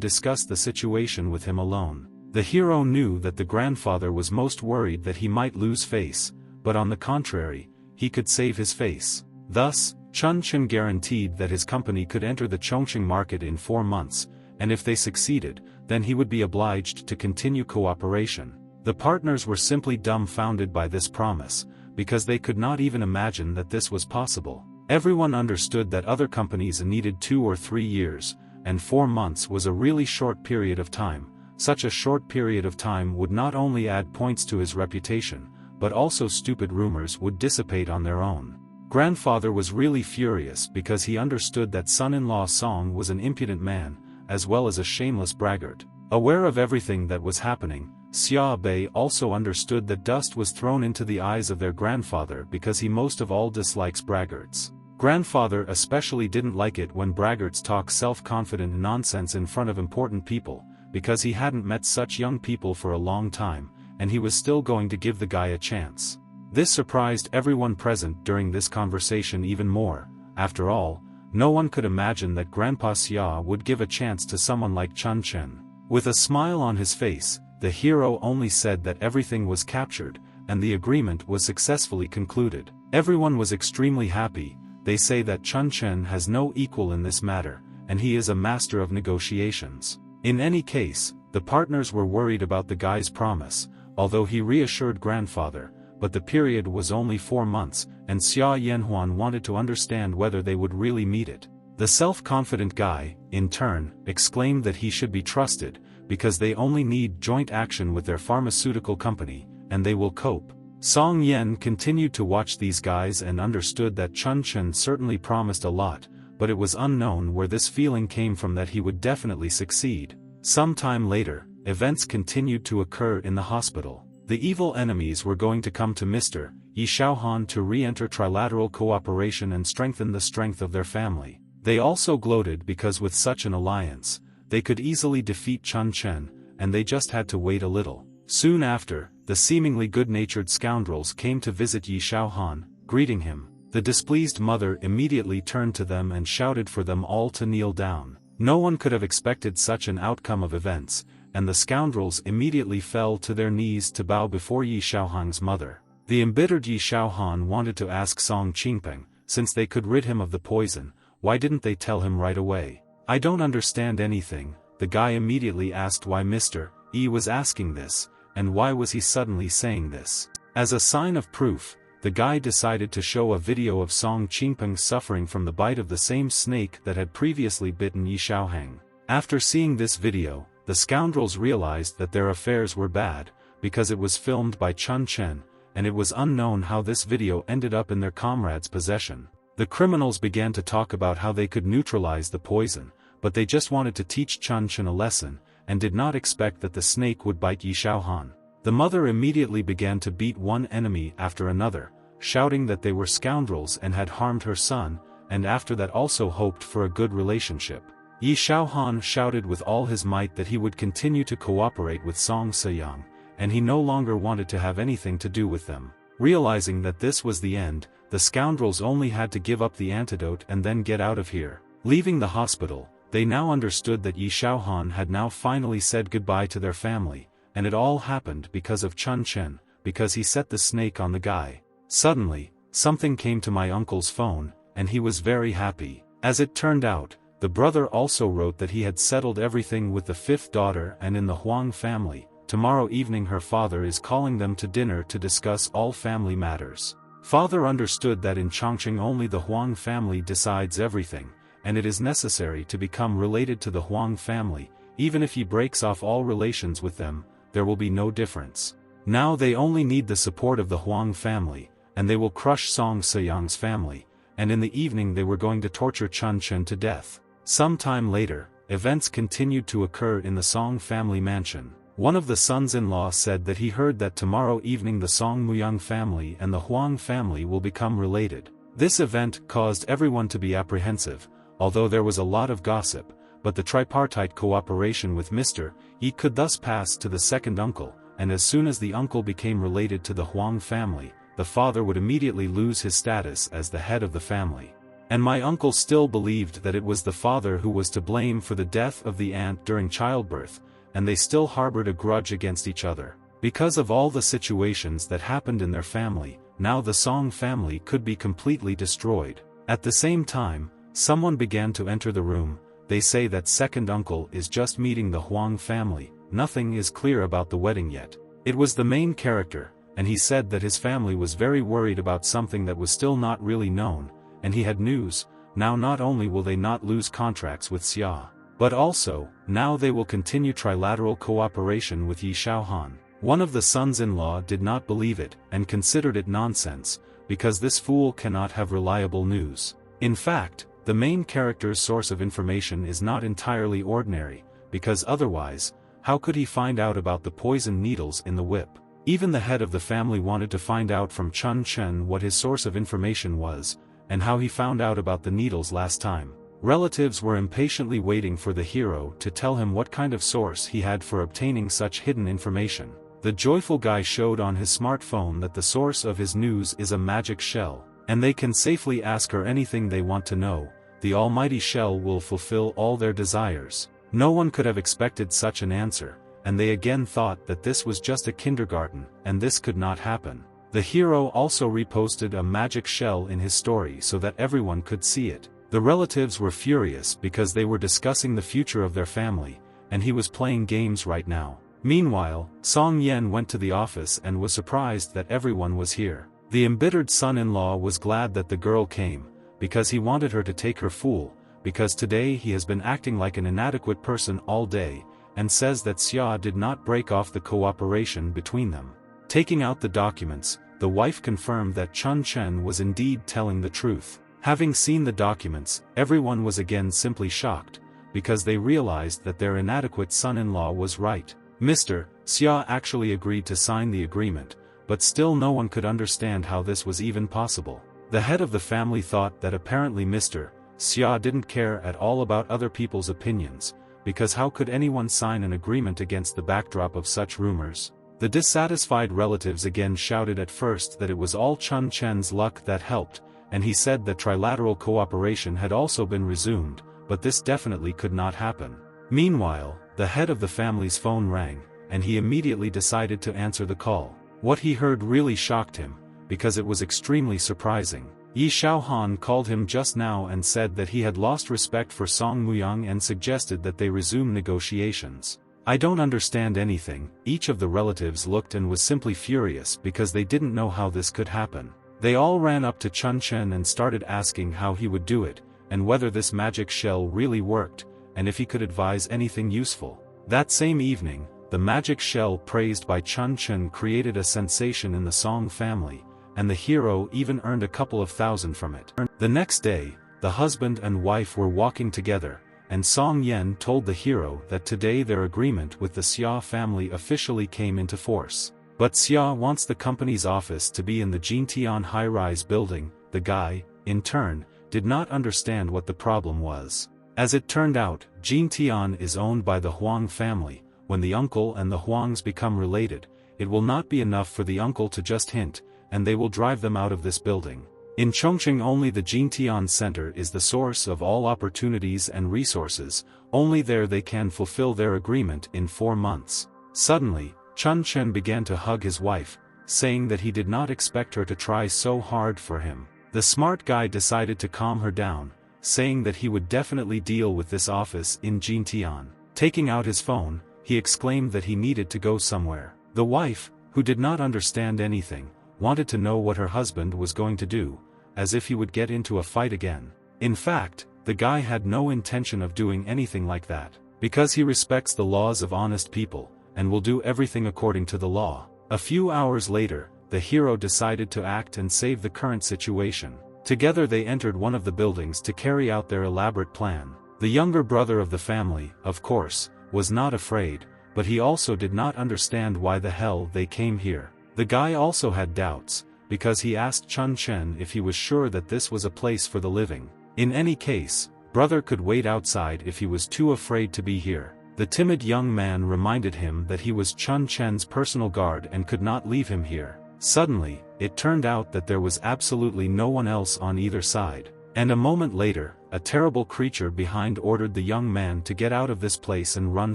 Speaker 1: discuss the situation with him alone. The hero knew that the grandfather was most worried that he might lose face, but on the contrary, he could save his face. Thus, Chun Chen guaranteed that his company could enter the Chongqing market in 4 months, and if they succeeded, then he would be obliged to continue cooperation. The partners were simply dumbfounded by this promise, because they could not even imagine that this was possible. Everyone understood that other companies needed 2 or 3 years, and 4 months was a really short period of time. Such a short period of time would not only add points to his reputation, but also stupid rumors would dissipate on their own. Grandfather was really furious because he understood that son-in-law Song was an impudent man, as well as a shameless braggart. Aware of everything that was happening, Xia Bei also understood that dust was thrown into the eyes of their grandfather because he most of all dislikes braggarts. Grandfather especially didn't like it when braggarts talk self-confident nonsense in front of important people, because he hadn't met such young people for a long time, and he was still going to give the guy a chance. This surprised everyone present during this conversation even more. After all, no one could imagine that Grandpa Xia would give a chance to someone like Chun Chen. With a smile on his face, the hero only said that everything was captured, and the agreement was successfully concluded. Everyone was extremely happy. They say that Chun Chen has no equal in this matter, and he is a master of negotiations. In any case, the partners were worried about the guy's promise, although he reassured grandfather, but the period was only 4 months, and Xia Yanhuan wanted to understand whether they would really meet it. The self-confident guy, in turn, exclaimed that he should be trusted, because they only need joint action with their pharmaceutical company, and they will cope. Song Yen continued to watch these guys and understood that Chun Chen certainly promised a lot, but it was unknown where this feeling came from that he would definitely succeed. Some time later, events continued to occur in the hospital. The evil enemies were going to come to Mr. Yi Xiaohan to re-enter trilateral cooperation and strengthen the strength of their family. They also gloated because with such an alliance, they could easily defeat Chun Chen, and they just had to wait a little. Soon after, the seemingly good-natured scoundrels came to visit Yi Xiaohan, greeting him. The displeased mother immediately turned to them and shouted for them all to kneel down. No one could have expected such an outcome of events, and the scoundrels immediately fell to their knees to bow before Yi Xiaohan's mother. The embittered Yi Xiaohan wanted to ask Song Qingpeng, since they could rid him of the poison, why didn't they tell him right away? I don't understand anything. the guy immediately asked why Mr. E was asking this, and why was he suddenly saying this. As a sign of proof, the guy decided to show a video of Song Qingpeng suffering from the bite of the same snake that had previously bitten Yi Xiaohang. After seeing this video, the scoundrels realized that their affairs were bad, because it was filmed by Chun Chen, and it was unknown how this video ended up in their comrades' possession. The criminals began to talk about how they could neutralize the poison, but they just wanted to teach Chun Chen a lesson, and did not expect that the snake would bite Yi Xiaohan. The mother immediately began to beat one enemy after another, shouting that they were scoundrels and had harmed her son, and after that also hoped for a good relationship. Yi Xiaohan shouted with all his might that he would continue to cooperate with Song Seyang, and he no longer wanted to have anything to do with them. Realizing that this was the end, the scoundrels only had to give up the antidote and then get out of here. Leaving the hospital, they now understood that Yi Xiaohan had now finally said goodbye to their family, and it all happened because of Chun Chen, because he set the snake on the guy. Suddenly, something came to my uncle's phone, and he was very happy. As it turned out, the brother also wrote that he had settled everything with the fifth daughter and in the Huang family. Tomorrow evening her father is calling them to dinner to discuss all family matters. Father understood that in Chongqing only the Huang family decides everything, and it is necessary to become related to the Huang family. Even if he breaks off all relations with them, there will be no difference. Now they only need the support of the Huang family, and they will crush Song Seyang's family, and in the evening they were going to torture Chun Chen to death. Some time later, events continued to occur in the Song family mansion. One of the sons-in-law said that he heard that tomorrow evening the Song Muyang family and the Huang family will become related. This event caused everyone to be apprehensive, although there was a lot of gossip, but the tripartite cooperation with Mr. E could thus pass to the second uncle, and as soon as the uncle became related to the Huang family, the father would immediately lose his status as the head of the family. And my uncle still believed that it was the father who was to blame for the death of the aunt during childbirth, and they still harbored a grudge against each other. Because of all the situations that happened in their family, now the Song family could be completely destroyed. At the same time, someone began to enter the room. They say that second uncle is just meeting the Huang family. Nothing is clear about the wedding yet. It was the main character, and he said that his family was very worried about something that was still not really known, and he had news. Now not only will they not lose contracts with Xia, but also, now they will continue trilateral cooperation with Yi Xiaohan. One of the sons-in-law did not believe it, and considered it nonsense, because this fool cannot have reliable news. In fact, the main character's source of information is not entirely ordinary, because otherwise, how could he find out about the poison needles in the whip? Even the head of the family wanted to find out from Chun Chen what his source of information was, and how he found out about the needles last time. Relatives were impatiently waiting for the hero to tell him what kind of source he had for obtaining such hidden information. The joyful guy showed on his smartphone that the source of his news is a magic shell, and they can safely ask her anything they want to know. The almighty shell will fulfill all their desires. No one could have expected such an answer, and they again thought that this was just a kindergarten, and this could not happen. The hero also reposted a magic shell in his story so that everyone could see it. The relatives were furious because they were discussing the future of their family, and he was playing games right now. Meanwhile, Song Yen went to the office and was surprised that everyone was here. The embittered son-in-law was glad that the girl came, because he wanted her to take her fool, because today he has been acting like an inadequate person all day, and says that Xia did not break off the cooperation between them. Taking out the documents, the wife confirmed that Chun Chen was indeed telling the truth. Having seen the documents, everyone was again simply shocked, because they realized that their inadequate son-in-law was right. Mr. Xia actually agreed to sign the agreement, but still no one could understand how this was even possible. The head of the family thought that apparently Mr. Xia didn't care at all about other people's opinions, because how could anyone sign an agreement against the backdrop of such rumors? The dissatisfied relatives again shouted at first that it was all Chun Chen's luck that helped, and he said that trilateral cooperation had also been resumed, but this definitely could not happen. Meanwhile, the head of the family's phone rang, and he immediately decided to answer the call. What he heard really shocked him, because it was extremely surprising. Yi Xiaohan called him just now and said that he had lost respect for Song Muyang and suggested that they resume negotiations. I don't understand anything. Each of the relatives looked and was simply furious because they didn't know how this could happen. They all ran up to Chun Chen and started asking how he would do it, and whether this magic shell really worked, and if he could advise anything useful. That same evening, the magic shell praised by Chun Chen created a sensation in the Song family, and the hero even earned a couple of thousand from it. The next day, the husband and wife were walking together, and Song Yen told the hero that today their agreement with the Xia family officially came into force. But Xia wants the company's office to be in the Jintian high-rise building. The guy, in turn, did not understand what the problem was. As it turned out, Jintian is owned by the Huang family. When the uncle and the Huangs become related, it will not be enough for the uncle to just hint, and they will drive them out of this building. In Chongqing only the Jintian Center is the source of all opportunities and resources, only there they can fulfill their agreement in 4 months. Suddenly, Chun Chen began to hug his wife, saying that he did not expect her to try so hard for him. The smart guy decided to calm her down, saying that he would definitely deal with this office in Jintian. Taking out his phone, he exclaimed that he needed to go somewhere. The wife, who did not understand anything, wanted to know what her husband was going to do, as if he would get into a fight again. In fact, the guy had no intention of doing anything like that, because he respects the laws of honest people, and will do everything according to the law. A few hours later, the hero decided to act and save the current situation. Together they entered one of the buildings to carry out their elaborate plan. The younger brother of the family, of course, was not afraid, but he also did not understand why the hell they came here. The guy also had doubts, because he asked Chun Chen if he was sure that this was a place for the living. In any case, brother could wait outside if he was too afraid to be here. The timid young man reminded him that he was Chun Chen's personal guard and could not leave him here. Suddenly, it turned out that there was absolutely no one else on either side. And a moment later, a terrible creature behind ordered the young man to get out of this place and run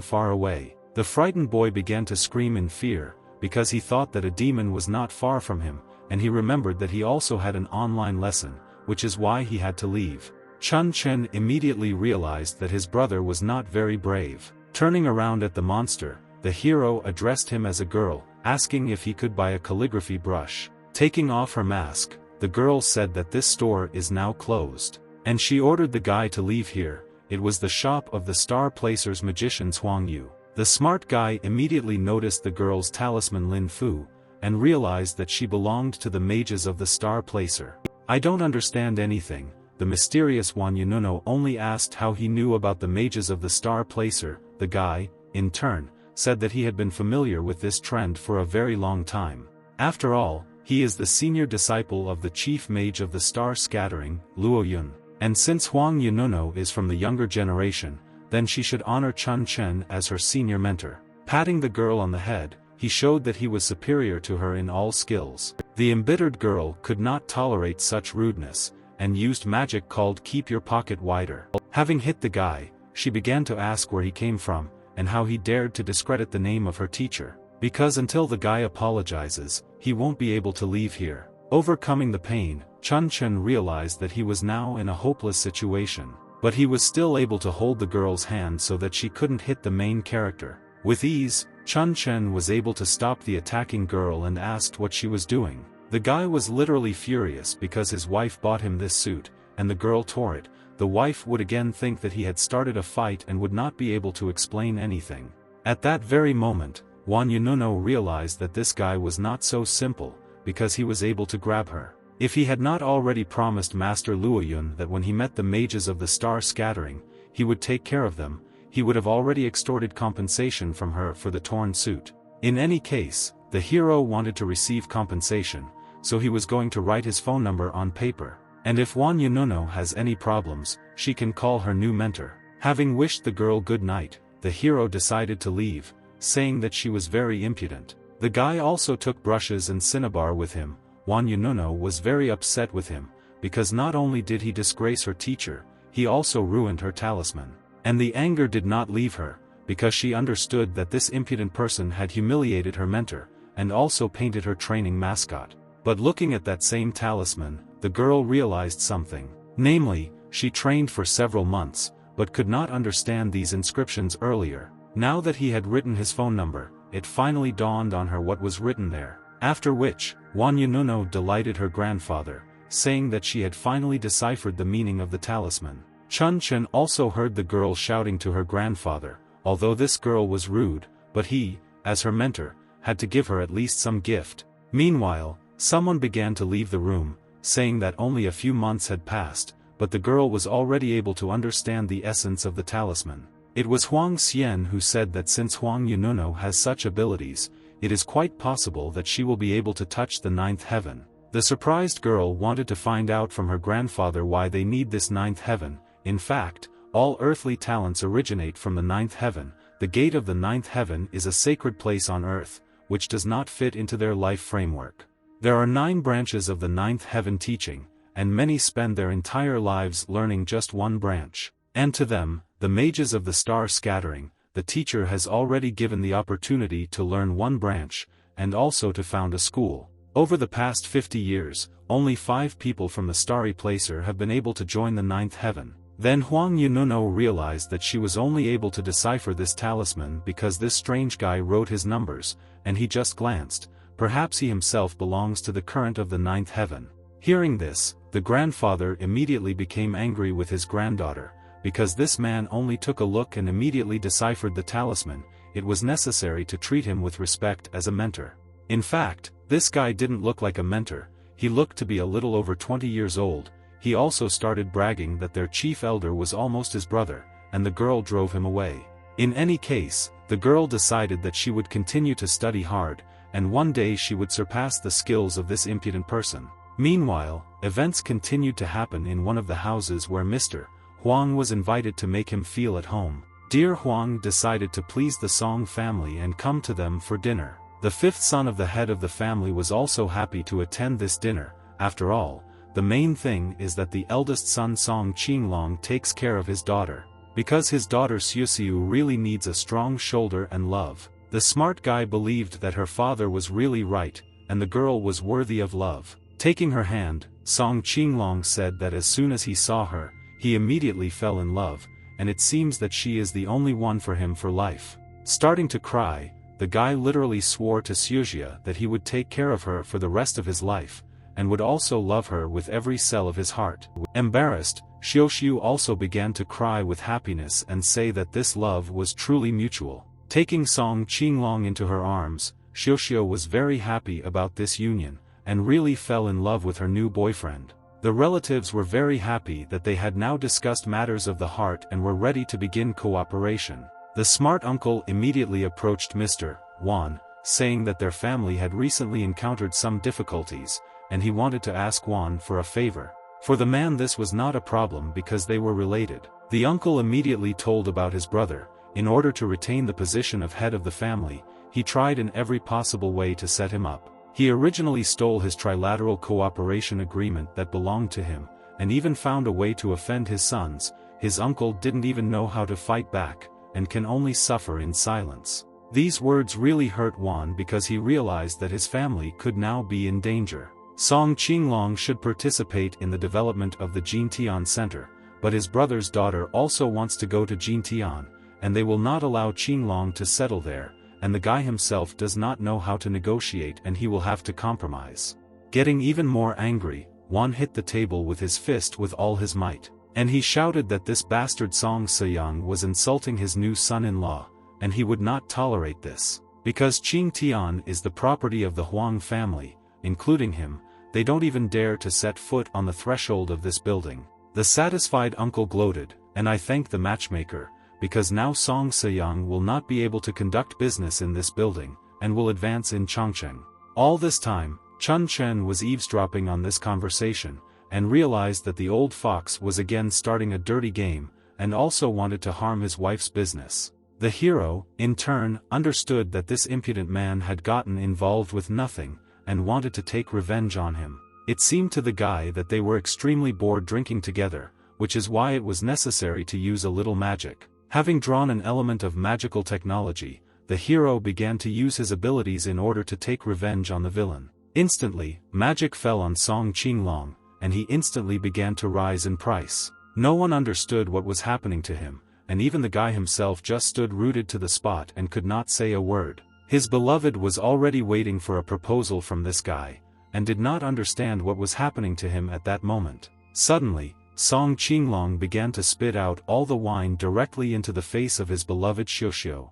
Speaker 1: far away. The frightened boy began to scream in fear, because he thought that a demon was not far from him, and he remembered that he also had an online lesson, which is why he had to leave. Chun Chen immediately realized that his brother was not very brave. Turning around at the monster, the hero addressed him as a girl, asking if he could buy a calligraphy brush. Taking off her mask, the girl said that this store is now closed, and she ordered the guy to leave here. It was the shop of the Star Placer's magician Huang Yu. The smart guy immediately noticed the girl's talisman Lin Fu, and realized that she belonged to the mages of the Star Placer. I don't understand anything. The mysterious Wan Yununo only asked how he knew about the mages of the Star Placer. The guy, in turn, said that he had been familiar with this trend for a very long time. After all, he is the senior disciple of the chief mage of the Star Scattering, Luo Yun. And since Huang Yununo is from the younger generation, then she should honor Chun Chen as her senior mentor. Patting the girl on the head, he showed that he was superior to her in all skills. The embittered girl could not tolerate such rudeness, and used magic called Keep Your Pocket Wider. Having hit the guy, she began to ask where he came from, and how he dared to discredit the name of her teacher. Because until the guy apologizes, he won't be able to leave here. Overcoming the pain, Chun Chen realized that he was now in a hopeless situation. But he was still able to hold the girl's hand so that she couldn't hit the main character. With ease, Chun Chen was able to stop the attacking girl and asked what she was doing. The guy was literally furious because his wife bought him this suit, and the girl tore it. The wife would again think that he had started a fight and would not be able to explain anything. At that very moment, Wan Yununo realized that this guy was not so simple, because he was able to grab her. If he had not already promised Master Luoyun that when he met the mages of the Star Scattering, he would take care of them, he would have already extorted compensation from her for the torn suit. In any case, the hero wanted to receive compensation, so he was going to write his phone number on paper. And if Wan Yununo has any problems, she can call her new mentor. Having wished the girl good night, the hero decided to leave, saying that she was very impudent. The guy also took brushes and cinnabar with him. Wan Yununo was very upset with him, because not only did he disgrace her teacher, he also ruined her talisman. And the anger did not leave her, because she understood that this impudent person had humiliated her mentor, and also painted her training mascot. But looking at that same talisman, the girl realized something. Namely, she trained for several months, but could not understand these inscriptions earlier. Now that he had written his phone number, it finally dawned on her what was written there. After which, Wan Yununo delighted her grandfather, saying that she had finally deciphered the meaning of the talisman. Chun Chen also heard the girl shouting to her grandfather, although this girl was rude, but he, as her mentor, had to give her at least some gift. Meanwhile, someone began to leave the room, saying that only a few months had passed, but the girl was already able to understand the essence of the talisman. It was Huang Xian who said that since Huang Yununo has such abilities, it is quite possible that she will be able to touch the ninth heaven. The surprised girl wanted to find out from her grandfather why they need this ninth heaven. In fact, all earthly talents originate from the ninth heaven. The gate of the ninth heaven is a sacred place on earth, which does not fit into their life framework. There are 9 branches of the ninth heaven teaching, and many spend their entire lives learning just one branch. And to them, the mages of the star scattering, the teacher has already given the opportunity to learn one branch, and also to found a school. Over the past 50 years, only 5 people from the starry placer have been able to join the ninth heaven. Then Huang Yununo realized that she was only able to decipher this talisman because this strange guy wrote his numbers, and he just glanced. Perhaps he himself belongs to the current of the ninth heaven. Hearing this, the grandfather immediately became angry with his granddaughter, because this man only took a look and immediately deciphered the talisman. It was necessary to treat him with respect as a mentor. In fact, this guy didn't look like a mentor, he looked to be a little over 20 years old. He also started bragging that their chief elder was almost his brother, and the girl drove him away. In any case, the girl decided that she would continue to study hard, and one day she would surpass the skills of this impudent person. Meanwhile, events continued to happen in one of the houses where Mr. Huang was invited to make him feel at home. Dear Huang decided to please the Song family and come to them for dinner. The 5th son of the head of the family was also happy to attend this dinner. After all, the main thing is that the eldest son Song Qinglong takes care of his daughter. Because his daughter Xiuxiu really needs a strong shoulder and love. The smart guy believed that her father was really right, and the girl was worthy of love. Taking her hand, Song Qinglong said that as soon as he saw her, he immediately fell in love, and it seems that she is the only one for him for life. Starting to cry, the guy literally swore to Xiuxia that he would take care of her for the rest of his life, and would also love her with every cell of his heart. Embarrassed, Xiuxiu also began to cry with happiness and say that this love was truly mutual. Taking Song Qinglong into her arms, Xiuxiu was very happy about this union, and really fell in love with her new boyfriend. The relatives were very happy that they had now discussed matters of the heart and were ready to begin cooperation. The smart uncle immediately approached Mr. Wan, saying that their family had recently encountered some difficulties, and he wanted to ask Wan for a favor. For the man this was not a problem because they were related. The uncle immediately told about his brother. In order to retain the position of head of the family, he tried in every possible way to set him up. He originally stole his trilateral cooperation agreement that belonged to him, and even found a way to offend his sons. His uncle didn't even know how to fight back, and can only suffer in silence. These words really hurt Wan because he realized that his family could now be in danger. Song Qinglong should participate in the development of the Jintian Center, but his brother's daughter also wants to go to Jintian, and they will not allow Qinglong to settle there, and the guy himself does not know how to negotiate and he will have to compromise. Getting even more angry, Wan hit the table with his fist with all his might, and he shouted that this bastard Song Seyang was insulting his new son-in-law, and he would not tolerate this. Because Qingtian is the property of the Huang family, including him, they don't even dare to set foot on the threshold of this building. The satisfied uncle gloated, and I thank the matchmaker, because now Song Seyang will not be able to conduct business in this building, and will advance in Chongqing. All this time, Chun Chen was eavesdropping on this conversation, and realized that the old fox was again starting a dirty game, and also wanted to harm his wife's business. The hero, in turn, understood that this impudent man had gotten involved with nothing, and wanted to take revenge on him. It seemed to the guy that they were extremely bored drinking together, which is why it was necessary to use a little magic. Having drawn an element of magical technology, the hero began to use his abilities in order to take revenge on the villain. Instantly, magic fell on Song Qinglong, and he instantly began to rise in price. No one understood what was happening to him, and even the guy himself just stood rooted to the spot and could not say a word. His beloved was already waiting for a proposal from this guy, and did not understand what was happening to him at that moment. Suddenly, Song Qinglong began to spit out all the wine directly into the face of his beloved Xiuxiu.